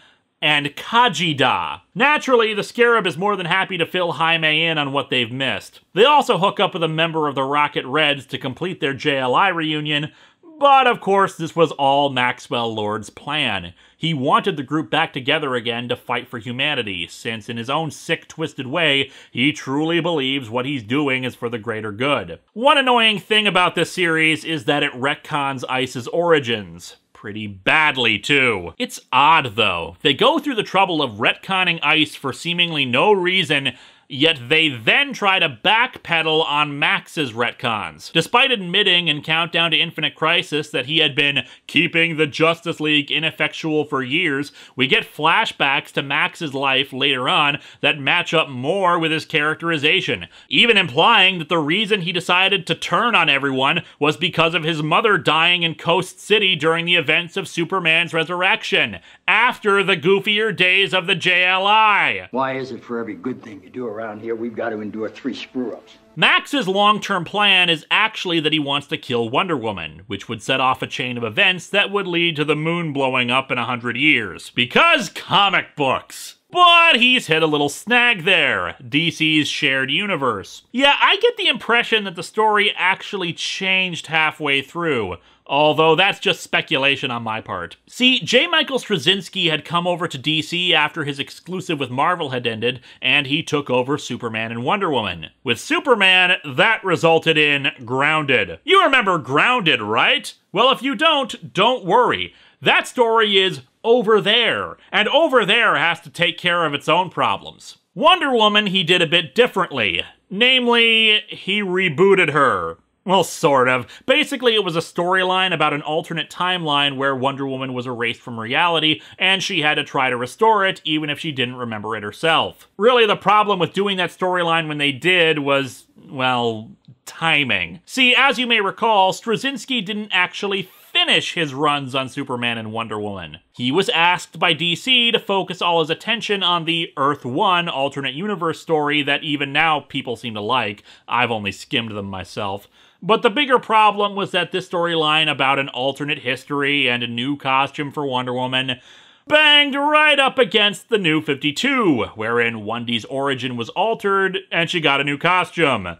and Khaji-Da. Naturally, the Scarab is more than happy to fill Jaime in on what they've missed. They also hook up with a member of the Rocket Reds to complete their JLI reunion, but of course this was all Maxwell Lord's plan. He wanted the group back together again to fight for humanity, since in his own sick, twisted way, he truly believes what he's doing is for the greater good. One annoying thing about this series is that it retcons Ice's origins. Pretty badly, too. It's odd, though. They go through the trouble of retconning Ice for seemingly no reason, yet they then try to backpedal on Max's retcons. Despite admitting in Countdown to Infinite Crisis that he had been keeping the Justice League ineffectual for years, we get flashbacks to Max's life later on that match up more with his characterization, even implying that the reason he decided to turn on everyone was because of his mother dying in Coast City during the events of Superman's resurrection, after the goofier days of the JLI. Why is it for every good thing you do around here, we've got to endure 3 screw-ups? Max's long-term plan is actually that he wants to kill Wonder Woman, which would set off a chain of events that would lead to the moon blowing up in 100 years. Because comic books! But he's hit a little snag there, DC's shared universe. Yeah, I get the impression that the story actually changed halfway through, although that's just speculation on my part. See, J. Michael Straczynski had come over to DC after his exclusive with Marvel had ended, and he took over Superman and Wonder Woman. With Superman, that resulted in Grounded. You remember Grounded, right? Well, if you don't worry. That story is over there, and over there has to take care of its own problems. Wonder Woman he did a bit differently. Namely, he rebooted her. Well, sort of. Basically, it was a storyline about an alternate timeline where Wonder Woman was erased from reality, and she had to try to restore it, even if she didn't remember it herself. Really, the problem with doing that storyline when they did was, well, timing. See, as you may recall, Straczynski didn't actually finish his runs on Superman and Wonder Woman. He was asked by DC to focus all his attention on the Earth 1 alternate universe story that even now people seem to like. I've only skimmed them myself. But the bigger problem was that this storyline about an alternate history and a new costume for Wonder Woman banged right up against the New 52, wherein Wendy's origin was altered and she got a new costume.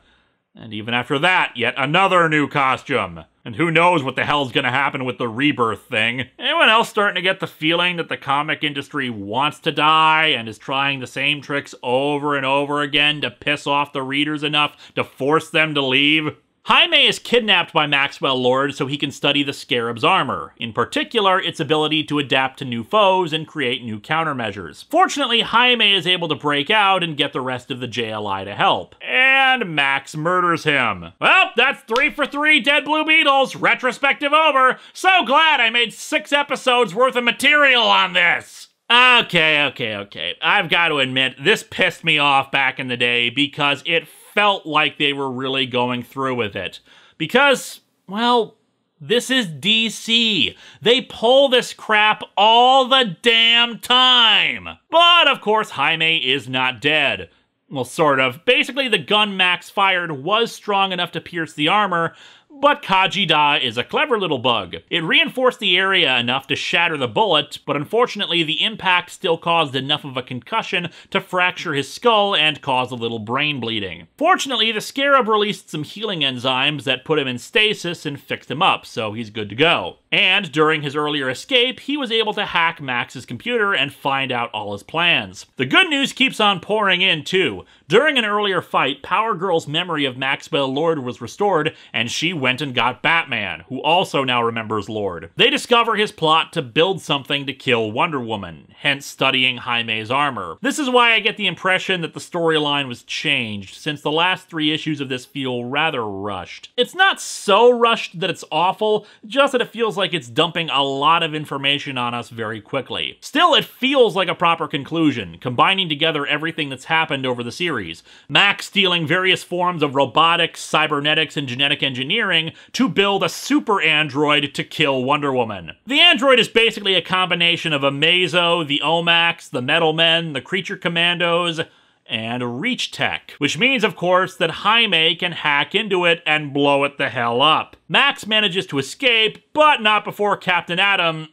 And even after that, yet another new costume. And who knows what the hell's gonna happen with the rebirth thing. Anyone else starting to get the feeling that the comic industry wants to die and is trying the same tricks over and over again to piss off the readers enough to force them to leave? Jaime is kidnapped by Maxwell Lord so he can study the Scarab's armor, in particular its ability to adapt to new foes and create new countermeasures. Fortunately, Jaime is able to break out and get the rest of the JLI to help. And Max murders him. Well, that's 3 for 3 dead Blue Beetles, retrospective over. So glad I made 6 episodes worth of material on this. Okay. I've got to admit, this pissed me off back in the day because it felt like they were really going through with it. Because, well, this is DC. They pull this crap all the damn time. But, of course, Jaime is not dead. Well, sort of. Basically, the gun Max fired was strong enough to pierce the armor, but Kajida is a clever little bug. It reinforced the area enough to shatter the bullet, but unfortunately the impact still caused enough of a concussion to fracture his skull and cause a little brain bleeding. Fortunately, the Scarab released some healing enzymes that put him in stasis and fixed him up, so he's good to go. And during his earlier escape, he was able to hack Max's computer and find out all his plans. The good news keeps on pouring in, too. During an earlier fight, Power Girl's memory of Maxwell Lord was restored, and she went and got Batman, who also now remembers Lord. They discover his plot to build something to kill Wonder Woman, hence studying Jaime's armor. This is why I get the impression that the storyline was changed, since the last 3 issues of this feel rather rushed. It's not so rushed that it's awful, just that it feels like it's dumping a lot of information on us very quickly. Still, it feels like a proper conclusion, combining together everything that's happened over the series. Max stealing various forms of robotics, cybernetics, and genetic engineering to build a super android to kill Wonder Woman. The android is basically a combination of Amazo, the Omax, the Metal Men, the Creature Commandos, and Reach Tech, which means, of course, that Jaime can hack into it and blow it the hell up. Max manages to escape, but not before Captain Atom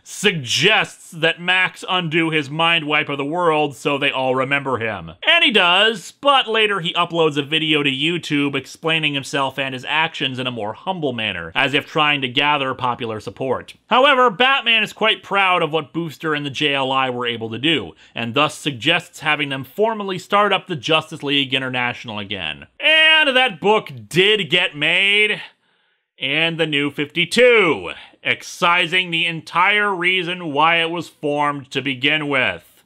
suggests that Max undo his mind wipe of the world so they all remember him. And he does, but later he uploads a video to YouTube explaining himself and his actions in a more humble manner, as if trying to gather popular support. However, Batman is quite proud of what Booster and the JLI were able to do, and thus suggests having them formally start up the Justice League International again. And that book did get made in the New 52, excising the entire reason why it was formed to begin with.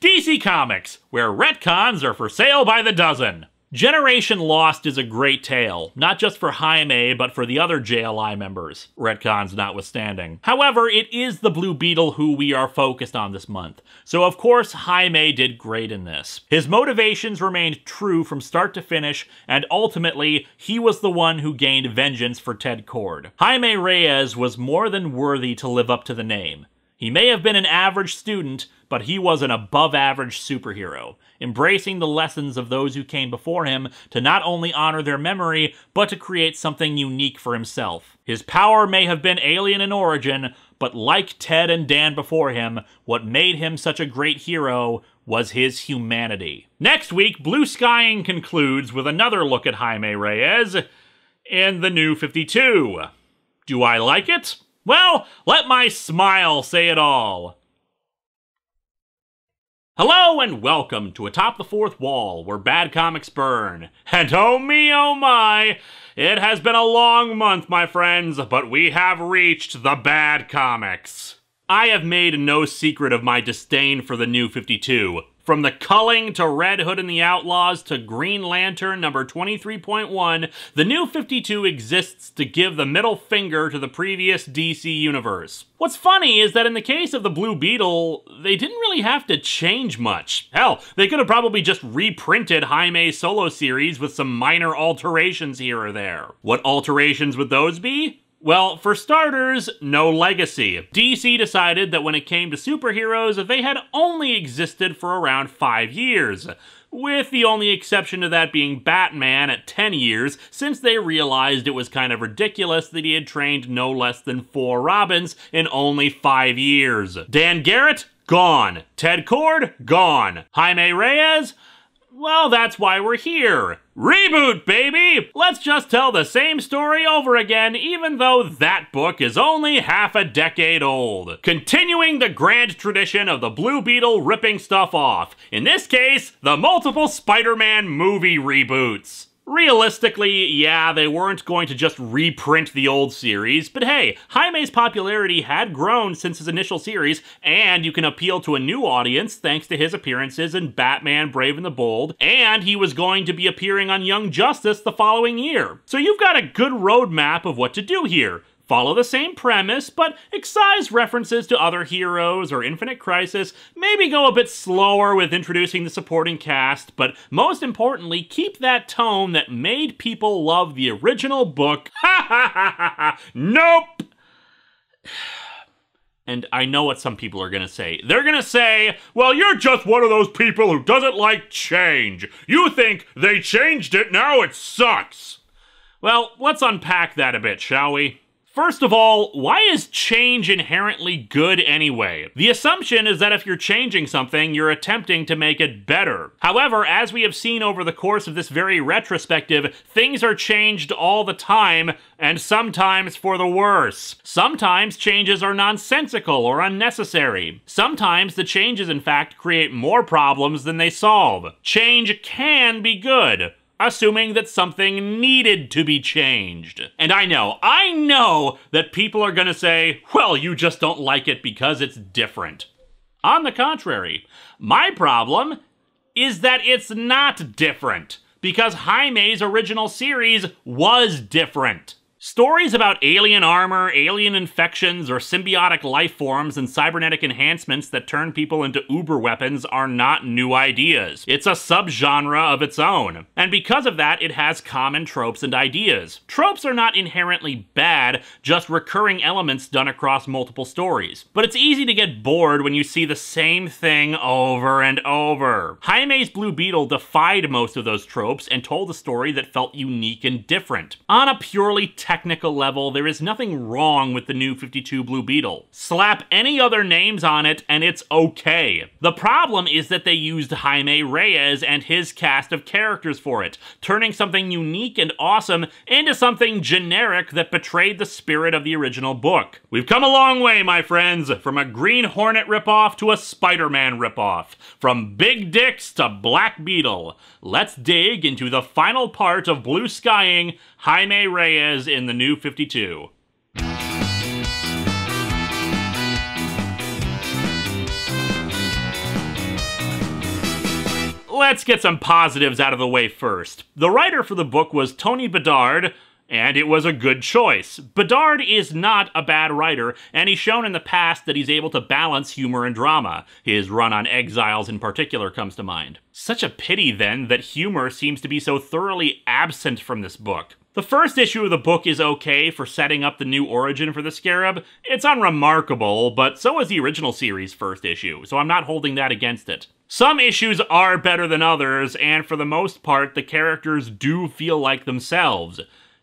DC Comics, where retcons are for sale by the dozen. Generation Lost is a great tale, not just for Jaime, but for the other JLI members, retcons notwithstanding. However, it is the Blue Beetle who we are focused on this month, so of course Jaime did great in this. His motivations remained true from start to finish, and ultimately, he was the one who gained vengeance for Ted Kord. Jaime Reyes was more than worthy to live up to the name. He may have been an average student, but he was an above-average superhero, embracing the lessons of those who came before him to not only honor their memory, but to create something unique for himself. His power may have been alien in origin, But like Ted and Dan before him, what made him such a great hero was his humanity. Next week, Blue Skying concludes with another look at Jaime Reyes in the New 52. Do I like it? Well, let my smile say it all. Hello and welcome to Atop the Fourth Wall, where bad comics burn. And oh me, oh my, it has been a long month, my friends, but we have reached the bad comics. I have made no secret of my disdain for the New 52. From the culling to Red Hood and the Outlaws to Green Lantern number 23.1, the New 52 exists to give the middle finger to the previous DC universe. What's funny is that in the case of the Blue Beetle, they didn't really have to change much. Hell, they could have probably just reprinted Jaime's solo series with some minor alterations here or there. What alterations would those be? Well, for starters, no legacy. DC decided that when it came to superheroes, they had only existed for around 5 years, with the only exception to that being Batman at 10 years, since they realized it was kind of ridiculous that he had trained no less than 4 Robins in only 5 years. Dan Garret? Gone. Ted Kord? Gone. Jaime Reyes? Well, that's why we're here. Reboot, baby! Let's just tell the same story over again, even though that book is only half a decade old. Continuing the grand tradition of the Blue Beetle ripping stuff off. In this case, the multiple Spider-Man movie reboots. Realistically, yeah, they weren't going to just reprint the old series, but hey, Jaime's popularity had grown since his initial series, and you can appeal to a new audience thanks to his appearances in Batman Brave and the Bold, and he was going to be appearing on Young Justice the following year. So you've got a good roadmap of what to do here. Follow the same premise, but excise references to other heroes or Infinite Crisis, maybe go a bit slower with introducing the supporting cast, but most importantly, keep that tone that made people love the original book. Ha ha ha ha ha! Nope! And I know what some people are gonna say. They're gonna say, well, you're just one of those people who doesn't like change. You think they changed it, now it sucks. Well, let's unpack that a bit, shall we? First of all, why is change inherently good anyway? The assumption is that if you're changing something, you're attempting to make it better. However, as we have seen over the course of this very retrospective, things are changed all the time, and sometimes for the worse. Sometimes changes are nonsensical or unnecessary. Sometimes the changes, in fact, create more problems than they solve. Change can be good, assuming that something needed to be changed. And I know that people are gonna say, well, you just don't like it because it's different. On the contrary, my problem is that it's not different, because Jaime's original series was different. Stories about alien armor, alien infections, or symbiotic life forms and cybernetic enhancements that turn people into uber weapons are not new ideas. It's a subgenre of its own. And because of that, it has common tropes and ideas. Tropes are not inherently bad, just recurring elements done across multiple stories. But it's easy to get bored when you see the same thing over and over. Jaime's Blue Beetle defied most of those tropes and told a story that felt unique and different. On a purely technical level, there is nothing wrong with the New 52 Blue Beetle. Slap any other names on it and it's okay. The problem is that they used Jaime Reyes and his cast of characters for it, turning something unique and awesome into something generic that betrayed the spirit of the original book. We've come a long way, my friends, from a Green Hornet ripoff to a Spider-Man ripoff, from Big Dicks to Black Beetle. Let's dig into the final part of Blue Skying, Jaime Reyes in the New 52. Let's get some positives out of the way first. The writer for the book was Tony Bedard, and it was a good choice. Bedard is not a bad writer, and he's shown in the past that he's able to balance humor and drama. His run on Exiles in particular comes to mind. Such a pity, then, that humor seems to be so thoroughly absent from this book. The first issue of the book is okay for setting up the new origin for the Scarab. It's unremarkable, but so is the original series' first issue, so I'm not holding that against it. Some issues are better than others, and for the most part, the characters do feel like themselves.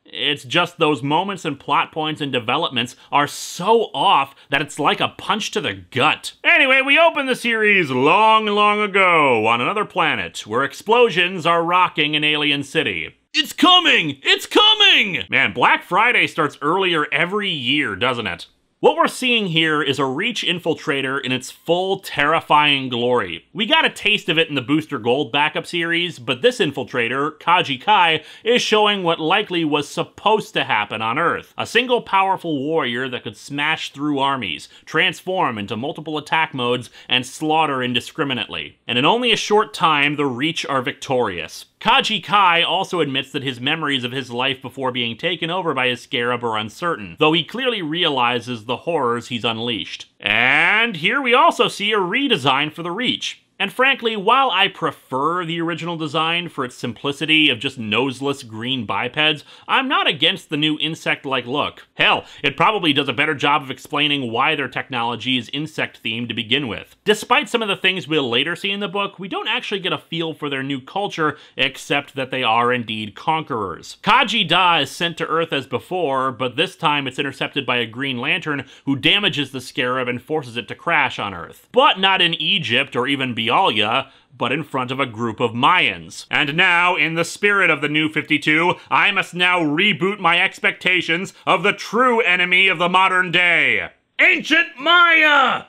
It's just those moments and plot points and developments are so off that it's like a punch to the gut. Anyway, we opened the series long, long ago on another planet where explosions are rocking an alien city. It's coming! It's coming! Man, Black Friday starts earlier every year, doesn't it? What we're seeing here is a Reach infiltrator in its full, terrifying glory. We got a taste of it in the Booster Gold backup series, but this infiltrator, Kaji Kai, is showing what likely was supposed to happen on Earth. A single powerful warrior that could smash through armies, transform into multiple attack modes, and slaughter indiscriminately. And in only a short time, the Reach are victorious. Kaji Kai also admits that his memories of his life before being taken over by his scarab are uncertain, though he clearly realizes the horrors he's unleashed. And here we also see a redesign for the Reach. And frankly, while I prefer the original design for its simplicity of just noseless green bipeds, I'm not against the new insect-like look. Hell, it probably does a better job of explaining why their technology is insect-themed to begin with. Despite some of the things we'll later see in the book, we don't actually get a feel for their new culture, except that they are indeed conquerors. Kaji Da is sent to Earth as before, but this time it's intercepted by a Green Lantern who damages the scarab and forces it to crash on Earth. But not in Egypt or even Bialya, but in front of a group of Mayans. And now, in the spirit of the New 52, I must now reboot my expectations of the true enemy of the modern day. Ancient Maya!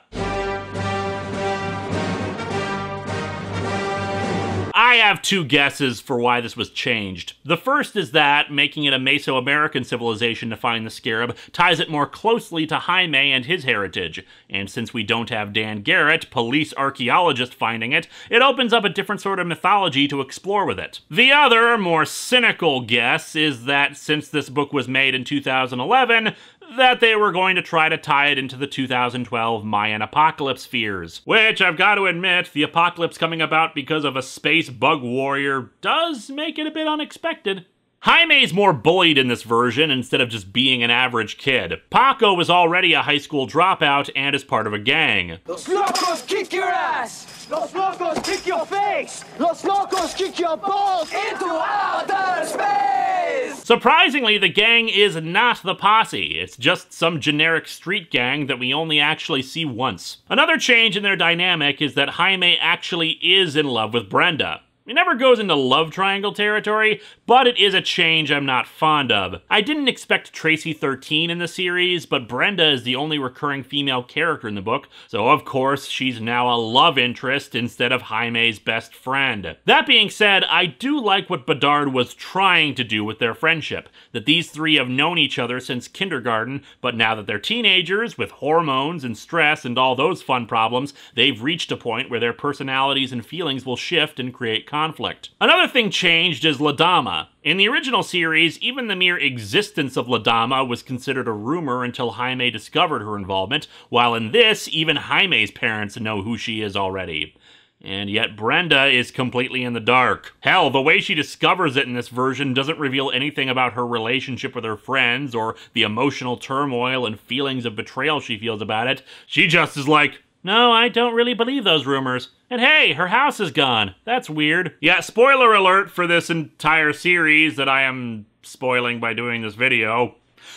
I have two guesses for why this was changed. The first is that making it a Mesoamerican civilization to find the scarab ties it more closely to Jaime and his heritage. And since we don't have Dan Garret, police archaeologist, finding it, it opens up a different sort of mythology to explore with it. The other, more cynical guess is that since this book was made in 2011, that they were going to try to tie it into the 2012 Mayan apocalypse fears. Which, I've got to admit, the apocalypse coming about because of a space bug warrior does make it a bit unexpected. Jaime's more bullied in this version instead of just being an average kid. Paco is already a high school dropout and is part of a gang. Los locos kick your ass! Los locos kick your face! Los locos kick your balls into outer space! Surprisingly, the gang is not the posse. It's just some generic street gang that we only actually see once. Another change in their dynamic is that Jaime actually is in love with Brenda. It never goes into love triangle territory, but it is a change I'm not fond of. I didn't expect Tracy 13 in the series, but Brenda is the only recurring female character in the book, so of course she's now a love interest instead of Jaime's best friend. That being said, I do like what Bedard was trying to do with their friendship, that these three have known each other since kindergarten, but now that they're teenagers, with hormones and stress and all those fun problems, they've reached a point where their personalities and feelings will shift and create conflict. Another thing changed is Ladama. In the original series, even the mere existence of Ladama was considered a rumor until Jaime discovered her involvement, while in this, even Jaime's parents know who she is already. And yet Brenda is completely in the dark. Hell, the way she discovers it in this version doesn't reveal anything about her relationship with her friends or the emotional turmoil and feelings of betrayal she feels about it. She just is like, no, I don't really believe those rumors. And hey, her house is gone. That's weird. Yeah, spoiler alert for this entire series that I am spoiling by doing this video.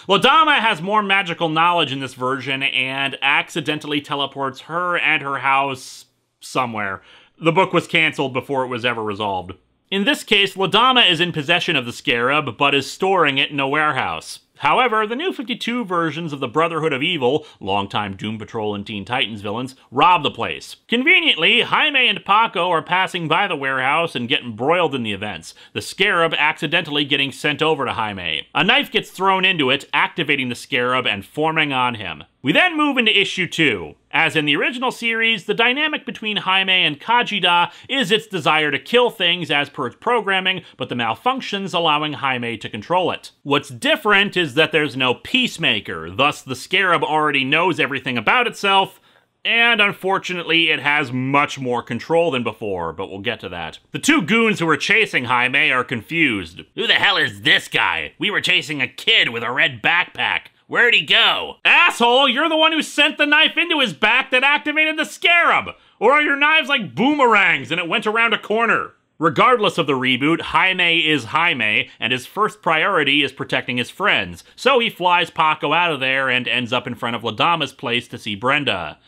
Ladama has more magical knowledge in this version and accidentally teleports her and her house somewhere. The book was canceled before it was ever resolved. In this case, Ladama is in possession of the scarab, but is storing it in a warehouse. However, the New 52 versions of the Brotherhood of Evil, longtime Doom Patrol and Teen Titans villains, rob the place. Conveniently, Jaime and Paco are passing by the warehouse and get embroiled in the events, the scarab accidentally getting sent over to Jaime. A knife gets thrown into it, activating the scarab and forming on him. We then move into issue 2. As in the original series, the dynamic between Jaime and Kajida is its desire to kill things as per its programming, but the malfunctions allowing Jaime to control it. What's different is that there's no peacemaker, thus the scarab already knows everything about itself, and unfortunately it has much more control than before, but we'll get to that. The two goons who were chasing Jaime are confused. Who the hell is this guy? We were chasing a kid with a red backpack. Where'd he go? Asshole, you're the one who sent the knife into his back that activated the scarab! Or are your knives like boomerangs and it went around a corner? Regardless of the reboot, Jaime is Jaime, and his first priority is protecting his friends, so he flies Paco out of there and ends up in front of Ladama's place to see Brenda.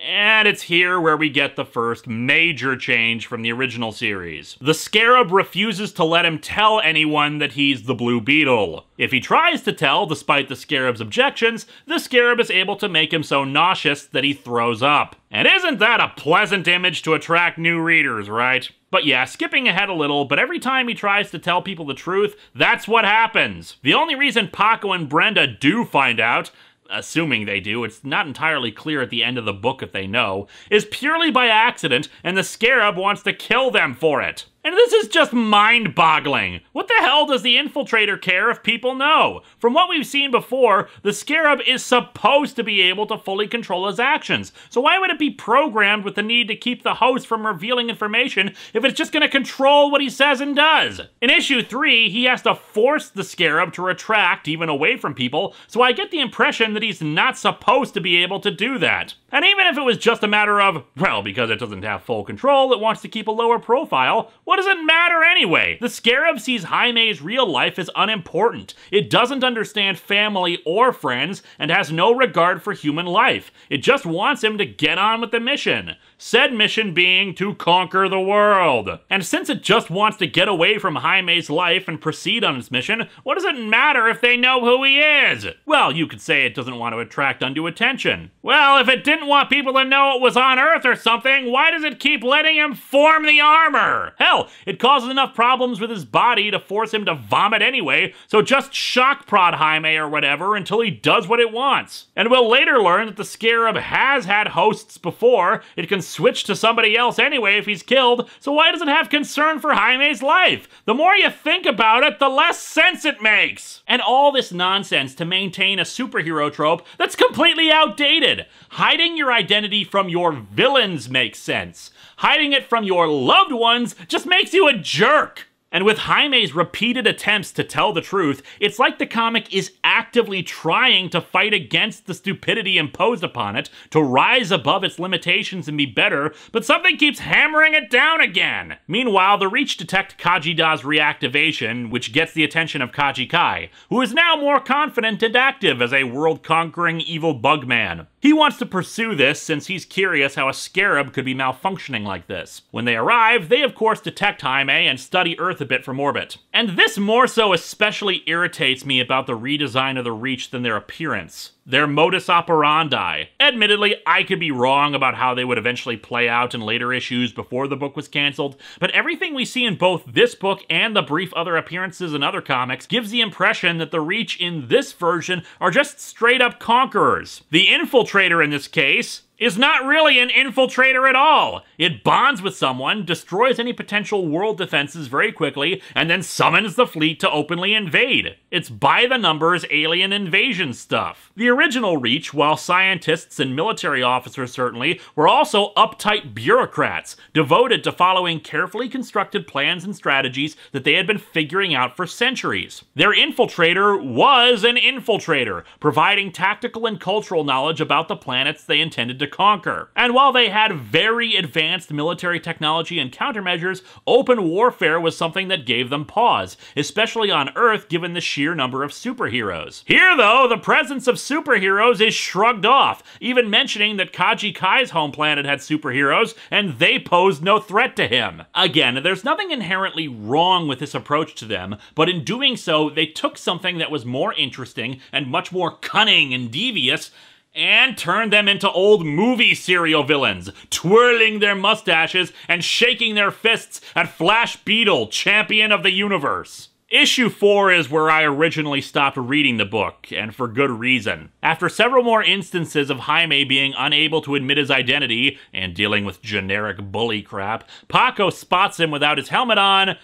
And it's here where we get the first major change from the original series. The Scarab refuses to let him tell anyone that he's the Blue Beetle. If he tries to tell, despite the Scarab's objections, the Scarab is able to make him so nauseous that he throws up. And isn't that a pleasant image to attract new readers, right? But yeah, skipping ahead a little, but every time he tries to tell people the truth, that's what happens. The only reason Paco and Brenda do find out, assuming they do, it's not entirely clear at the end of the book if they know, is purely by accident, and the Scarab wants to kill them for it. And this is just mind-boggling. What the hell does the Infiltrator care if people know? From what we've seen before, the Scarab is supposed to be able to fully control his actions. So why would it be programmed with the need to keep the host from revealing information if it's just going to control what he says and does? In issue 3, he has to force the Scarab to retract even away from people, so I get the impression that he's not supposed to be able to do that. And even if it was just a matter of, well, because it doesn't have full control, it wants to keep a lower profile, what does it matter anyway? The Scarab sees Jaime's real life as unimportant. It doesn't understand family or friends, and has no regard for human life. It just wants him to get on with the mission. Said mission being to conquer the world. And since it just wants to get away from Jaime's life and proceed on its mission, what does it matter if they know who he is? Well, you could say it doesn't want to attract undue attention. Well, if it didn't want people to know it was on Earth or something, why does it keep letting him form the armor? Hell, it causes enough problems with his body to force him to vomit anyway, so just shock prod Jaime or whatever until he does what it wants. And we'll later learn that the Scarab has had hosts before. It can switch to somebody else anyway if he's killed, so why does it have concern for Jaime's life? The more you think about it, the less sense it makes. And all this nonsense to maintain a superhero trope that's completely outdated. Hiding your identity from your villains makes sense. Hiding it from your loved ones just makes you a jerk. And with Jaime's repeated attempts to tell the truth, it's like the comic is actively trying to fight against the stupidity imposed upon it, to rise above its limitations and be better, but something keeps hammering it down again. Meanwhile, the Reach detect Kajida's reactivation, which gets the attention of Kaji Kai, who is now more confident and active as a world-conquering evil bugman. He wants to pursue this since he's curious how a Scarab could be malfunctioning like this. When they arrive, they of course detect Jaime and study Earth a bit from orbit. And this more so especially irritates me about the redesign of the Reach than their appearance. Their modus operandi. Admittedly, I could be wrong about how they would eventually play out in later issues before the book was canceled, but everything we see in both this book and the brief other appearances in other comics gives the impression that the Reach in this version are just straight up conquerors. The Infiltrator in this case is not really an infiltrator at all. It bonds with someone, destroys any potential world defenses very quickly, and then summons the fleet to openly invade. It's by-the-numbers alien invasion stuff. The original Reach, while scientists and military officers certainly, were also uptight bureaucrats, devoted to following carefully constructed plans and strategies that they had been figuring out for centuries. Their infiltrator was an infiltrator, providing tactical and cultural knowledge about the planets they intended to conquer. And while they had very advanced military technology and countermeasures, open warfare was something that gave them pause, especially on Earth given the sheer number of superheroes. Here though, the presence of superheroes is shrugged off, even mentioning that Kaji Kai's home planet had superheroes and they posed no threat to him. Again, there's nothing inherently wrong with this approach to them, but in doing so, they took something that was more interesting and much more cunning and devious and turned them into old movie serial villains, twirling their mustaches and shaking their fists at Flash Beetle, champion of the universe. Issue 4 is where I originally stopped reading the book, and for good reason. After several more instances of Jaime being unable to admit his identity and dealing with generic bully crap, Paco spots him without his helmet on,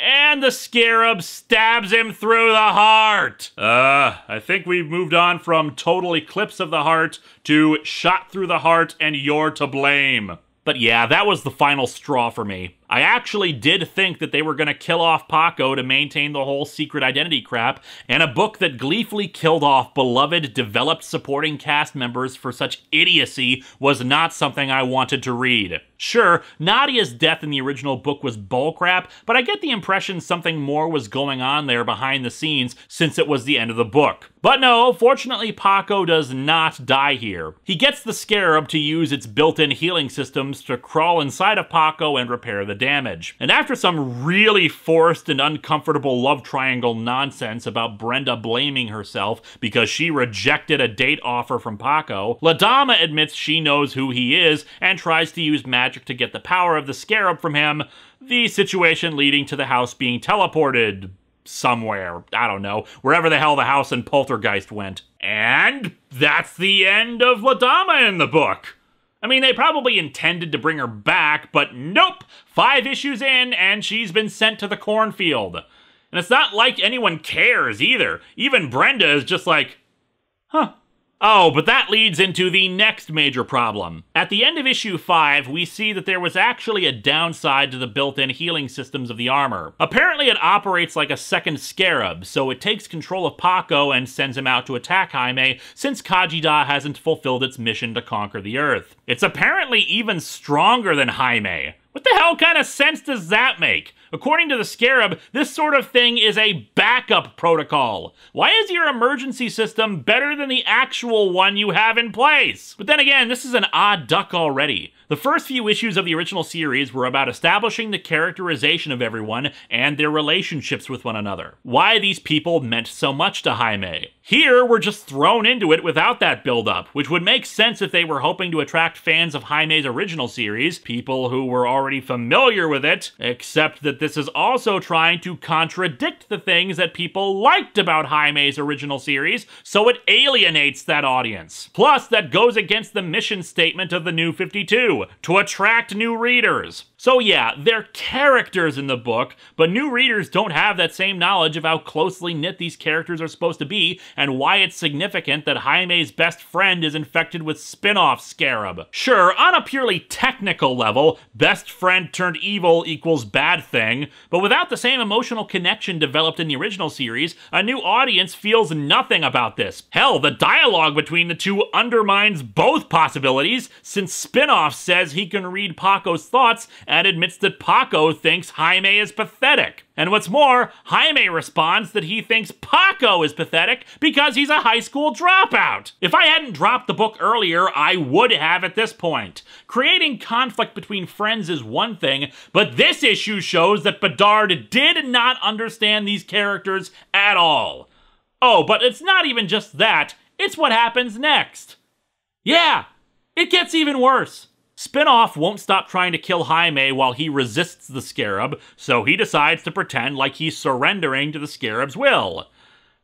and the Scarab stabs him through the heart. I think we've moved on from total eclipse of the heart to shot through the heart and you're to blame. But yeah, that was the final straw for me. I actually did think that they were going to kill off Paco to maintain the whole secret identity crap, and a book that gleefully killed off beloved, developed supporting cast members for such idiocy was not something I wanted to read. Sure, Nadia's death in the original book was bullcrap, but I get the impression something more was going on there behind the scenes since it was the end of the book. But no, fortunately Paco does not die here. He gets the Scarab to use its built-in healing systems to crawl inside of Paco and repair the damage. And after some really forced and uncomfortable love triangle nonsense about Brenda blaming herself because she rejected a date offer from Paco, LaDama admits she knows who he is and tries to use magic to get the power of the Scarab from him, the situation leading to the house being teleported somewhere. I don't know. Wherever the hell the house in Poltergeist went. And that's the end of LaDama in the book. I mean, they probably intended to bring her back, but nope! 5 issues in, and she's been sent to the cornfield. And it's not like anyone cares either. Even Brenda is just like, huh. Oh, but that leads into the next major problem. At the end of issue 5, we see that there was actually a downside to the built-in healing systems of the armor. Apparently it operates like a second Scarab, so it takes control of Paco and sends him out to attack Jaime, since Kajida hasn't fulfilled its mission to conquer the Earth. It's apparently even stronger than Jaime. What the hell kind of sense does that make? According to the Scarab, this sort of thing is a backup protocol. Why is your emergency system better than the actual one you have in place? But then again, this is an odd duck already. The first few issues of the original series were about establishing the characterization of everyone and their relationships with one another. Why these people meant so much to Jaime. Here, we're just thrown into it without that build-up, which would make sense if they were hoping to attract fans of Jaime's original series, people who were already familiar with it, except that this is also trying to contradict the things that people liked about Jaime's original series, so it alienates that audience. Plus, that goes against the mission statement of the New 52, to attract new readers. So yeah, they're characters in the book, but new readers don't have that same knowledge of how closely knit these characters are supposed to be, and why it's significant that Jaime's best friend is infected with spin-off Scarab. Sure, on a purely technical level, best friend turned evil equals bad thing, but without the same emotional connection developed in the original series, a new audience feels nothing about this. Hell, the dialogue between the two undermines both possibilities, since spin-off says he can read Paco's thoughts and admits that Paco thinks Jaime is pathetic. And what's more, Jaime responds that he thinks Paco is pathetic because he's a high school dropout. If I hadn't dropped the book earlier, I would have at this point. Creating conflict between friends is one thing, but this issue shows that Bedard did not understand these characters at all. Oh, but it's not even just that, it's what happens next. Yeah, it gets even worse. Spinoff won't stop trying to kill Jaime while he resists the Scarab, so he decides to pretend like he's surrendering to the Scarab's will.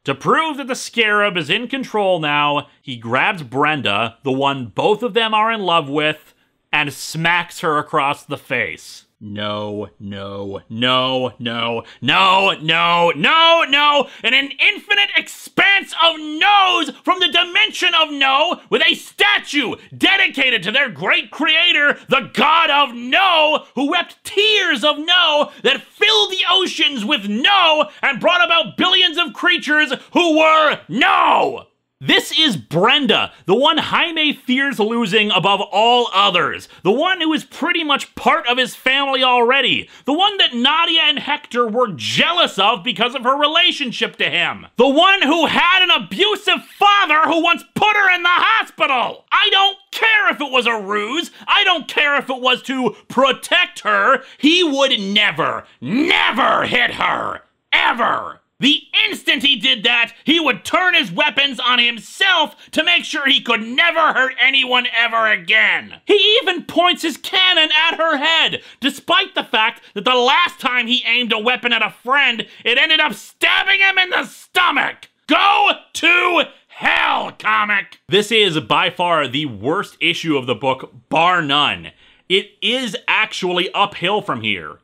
To prove that the Scarab is in control now, he grabs Brenda, the one both of them are in love with, and smacks her across the face. No, no, no, no, no, no, no, no, and an infinite expanse of no's from the dimension of no, with a statue dedicated to their great creator, the god of no, who wept tears of no that filled the oceans with no and brought about billions of creatures who were no. This is Brenda, the one Jaime fears losing above all others, the one who is pretty much part of his family already, the one that Nadia and Hector were jealous of because of her relationship to him, the one who had an abusive father who once put her in the hospital. I don't care if it was a ruse, I don't care if it was to protect her, he would never, never hit her, ever. The instant he did that, he would turn his weapons on himself to make sure he could never hurt anyone ever again. He even points his cannon at her head, despite the fact that the last time he aimed a weapon at a friend, it ended up stabbing him in the stomach. Go to hell, comic! This is by far the worst issue of the book, bar none. It is actually uphill from here.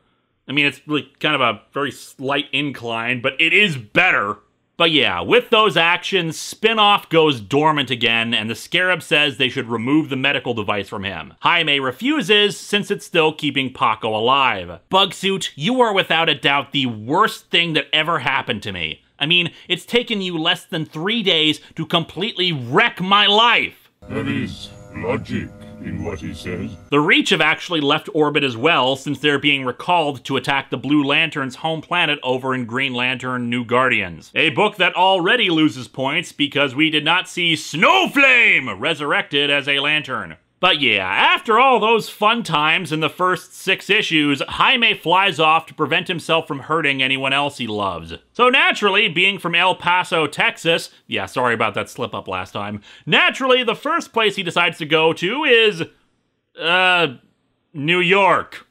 I mean, it's really kind of a very slight incline, but it is better. But yeah, with those actions, Spinoff goes dormant again, and the Scarab says they should remove the medical device from him. Jaime refuses, since it's still keeping Paco alive. Bugsuit, you are without a doubt the worst thing that ever happened to me. I mean, it's taken you less than 3 days to completely wreck my life. There is logic in what he says. The Reach have actually left orbit as well, since they're being recalled to attack the Blue Lantern's home planet over in Green Lantern New Guardians. A book that already loses points because we did not see Snowflame resurrected as a Lantern. But yeah, after all those fun times in the first 6 issues, Jaime flies off to prevent himself from hurting anyone else he loves. So naturally, being from El Paso, Texas, yeah, sorry about that slip up last time, naturally the first place he decides to go to is, New York.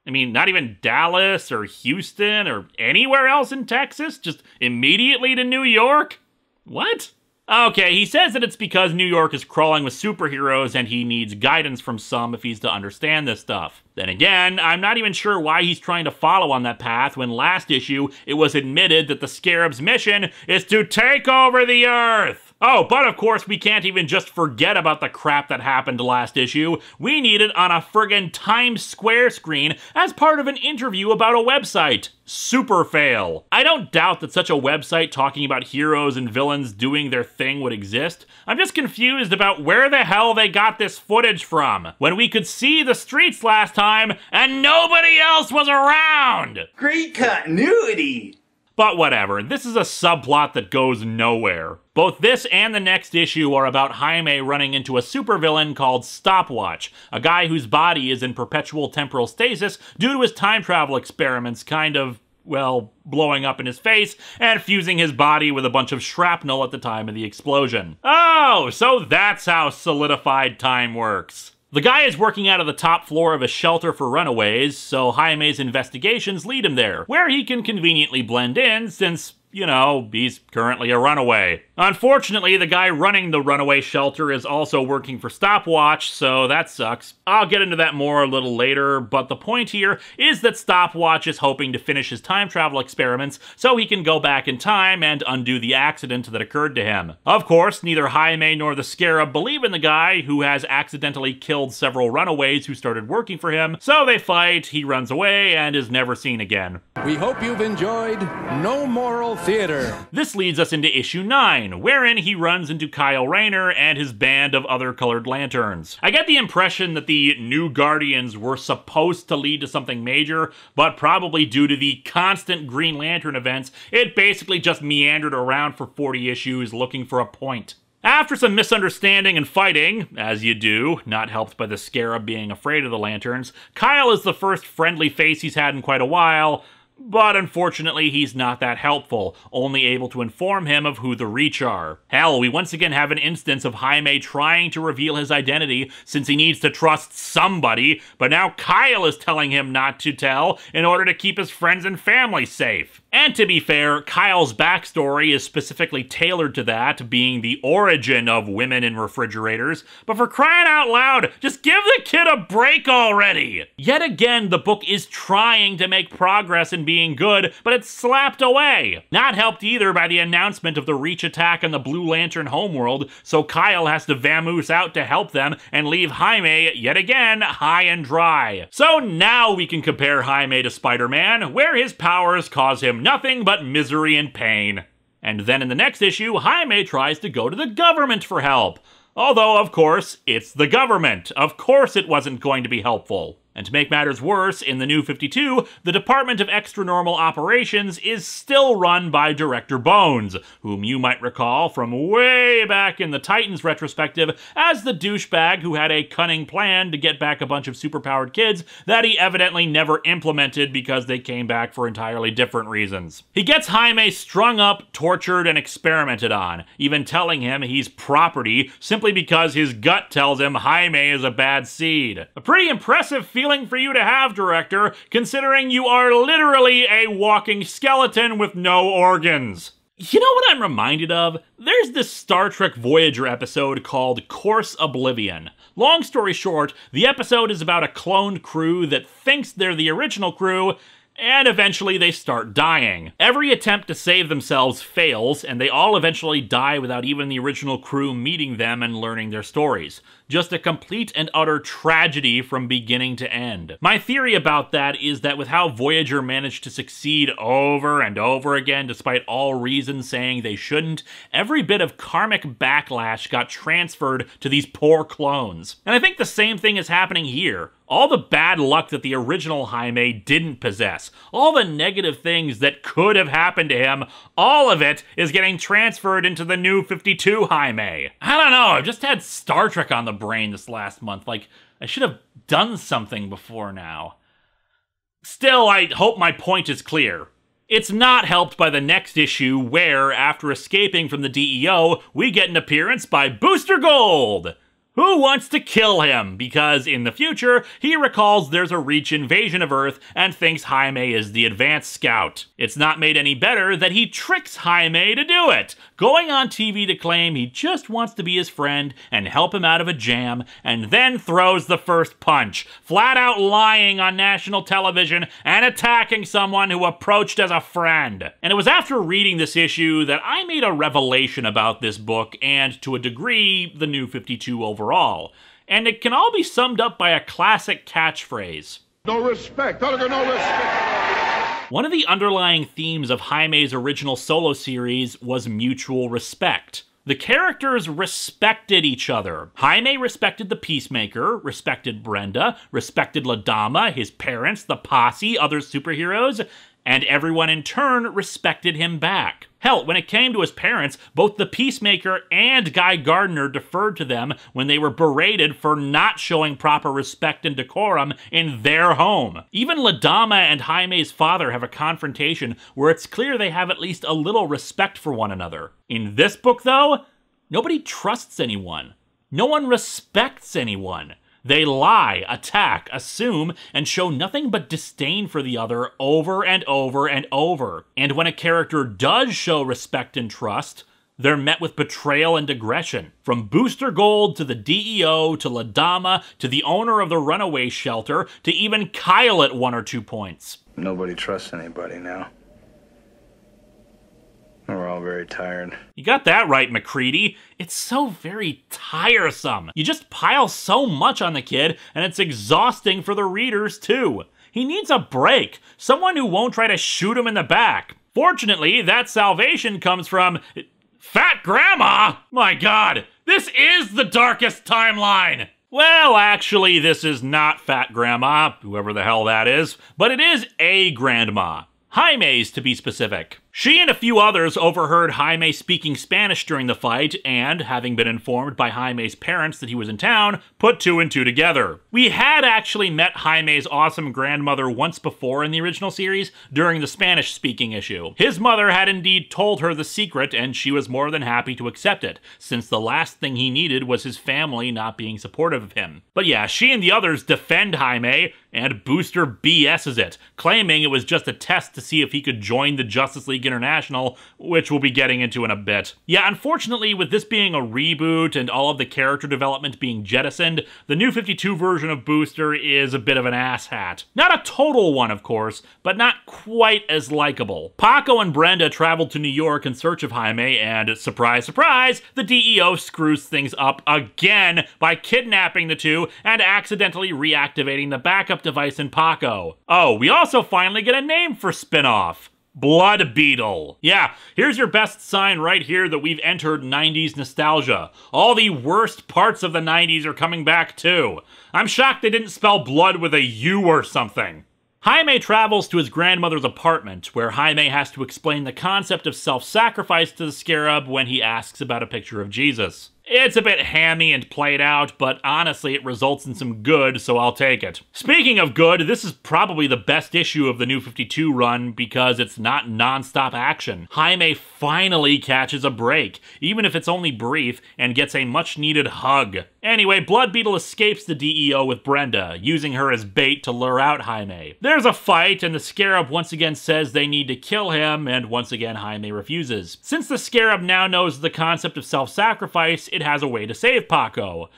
I mean, not even Dallas or Houston or anywhere else in Texas, just immediately to New York? What? Okay, he says that it's because New York is crawling with superheroes and he needs guidance from some if he's to understand this stuff. Then again, I'm not even sure why he's trying to follow on that path when last issue it was admitted that the Scarab's mission is to take over the Earth! Oh, but of course we can't even just forget about the crap that happened last issue. We need it on a friggin' Times Square screen as part of an interview about a website. Super fail. I don't doubt that such a website talking about heroes and villains doing their thing would exist. I'm just confused about where the hell they got this footage from, when we could see the streets last time and nobody else was around! Great continuity! But whatever, this is a subplot that goes nowhere. Both this and the next issue are about Jaime running into a supervillain called Stopwatch, a guy whose body is in perpetual temporal stasis due to his time travel experiments kind of, well, blowing up in his face and fusing his body with a bunch of shrapnel at the time of the explosion. Oh, so that's how solidified time works. The guy is working out of the top floor of a shelter for runaways, so Jaime's investigations lead him there, where he can conveniently blend in since, you know, he's currently a runaway. Unfortunately, the guy running the runaway shelter is also working for Stopwatch, so that sucks. I'll get into that more a little later, but the point here is that Stopwatch is hoping to finish his time travel experiments so he can go back in time and undo the accident that occurred to him. Of course, neither Jaime nor the Scarab believe in the guy, who has accidentally killed several runaways who started working for him, so they fight, he runs away, and is never seen again. We hope you've enjoyed No Moral Theater. This leads us into issue 9, wherein he runs into Kyle Rayner and his band of other colored lanterns. I get the impression that the New Guardians were supposed to lead to something major, but probably due to the constant Green Lantern events, it basically just meandered around for 40 issues looking for a point. After some misunderstanding and fighting, as you do, not helped by the Scarab being afraid of the lanterns, Kyle is the first friendly face he's had in quite a while, but unfortunately he's not that helpful, only able to inform him of who the Reach are. Hell, we once again have an instance of Jaime trying to reveal his identity since he needs to trust somebody, but now Kyle is telling him not to tell in order to keep his friends and family safe. And to be fair, Kyle's backstory is specifically tailored to that, being the origin of women in refrigerators, but for crying out loud, just give the kid a break already! Yet again, the book is trying to make progress in being good, but it's slapped away. Not helped either by the announcement of the Reach attack on the Blue Lantern homeworld, so Kyle has to vamoose out to help them and leave Jaime, yet again, high and dry. So now we can compare Jaime to Spider-Man, where his powers cause him nothing but misery and pain. And then in the next issue, Jaime tries to go to the government for help. Although, of course, it's the government. Of course it wasn't going to be helpful. And to make matters worse, in the New 52, the Department of Extra-Normal Operations is still run by Director Bones, whom you might recall from way back in the Titans retrospective as the douchebag who had a cunning plan to get back a bunch of superpowered kids that he evidently never implemented because they came back for entirely different reasons. He gets Jaime strung up, tortured, and experimented on, even telling him he's property simply because his gut tells him Jaime is a bad seed. A pretty impressive feeling for you to have, Director, considering you are literally a walking skeleton with no organs. You know what I'm reminded of? There's this Star Trek Voyager episode called Course Oblivion. Long story short, the episode is about a cloned crew that thinks they're the original crew, and eventually they start dying. Every attempt to save themselves fails, and they all eventually die without even the original crew meeting them and learning their stories. Just a complete and utter tragedy from beginning to end. My theory about that is that with how Voyager managed to succeed over and over again, despite all reasons saying they shouldn't, every bit of karmic backlash got transferred to these poor clones. And I think the same thing is happening here. All the bad luck that the original Jaime didn't possess, all the negative things that could have happened to him, all of it is getting transferred into the new 52 Jaime. I don't know, I've just had Star Trek on the brain this last month. Like, I should have done something before now. Still, I hope my point is clear. It's not helped by the next issue where, after escaping from the DEO, we get an appearance by Booster Gold, who wants to kill him because, in the future, he recalls there's a Reach invasion of Earth and thinks Jaime is the advanced scout. It's not made any better that he tricks Jaime to do it, going on TV to claim he just wants to be his friend and help him out of a jam, and then throws the first punch, flat out lying on national television and attacking someone who approached as a friend. And it was after reading this issue that I made a revelation about this book and, to a degree, the new 52 overall. And it can all be summed up by a classic catchphrase. No respect. No respect. One of the underlying themes of Jaime's original solo series was mutual respect. The characters respected each other. Jaime respected the Peacemaker, respected Brenda, respected La Dama, his parents, the posse, other superheroes, and everyone in turn respected him back. Hell, when it came to his parents, both the Peacemaker and Guy Gardner deferred to them when they were berated for not showing proper respect and decorum in their home. Even La Dama and Jaime's father have a confrontation where it's clear they have at least a little respect for one another. In this book, though, nobody trusts anyone. No one respects anyone. They lie, attack, assume, and show nothing but disdain for the other over and over and over. And when a character does show respect and trust, they're met with betrayal and aggression. From Booster Gold to the DEO to La Dama to the owner of the runaway shelter to even Kyle at 1 or 2 points. Nobody trusts anybody now. We're all very tired. You got that right, McCready. It's so very tiresome. You just pile so much on the kid, and it's exhausting for the readers, too. He needs a break. Someone who won't try to shoot him in the back. Fortunately, that salvation comes from Fat Grandma! My God, this is the darkest timeline! Well, actually, this is not Fat Grandma, whoever the hell that is, but it is a grandma. Jaime's, to be specific. She and a few others overheard Jaime speaking Spanish during the fight and, having been informed by Jaime's parents that he was in town, put 2 and 2 together. We had actually met Jaime's awesome grandmother once before in the original series during the Spanish-speaking issue. His mother had indeed told her the secret and she was more than happy to accept it, since the last thing he needed was his family not being supportive of him. But yeah, she and the others defend Jaime, and Booster BS's it, claiming it was just a test to see if he could join the Justice League International, which we'll be getting into in a bit. Yeah, unfortunately, with this being a reboot and all of the character development being jettisoned, the new 52 version of Booster is a bit of an asshat. Not a total one, of course, but not quite as likable. Paco and Brenda traveled to New York in search of Jaime, and surprise, surprise, the DEO screws things up again by kidnapping the two and accidentally reactivating the backup device in Paco. Oh, we also finally get a name for spin-off. Blue Beetle. Yeah, here's your best sign right here that we've entered 90s nostalgia. All the worst parts of the 90s are coming back too. I'm shocked they didn't spell blood with a U or something. Jaime travels to his grandmother's apartment, where Jaime has to explain the concept of self-sacrifice to the Scarab when he asks about a picture of Jesus. It's a bit hammy and played out, but honestly it results in some good, so I'll take it. Speaking of good, this is probably the best issue of the new 52 run because it's not non-stop action. Jaime finally catches a break, even if it's only brief, and gets a much-needed hug. Anyway, Blue Beetle escapes the DEO with Brenda, using her as bait to lure out Jaime. There's a fight, and the Scarab once again says they need to kill him, and once again Jaime refuses. Since the Scarab now knows the concept of self-sacrifice, it has a way to save Paco.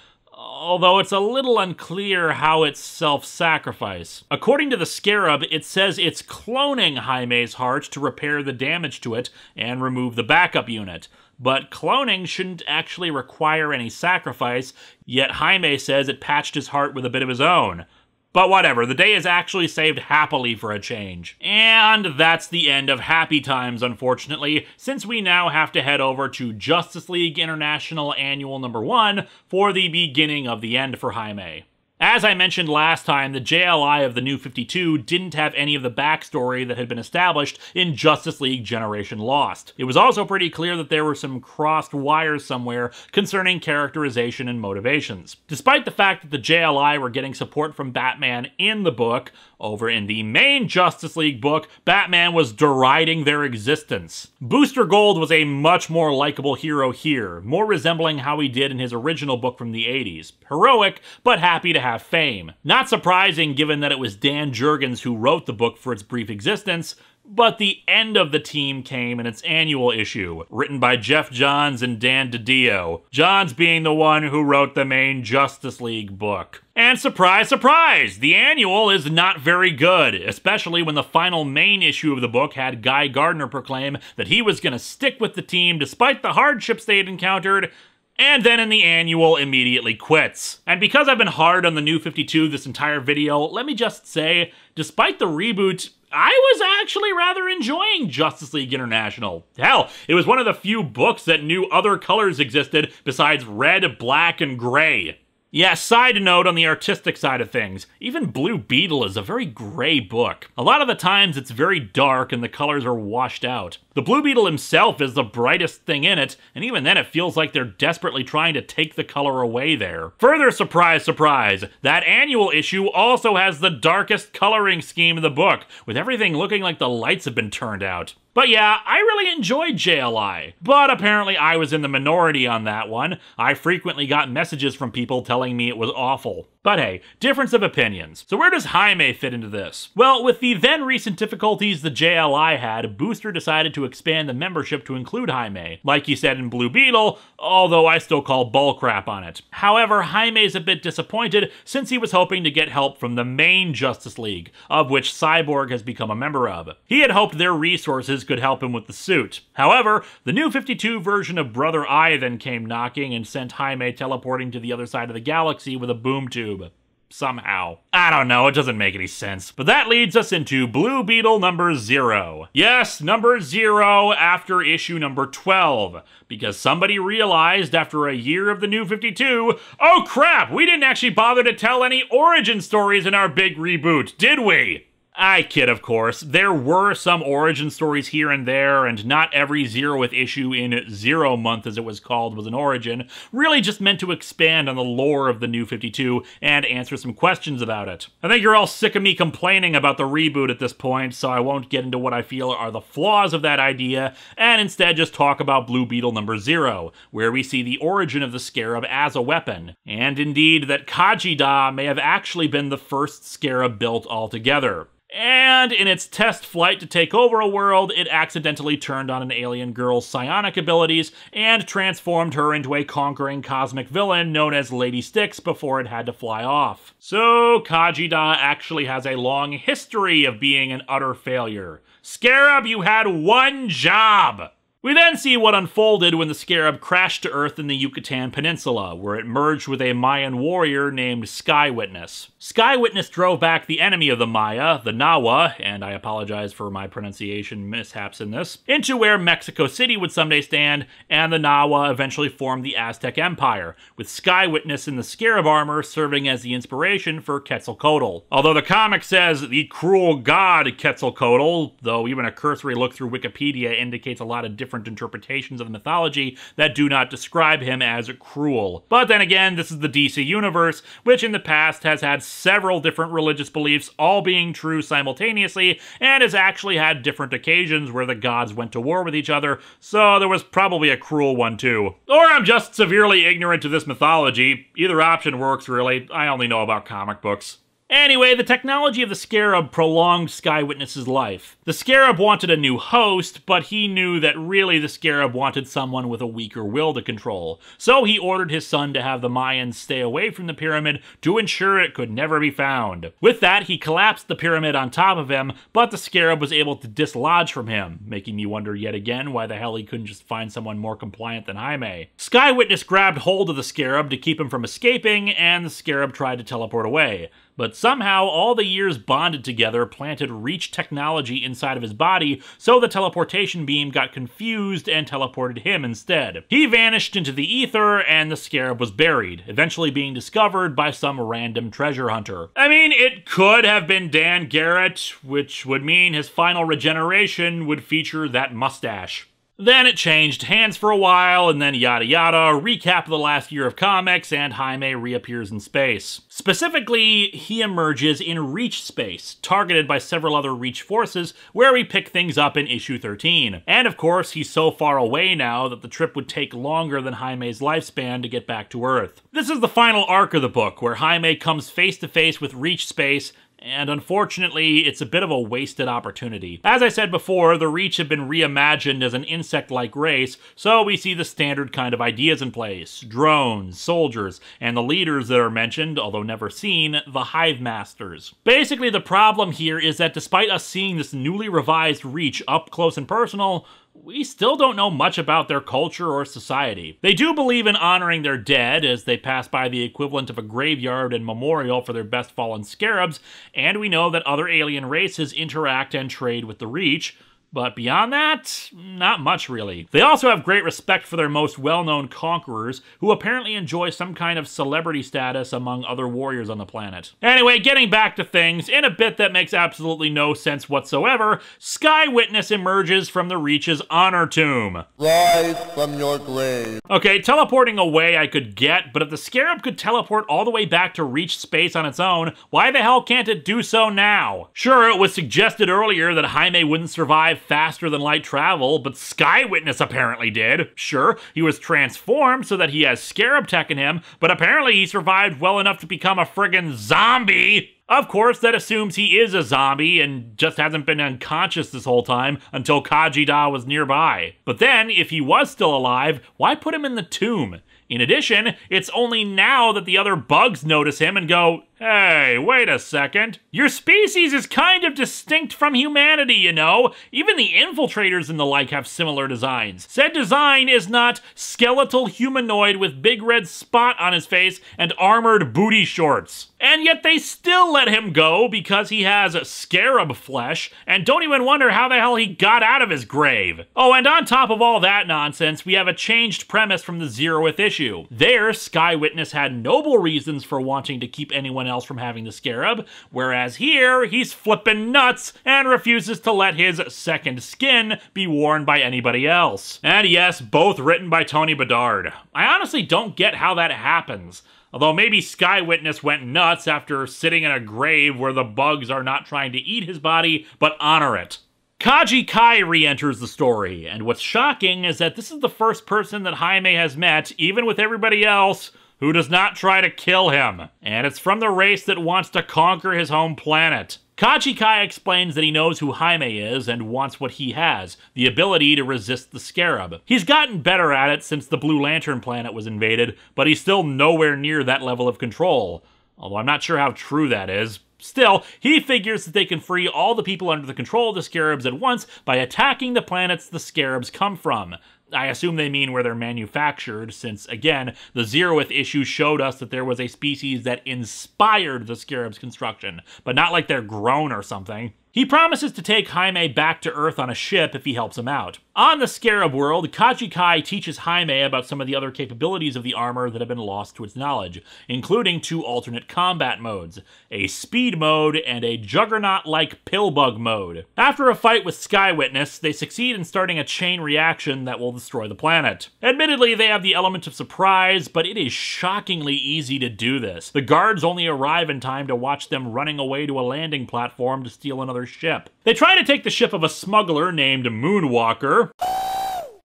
although it's a little unclear how it's self-sacrifice. According to the Scarab, it says it's cloning Jaime's heart to repair the damage to it and remove the backup unit. But cloning shouldn't actually require any sacrifice, yet Jaime says it patched his heart with a bit of his own. But whatever, the day is actually saved happily for a change. And that's the end of Happy Times, unfortunately, since we now have to head over to Justice League International Annual #1 for the beginning of the end for Jaime. As I mentioned last time, the JLI of the New 52 didn't have any of the backstory that had been established in Justice League Generation Lost. It was also pretty clear that there were some crossed wires somewhere concerning characterization and motivations. Despite the fact that the JLI were getting support from Batman in the book, over in the main Justice League book, Batman was deriding their existence. Booster Gold was a much more likable hero here, more resembling how he did in his original book from the 80s. Heroic, but happy to have fame. Not surprising given that it was Dan Jurgens who wrote the book for its brief existence, but the end of the team came in its annual issue, written by Jeff Johns and Dan DiDio, Johns being the one who wrote the main Justice League book. And surprise, surprise, the annual is not very good, especially when the final main issue of the book had Guy Gardner proclaim that he was going to stick with the team despite the hardships they had encountered, and then in the annual immediately quits. And because I've been hard on the New 52 this entire video, let me just say, despite the reboot, I was actually rather enjoying Justice League International. Hell, it was one of the few books that knew other colors existed besides red, black, and gray. Yeah, side note on the artistic side of things, even Blue Beetle is a very gray book. A lot of the times it's very dark and the colors are washed out. The Blue Beetle himself is the brightest thing in it, and even then it feels like they're desperately trying to take the color away there. Further surprise, surprise, that annual issue also has the darkest coloring scheme in the book, with everything looking like the lights have been turned out. But yeah, I really enjoyed JLI, but apparently I was in the minority on that one. I frequently got messages from people telling me it was awful. But hey, difference of opinions. So where does Jaime fit into this? Well, with the then recent difficulties the JLI had, Booster decided to expand the membership to include Jaime, like he said in Blue Beetle, although I still call bullcrap on it. However, Jaime's a bit disappointed since he was hoping to get help from the main Justice League, of which Cyborg has become a member of. He had hoped their resources could help him with the suit. However, the New 52 version of Brother Eye then came knocking and sent Jaime teleporting to the other side of the galaxy with a boom tube. Somehow. I don't know, it doesn't make any sense. But that leads us into Blue Beetle #0. Yes, #0 after issue #12. Because somebody realized after a year of the New 52, oh crap, we didn't actually bother to tell any origin stories in our big reboot, did we? I kid, of course. There were some origin stories here and there, and not every 0th issue in 0 month, as it was called, was an origin. Really just meant to expand on the lore of the New 52 and answer some questions about it. I think you're all sick of me complaining about the reboot at this point, so I won't get into what I feel are the flaws of that idea, and instead just talk about Blue Beetle #0, where we see the origin of the Scarab as a weapon, and indeed that Kajida may have actually been the first Scarab built altogether. And in its test flight to take over a world, it accidentally turned on an alien girl's psionic abilities and transformed her into a conquering cosmic villain known as Lady Styx before it had to fly off. So Kajida actually has a long history of being an utter failure. Scarab, you had one job! We then see what unfolded when the Scarab crashed to Earth in the Yucatan Peninsula, where it merged with a Mayan warrior named Sky Witness. Sky Witness drove back the enemy of the Maya, the Nahua, and I apologize for my pronunciation mishaps in this, into where Mexico City would someday stand, and the Nahua eventually formed the Aztec Empire, with Sky Witness in the Scarab armor serving as the inspiration for Quetzalcoatl. Although the comic says the cruel god Quetzalcoatl, though even a cursory look through Wikipedia indicates a lot of different interpretations of the mythology that do not describe him as cruel. But then again, this is the DC universe, which in the past has had several different religious beliefs all being true simultaneously, and has actually had different occasions where the gods went to war with each other, so there was probably a cruel one too. Or I'm just severely ignorant to this mythology. Either option works, really. I only know about comic books. Anyway, the technology of the Scarab prolonged Sky Witness's life. The Scarab wanted a new host, but he knew that really the Scarab wanted someone with a weaker will to control. So he ordered his son to have the Mayans stay away from the pyramid to ensure it could never be found. With that, he collapsed the pyramid on top of him, but the Scarab was able to dislodge from him, making me wonder yet again why the hell he couldn't just find someone more compliant than Jaime. Sky Witness grabbed hold of the Scarab to keep him from escaping, and the Scarab tried to teleport away. But somehow, all the years bonded together planted Reach technology inside of his body, so the teleportation beam got confused and teleported him instead. He vanished into the ether, and the Scarab was buried, eventually being discovered by some random treasure hunter. I mean, it could have been Dan Garret, which would mean his final regeneration would feature that mustache. Then it changed hands for a while, and then yada yada, recap of the last year of comics, and Jaime reappears in space. Specifically, he emerges in Reach space, targeted by several other Reach forces, where we pick things up in issue 13. And of course, he's so far away now that the trip would take longer than Jaime's lifespan to get back to Earth. This is the final arc of the book, where Jaime comes face to face with Reach space, and unfortunately, it's a bit of a wasted opportunity. As I said before, the Reach have been reimagined as an insect-like race, so we see the standard kind of ideas in place. Drones, soldiers, and the leaders that are mentioned, although never seen, the Hive Masters. Basically, the problem here is that despite us seeing this newly revised Reach up close and personal, we still don't know much about their culture or society. They do believe in honoring their dead, as they pass by the equivalent of a graveyard and memorial for their best fallen scarabs, and we know that other alien races interact and trade with the Reach. But beyond that, not much really. They also have great respect for their most well-known conquerors, who apparently enjoy some kind of celebrity status among other warriors on the planet. Anyway, getting back to things, in a bit that makes absolutely no sense whatsoever, Sky Witness emerges from the Reach's honor tomb. Rise from your grave. Okay, teleporting away I could get, but if the Scarab could teleport all the way back to Reach space on its own, why the hell can't it do so now? Sure, it was suggested earlier that Jaime wouldn't survive faster than light travel, but Sky Witness apparently did. Sure, he was transformed so that he has Scarab tech in him, but apparently he survived well enough to become a friggin' zombie. Of course, that assumes he is a zombie and just hasn't been unconscious this whole time until Kajida was nearby. But then, if he was still alive, why put him in the tomb? In addition, it's only now that the other bugs notice him and go, "Hey, wait a second. Your species is kind of distinct from humanity, you know. Even the infiltrators and the like have similar designs. Said design is not skeletal humanoid with big red spot on his face and armored booty shorts." And yet they still let him go because he has scarab flesh, and don't even wonder how the hell he got out of his grave. Oh, and on top of all that nonsense, we have a changed premise from the 0th issue. There, Sky Witness had noble reasons for wanting to keep anyone else from having the scarab, whereas here, he's flippin' nuts and refuses to let his second skin be worn by anybody else. And yes, both written by Tony Bedard. I honestly don't get how that happens. Although maybe Sky Witness went nuts after sitting in a grave where the bugs are not trying to eat his body, but honor it. Kaji Kai re-enters the story, and what's shocking is that this is the first person that Jaime has met, even with everybody else, who does not try to kill him. And it's from the race that wants to conquer his home planet. Kaji Kai explains that he knows who Jaime is and wants what he has, the ability to resist the scarab. He's gotten better at it since the Blue Lantern planet was invaded, but he's still nowhere near that level of control. Although I'm not sure how true that is. Still, he figures that they can free all the people under the control of the scarabs at once by attacking the planets the scarabs come from. I assume they mean where they're manufactured, since, again, the 0th issue showed us that there was a species that inspired the scarab's construction, but not like they're grown or something. He promises to take Jaime back to Earth on a ship if he helps him out. On the Scarab world, Kaji Kai teaches Jaime about some of the other capabilities of the armor that have been lost to its knowledge, including 2 alternate combat modes, a speed mode and a juggernaut-like pillbug mode. After a fight with Sky Witness, they succeed in starting a chain reaction that will destroy the planet. Admittedly, they have the element of surprise, but it is shockingly easy to do this. The guards only arrive in time to watch them running away to a landing platform to steal another ship. They try to take the ship of a smuggler named Moonwalker,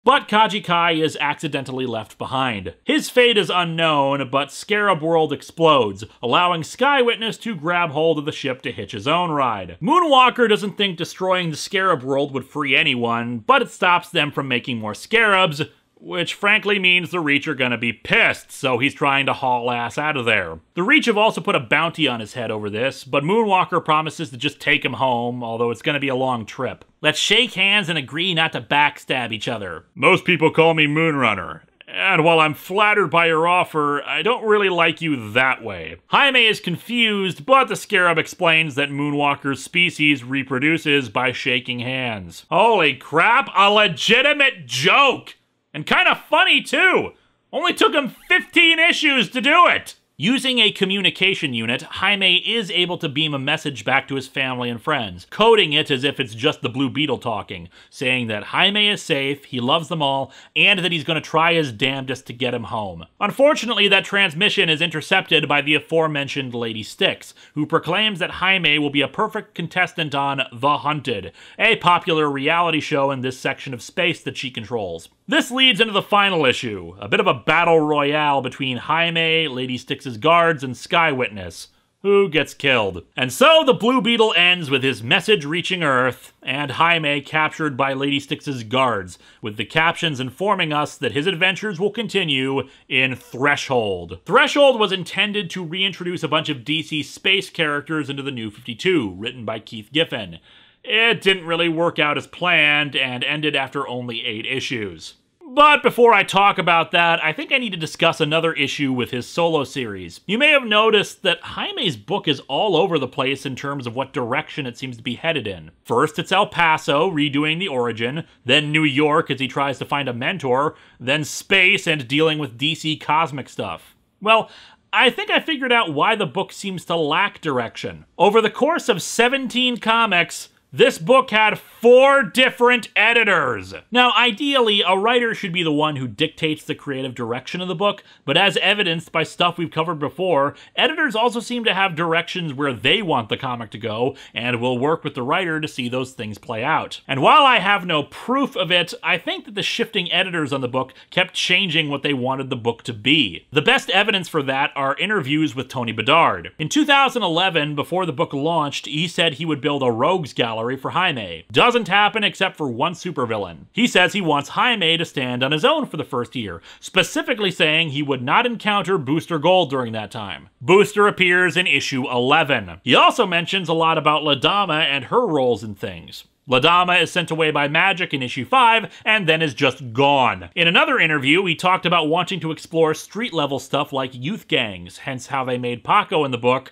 But Kaji Kai is accidentally left behind. His fate is unknown, but Scarab World explodes, allowing Sky Witness to grab hold of the ship to hitch his own ride. Moonwalker doesn't think destroying the Scarab World would free anyone, but it stops them from making more Scarabs, which frankly means the Reach are gonna be pissed, so he's trying to haul ass out of there. The Reach have also put a bounty on his head over this, but Moonwalker promises to just take him home, although it's gonna be a long trip. Let's shake hands and agree not to backstab each other. Most people call me Moonrunner, and while I'm flattered by your offer, I don't really like you that way. Jaime is confused, but the Scarab explains that Moonwalker's species reproduces by shaking hands. Holy crap, a legitimate joke! And kind of funny, too! Only took him 15 issues to do it! Using a communication unit, Jaime is able to beam a message back to his family and friends, coding it as if it's just the Blue Beetle talking, saying that Jaime is safe, he loves them all, and that he's going to try his damnedest to get him home. Unfortunately, that transmission is intercepted by the aforementioned Lady Styx, who proclaims that Jaime will be a perfect contestant on The Hunted, a popular reality show in this section of space that she controls. This leads into the final issue, a bit of a battle royale between Jaime, Lady Styx's guards, and Sky Witness, who gets killed. And so the Blue Beetle ends with his message reaching Earth, and Jaime captured by Lady Styx's guards, with the captions informing us that his adventures will continue in Threshold. Threshold was intended to reintroduce a bunch of DC space characters into the New 52, written by Keith Giffen. It didn't really work out as planned, and ended after only 8 issues. But before I talk about that, I think I need to discuss another issue with his solo series. You may have noticed that Jaime's book is all over the place in terms of what direction it seems to be headed in. First, it's El Paso, redoing the origin, then New York as he tries to find a mentor, then space and dealing with DC cosmic stuff. Well, I think I figured out why the book seems to lack direction. Over the course of 17 comics, this book had 4 different editors. Now, ideally, a writer should be the one who dictates the creative direction of the book, but as evidenced by stuff we've covered before, editors also seem to have directions where they want the comic to go, and will work with the writer to see those things play out. And while I have no proof of it, I think that the shifting editors on the book kept changing what they wanted the book to be. The best evidence for that are interviews with Tony Bedard. In 2011, before the book launched, he said he would build a rogues gallery for Jaime. Doesn't happen except for one supervillain. He says he wants Jaime to stand on his own for the first year, specifically saying he would not encounter Booster Gold during that time. Booster appears in issue 11. He also mentions a lot about La Dama and her roles in things. La Dama is sent away by magic in issue 5, and then is just gone. In another interview, he talked about wanting to explore street-level stuff like youth gangs, hence how they made Paco in the book,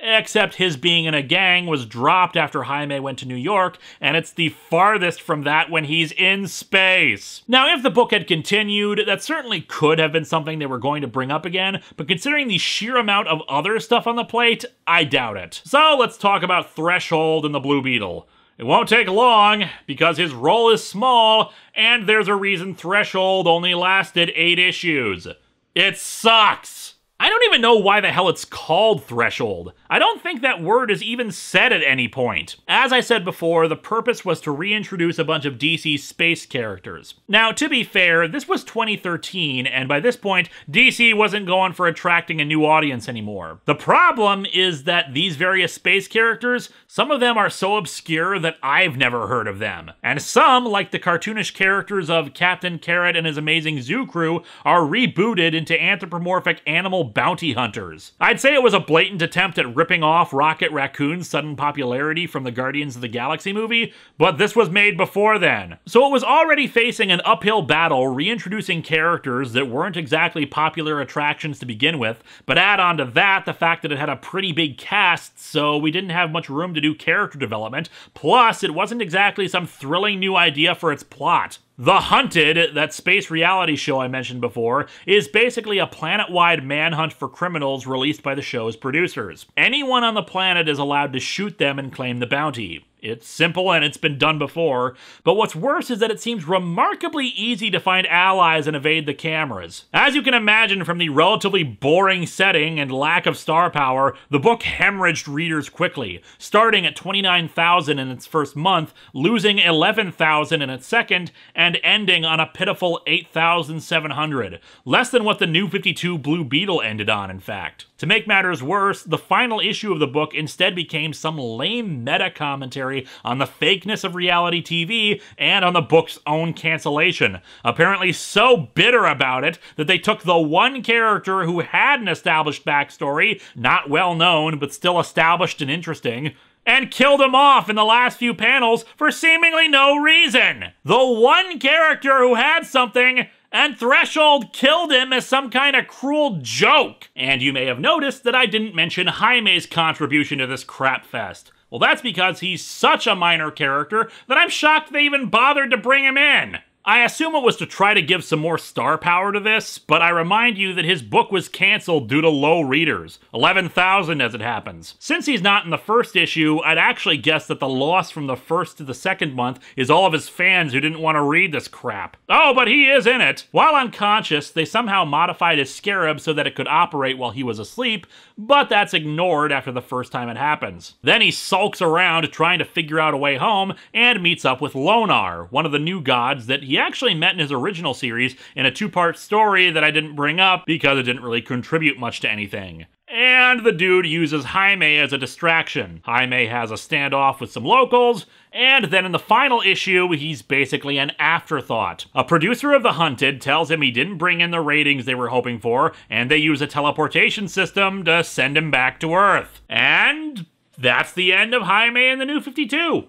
except his being in a gang was dropped after Jaime went to New York, and it's the farthest from that when he's in space. Now, if the book had continued, that certainly could have been something they were going to bring up again, but considering the sheer amount of other stuff on the plate, I doubt it. So let's talk about Threshold and the Blue Beetle. It won't take long, because his role is small, and there's a reason Threshold only lasted 8 issues. It sucks! I don't even know why the hell it's called Threshold. I don't think that word is even said at any point. As I said before, the purpose was to reintroduce a bunch of DC space characters. Now, to be fair, this was 2013, and by this point, DC wasn't going for attracting a new audience anymore. The problem is that these various space characters, some of them are so obscure that I've never heard of them. And some, like the cartoonish characters of Captain Garret and his amazing zoo crew, are rebooted into anthropomorphic animal bounty hunters. I'd say it was a blatant attempt at ripping off Rocket Raccoon's sudden popularity from the Guardians of the Galaxy movie, but this was made before then. So it was already facing an uphill battle reintroducing characters that weren't exactly popular attractions to begin with, but add on to that the fact that it had a pretty big cast, so we didn't have much room to do character development, plus it wasn't exactly some thrilling new idea for its plot. The Hunted, that space reality show I mentioned before, is basically a planet-wide manhunt for criminals released by the show's producers. Anyone on the planet is allowed to shoot them and claim the bounty. It's simple and it's been done before, but what's worse is that it seems remarkably easy to find allies and evade the cameras. As you can imagine from the relatively boring setting and lack of star power, the book hemorrhaged readers quickly, starting at 29,000 in its first month, losing 11,000 in its second, and ending on a pitiful 8,700, less than what the New 52 Blue Beetle ended on, in fact. To make matters worse, the final issue of the book instead became some lame meta-commentary on the fakeness of reality TV and on the book's own cancellation, apparently so bitter about it that they took the one character who had an established backstory, not well known but still established and interesting, and killed him off in the last few panels for seemingly no reason. The one character who had something, and Threshold killed him as some kind of cruel joke. And you may have noticed that I didn't mention Jaime's contribution to this crap fest. Well, that's because he's such a minor character that I'm shocked they even bothered to bring him in. I assume it was to try to give some more star power to this, but I remind you that his book was canceled due to low readers. 11,000 as it happens. Since he's not in the first issue, I'd actually guess that the loss from the first to the second month is all of his fans who didn't want to read this crap. Oh, but he is in it! While unconscious, they somehow modified his scarab so that it could operate while he was asleep, but that's ignored after the first time it happens. Then he sulks around trying to figure out a way home and meets up with Lonar, one of the new gods that he actually met in his original series in a two-part story that I didn't bring up because it didn't really contribute much to anything. And the dude uses Jaime as a distraction. Jaime has a standoff with some locals, and then in the final issue, he's basically an afterthought. A producer of The Hunted tells him he didn't bring in the ratings they were hoping for, and they use a teleportation system to send him back to Earth. And that's the end of Jaime and the New 52.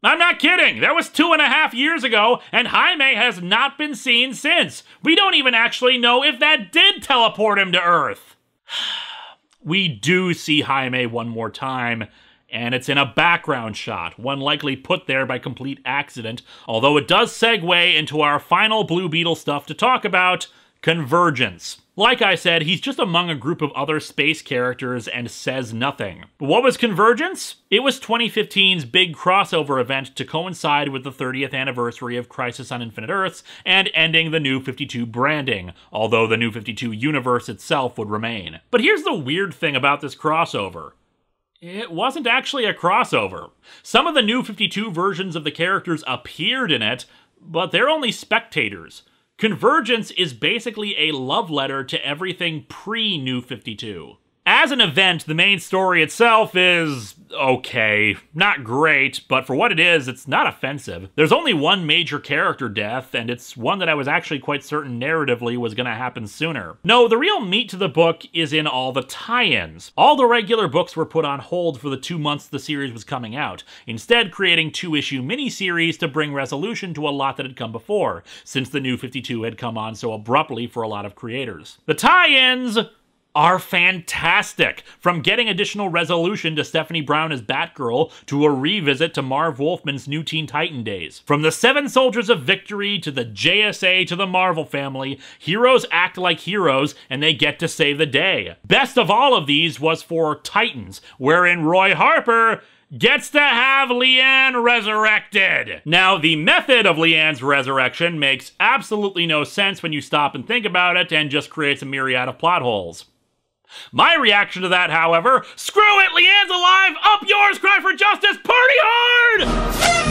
I'm not kidding! That was 2.5 years ago, and Jaime has not been seen since. We don't even actually know if that did teleport him to Earth. We do see Jaime one more time, and it's in a background shot, one likely put there by complete accident, although it does segue into our final Blue Beetle stuff to talk about, Convergence. Like I said, he's just among a group of other space characters and says nothing. But what was Convergence? It was 2015's big crossover event to coincide with the 30th anniversary of Crisis on Infinite Earths and ending the New 52 branding, although the New 52 universe itself would remain. But here's the weird thing about this crossover. It wasn't actually a crossover. Some of the New 52 versions of the characters appeared in it, but they're only spectators. Convergence is basically a love letter to everything pre-New 52. As an event, the main story itself is okay. Not great, but for what it is, it's not offensive. There's only one major character death, and it's one that I was actually quite certain narratively was gonna happen sooner. No, the real meat to the book is in all the tie-ins. All the regular books were put on hold for the 2 months the series was coming out, instead creating 2-issue miniseries to bring resolution to a lot that had come before, since the New 52 had come on so abruptly for a lot of creators. The tie-ins are fantastic, from getting additional resolution to Stephanie Brown as Batgirl to a revisit to Marv Wolfman's New Teen Titan days. From the Seven Soldiers of Victory to the JSA to the Marvel family, heroes act like heroes and they get to save the day. Best of all of these was for Titans, wherein Roy Harper gets to have Leanne resurrected. Now, the method of Leanne's resurrection makes absolutely no sense when you stop and think about it and just creates a myriad of plot holes. My reaction to that, however, screw it, Leanne's alive, up yours, cry for justice, party hard!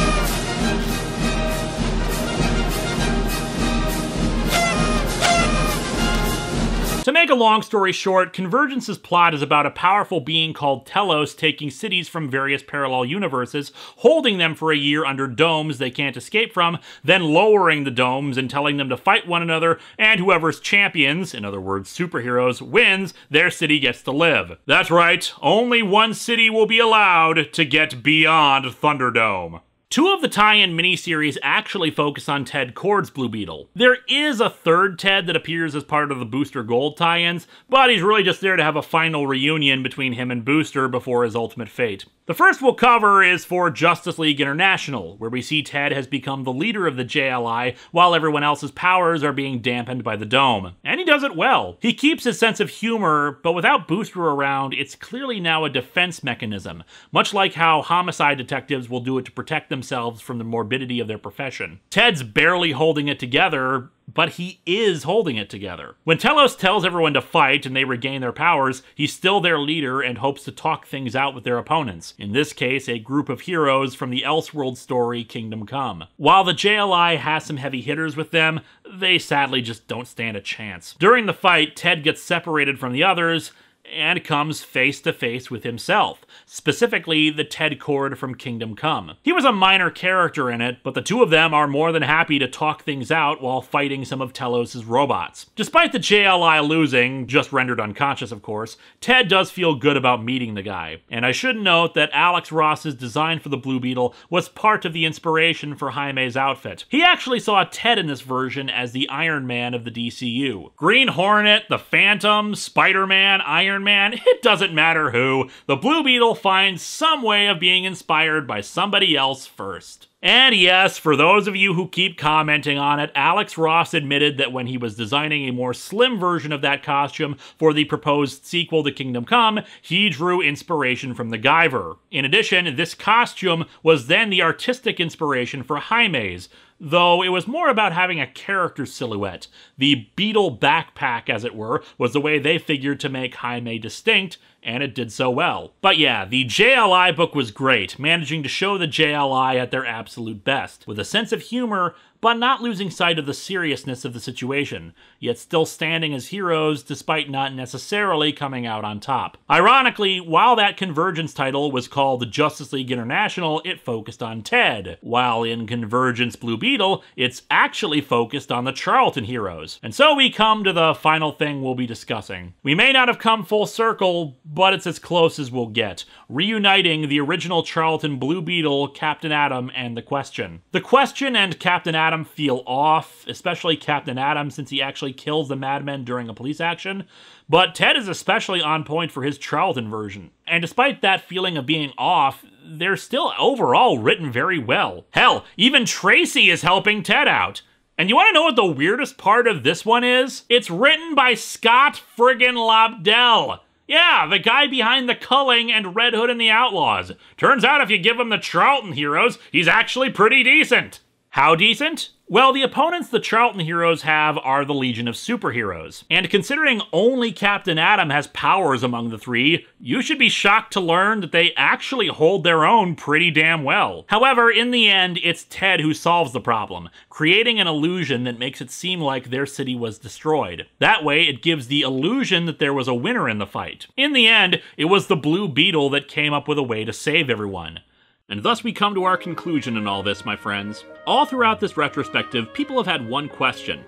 To make a long story short, Convergence's plot is about a powerful being called Telos taking cities from various parallel universes, holding them for a year under domes they can't escape from, then lowering the domes and telling them to fight one another, and whoever's champions, in other words superheroes, wins, their city gets to live. That's right, only one city will be allowed to get beyond Thunderdome. Two of the tie-in miniseries actually focus on Ted Kord's Blue Beetle. There is a third Ted that appears as part of the Booster Gold tie-ins, but he's really just there to have a final reunion between him and Booster before his ultimate fate. The first we'll cover is for Justice League International, where we see Ted has become the leader of the JLI while everyone else's powers are being dampened by the Dome. And he does it well. He keeps his sense of humor, but without Booster around, it's clearly now a defense mechanism, much like how homicide detectives will do it to protect themselves from the morbidity of their profession. Ted's barely holding it together, but he is holding it together. When Telos tells everyone to fight and they regain their powers, he's still their leader and hopes to talk things out with their opponents. In this case, a group of heroes from the Elseworld story Kingdom Come. While the JLI has some heavy hitters with them, they sadly just don't stand a chance. During the fight, Ted gets separated from the others and comes face to face with himself, specifically the Ted Kord from Kingdom Come. He was a minor character in it, but the two of them are more than happy to talk things out while fighting some of Telos' robots. Despite the JLI losing, just rendered unconscious of course, Ted does feel good about meeting the guy. And I should note that Alex Ross's design for the Blue Beetle was part of the inspiration for Jaime's outfit. He actually saw Ted in this version as the Iron Man of the DCU. Green Hornet, the Phantom, Spider-Man, Iron Man, it doesn't matter who, the Blue Beetle finds some way of being inspired by somebody else first. And yes, for those of you who keep commenting on it, Alex Ross admitted that when he was designing a more slim version of that costume for the proposed sequel to Kingdom Come, he drew inspiration from the Guyver. In addition, this costume was then the artistic inspiration for Jaime's, though it was more about having a character silhouette. The Beetle backpack, as it were, was the way they figured to make Jaime distinct, and it did so well. But yeah, the JLI book was great, managing to show the JLI at their absolute best, with a sense of humor, but not losing sight of the seriousness of the situation, yet still standing as heroes despite not necessarily coming out on top. Ironically, while that Convergence title was called Justice League International, it focused on Ted, while in Convergence Blue Beetle, it's actually focused on the Charlton heroes. And so we come to the final thing we'll be discussing. We may not have come full circle, but it's as close as we'll get, reuniting the original Charlton Blue Beetle, Captain Atom, and the Question. The Question and Captain Atom feel off, especially Captain Atom since he actually kills the Madmen during a police action, but Ted is especially on point for his Charlton version. And despite that feeling of being off, they're still overall written very well. Hell, even Tracy is helping Ted out. And you want to know what the weirdest part of this one is? It's written by Scott friggin' Lobdell. Yeah, the guy behind The Culling and Red Hood and the Outlaws. Turns out if you give him the Charlton heroes, he's actually pretty decent. How decent? Well, the opponents the Charlton heroes have are the Legion of Superheroes. And considering only Captain Atom has powers among the three, you should be shocked to learn that they actually hold their own pretty damn well. However, in the end, it's Ted who solves the problem, creating an illusion that makes it seem like their city was destroyed. That way, it gives the illusion that there was a winner in the fight. In the end, it was the Blue Beetle that came up with a way to save everyone. And thus we come to our conclusion in all this, my friends. All throughout this retrospective, people have had one question.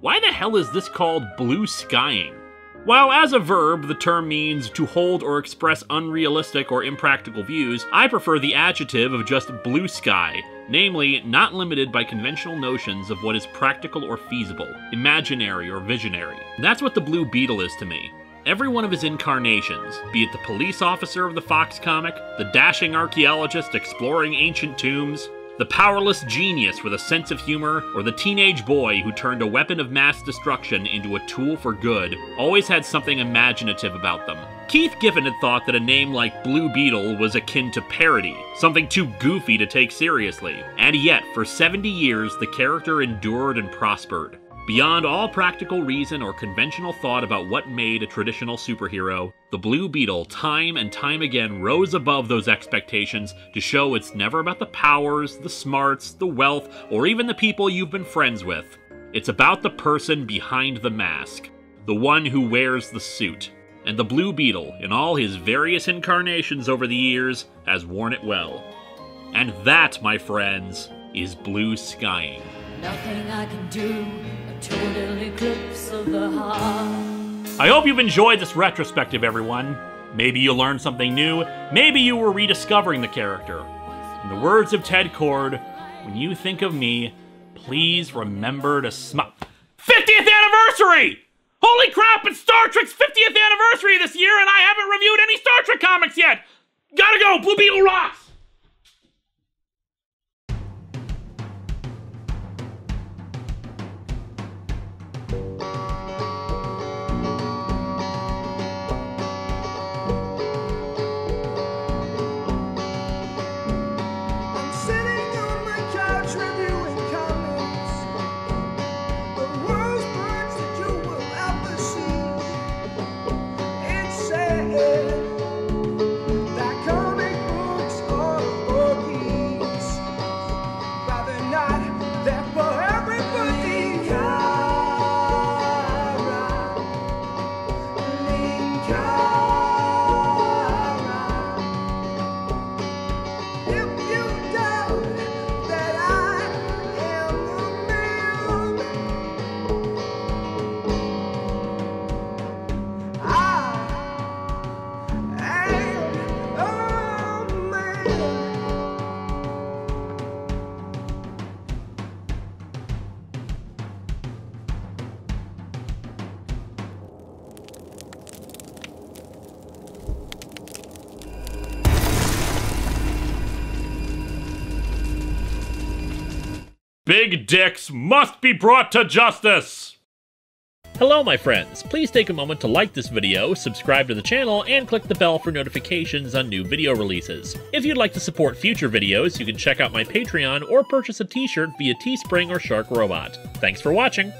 Why the hell is this called blue skying? While as a verb, the term means to hold or express unrealistic or impractical views, I prefer the adjective of just blue sky, namely, not limited by conventional notions of what is practical or feasible, imaginary or visionary. That's what the Blue Beetle is to me. Every one of his incarnations, be it the police officer of the Fox comic, the dashing archaeologist exploring ancient tombs, the powerless genius with a sense of humor, or the teenage boy who turned a weapon of mass destruction into a tool for good, always had something imaginative about them. Keith Giffen had thought that a name like Blue Beetle was akin to parody, something too goofy to take seriously. And yet, for 70 years, the character endured and prospered. Beyond all practical reason or conventional thought about what made a traditional superhero, the Blue Beetle time and time again rose above those expectations to show it's never about the powers, the smarts, the wealth, or even the people you've been friends with. It's about the person behind the mask, the one who wears the suit. And the Blue Beetle, in all his various incarnations over the years, has worn it well. And that, my friends, is blue skying. Nothing I can do, a total eclipse of the heart. I hope you've enjoyed this retrospective, everyone. Maybe you learned something new, maybe you were rediscovering the character. In the words of Ted Cord, when you think of me, please remember to smile. 50th anniversary! Holy crap, it's Star Trek's 50th anniversary this year, and I haven't reviewed any Star Trek comics yet! Gotta go, Blue Beetle rocks! Big dicks must be brought to justice! Hello, my friends. Please take a moment to like this video, subscribe to the channel, and click the bell for notifications on new video releases. If you'd like to support future videos, you can check out my Patreon or purchase a t-shirt via Teespring or Shark Robot. Thanks for watching!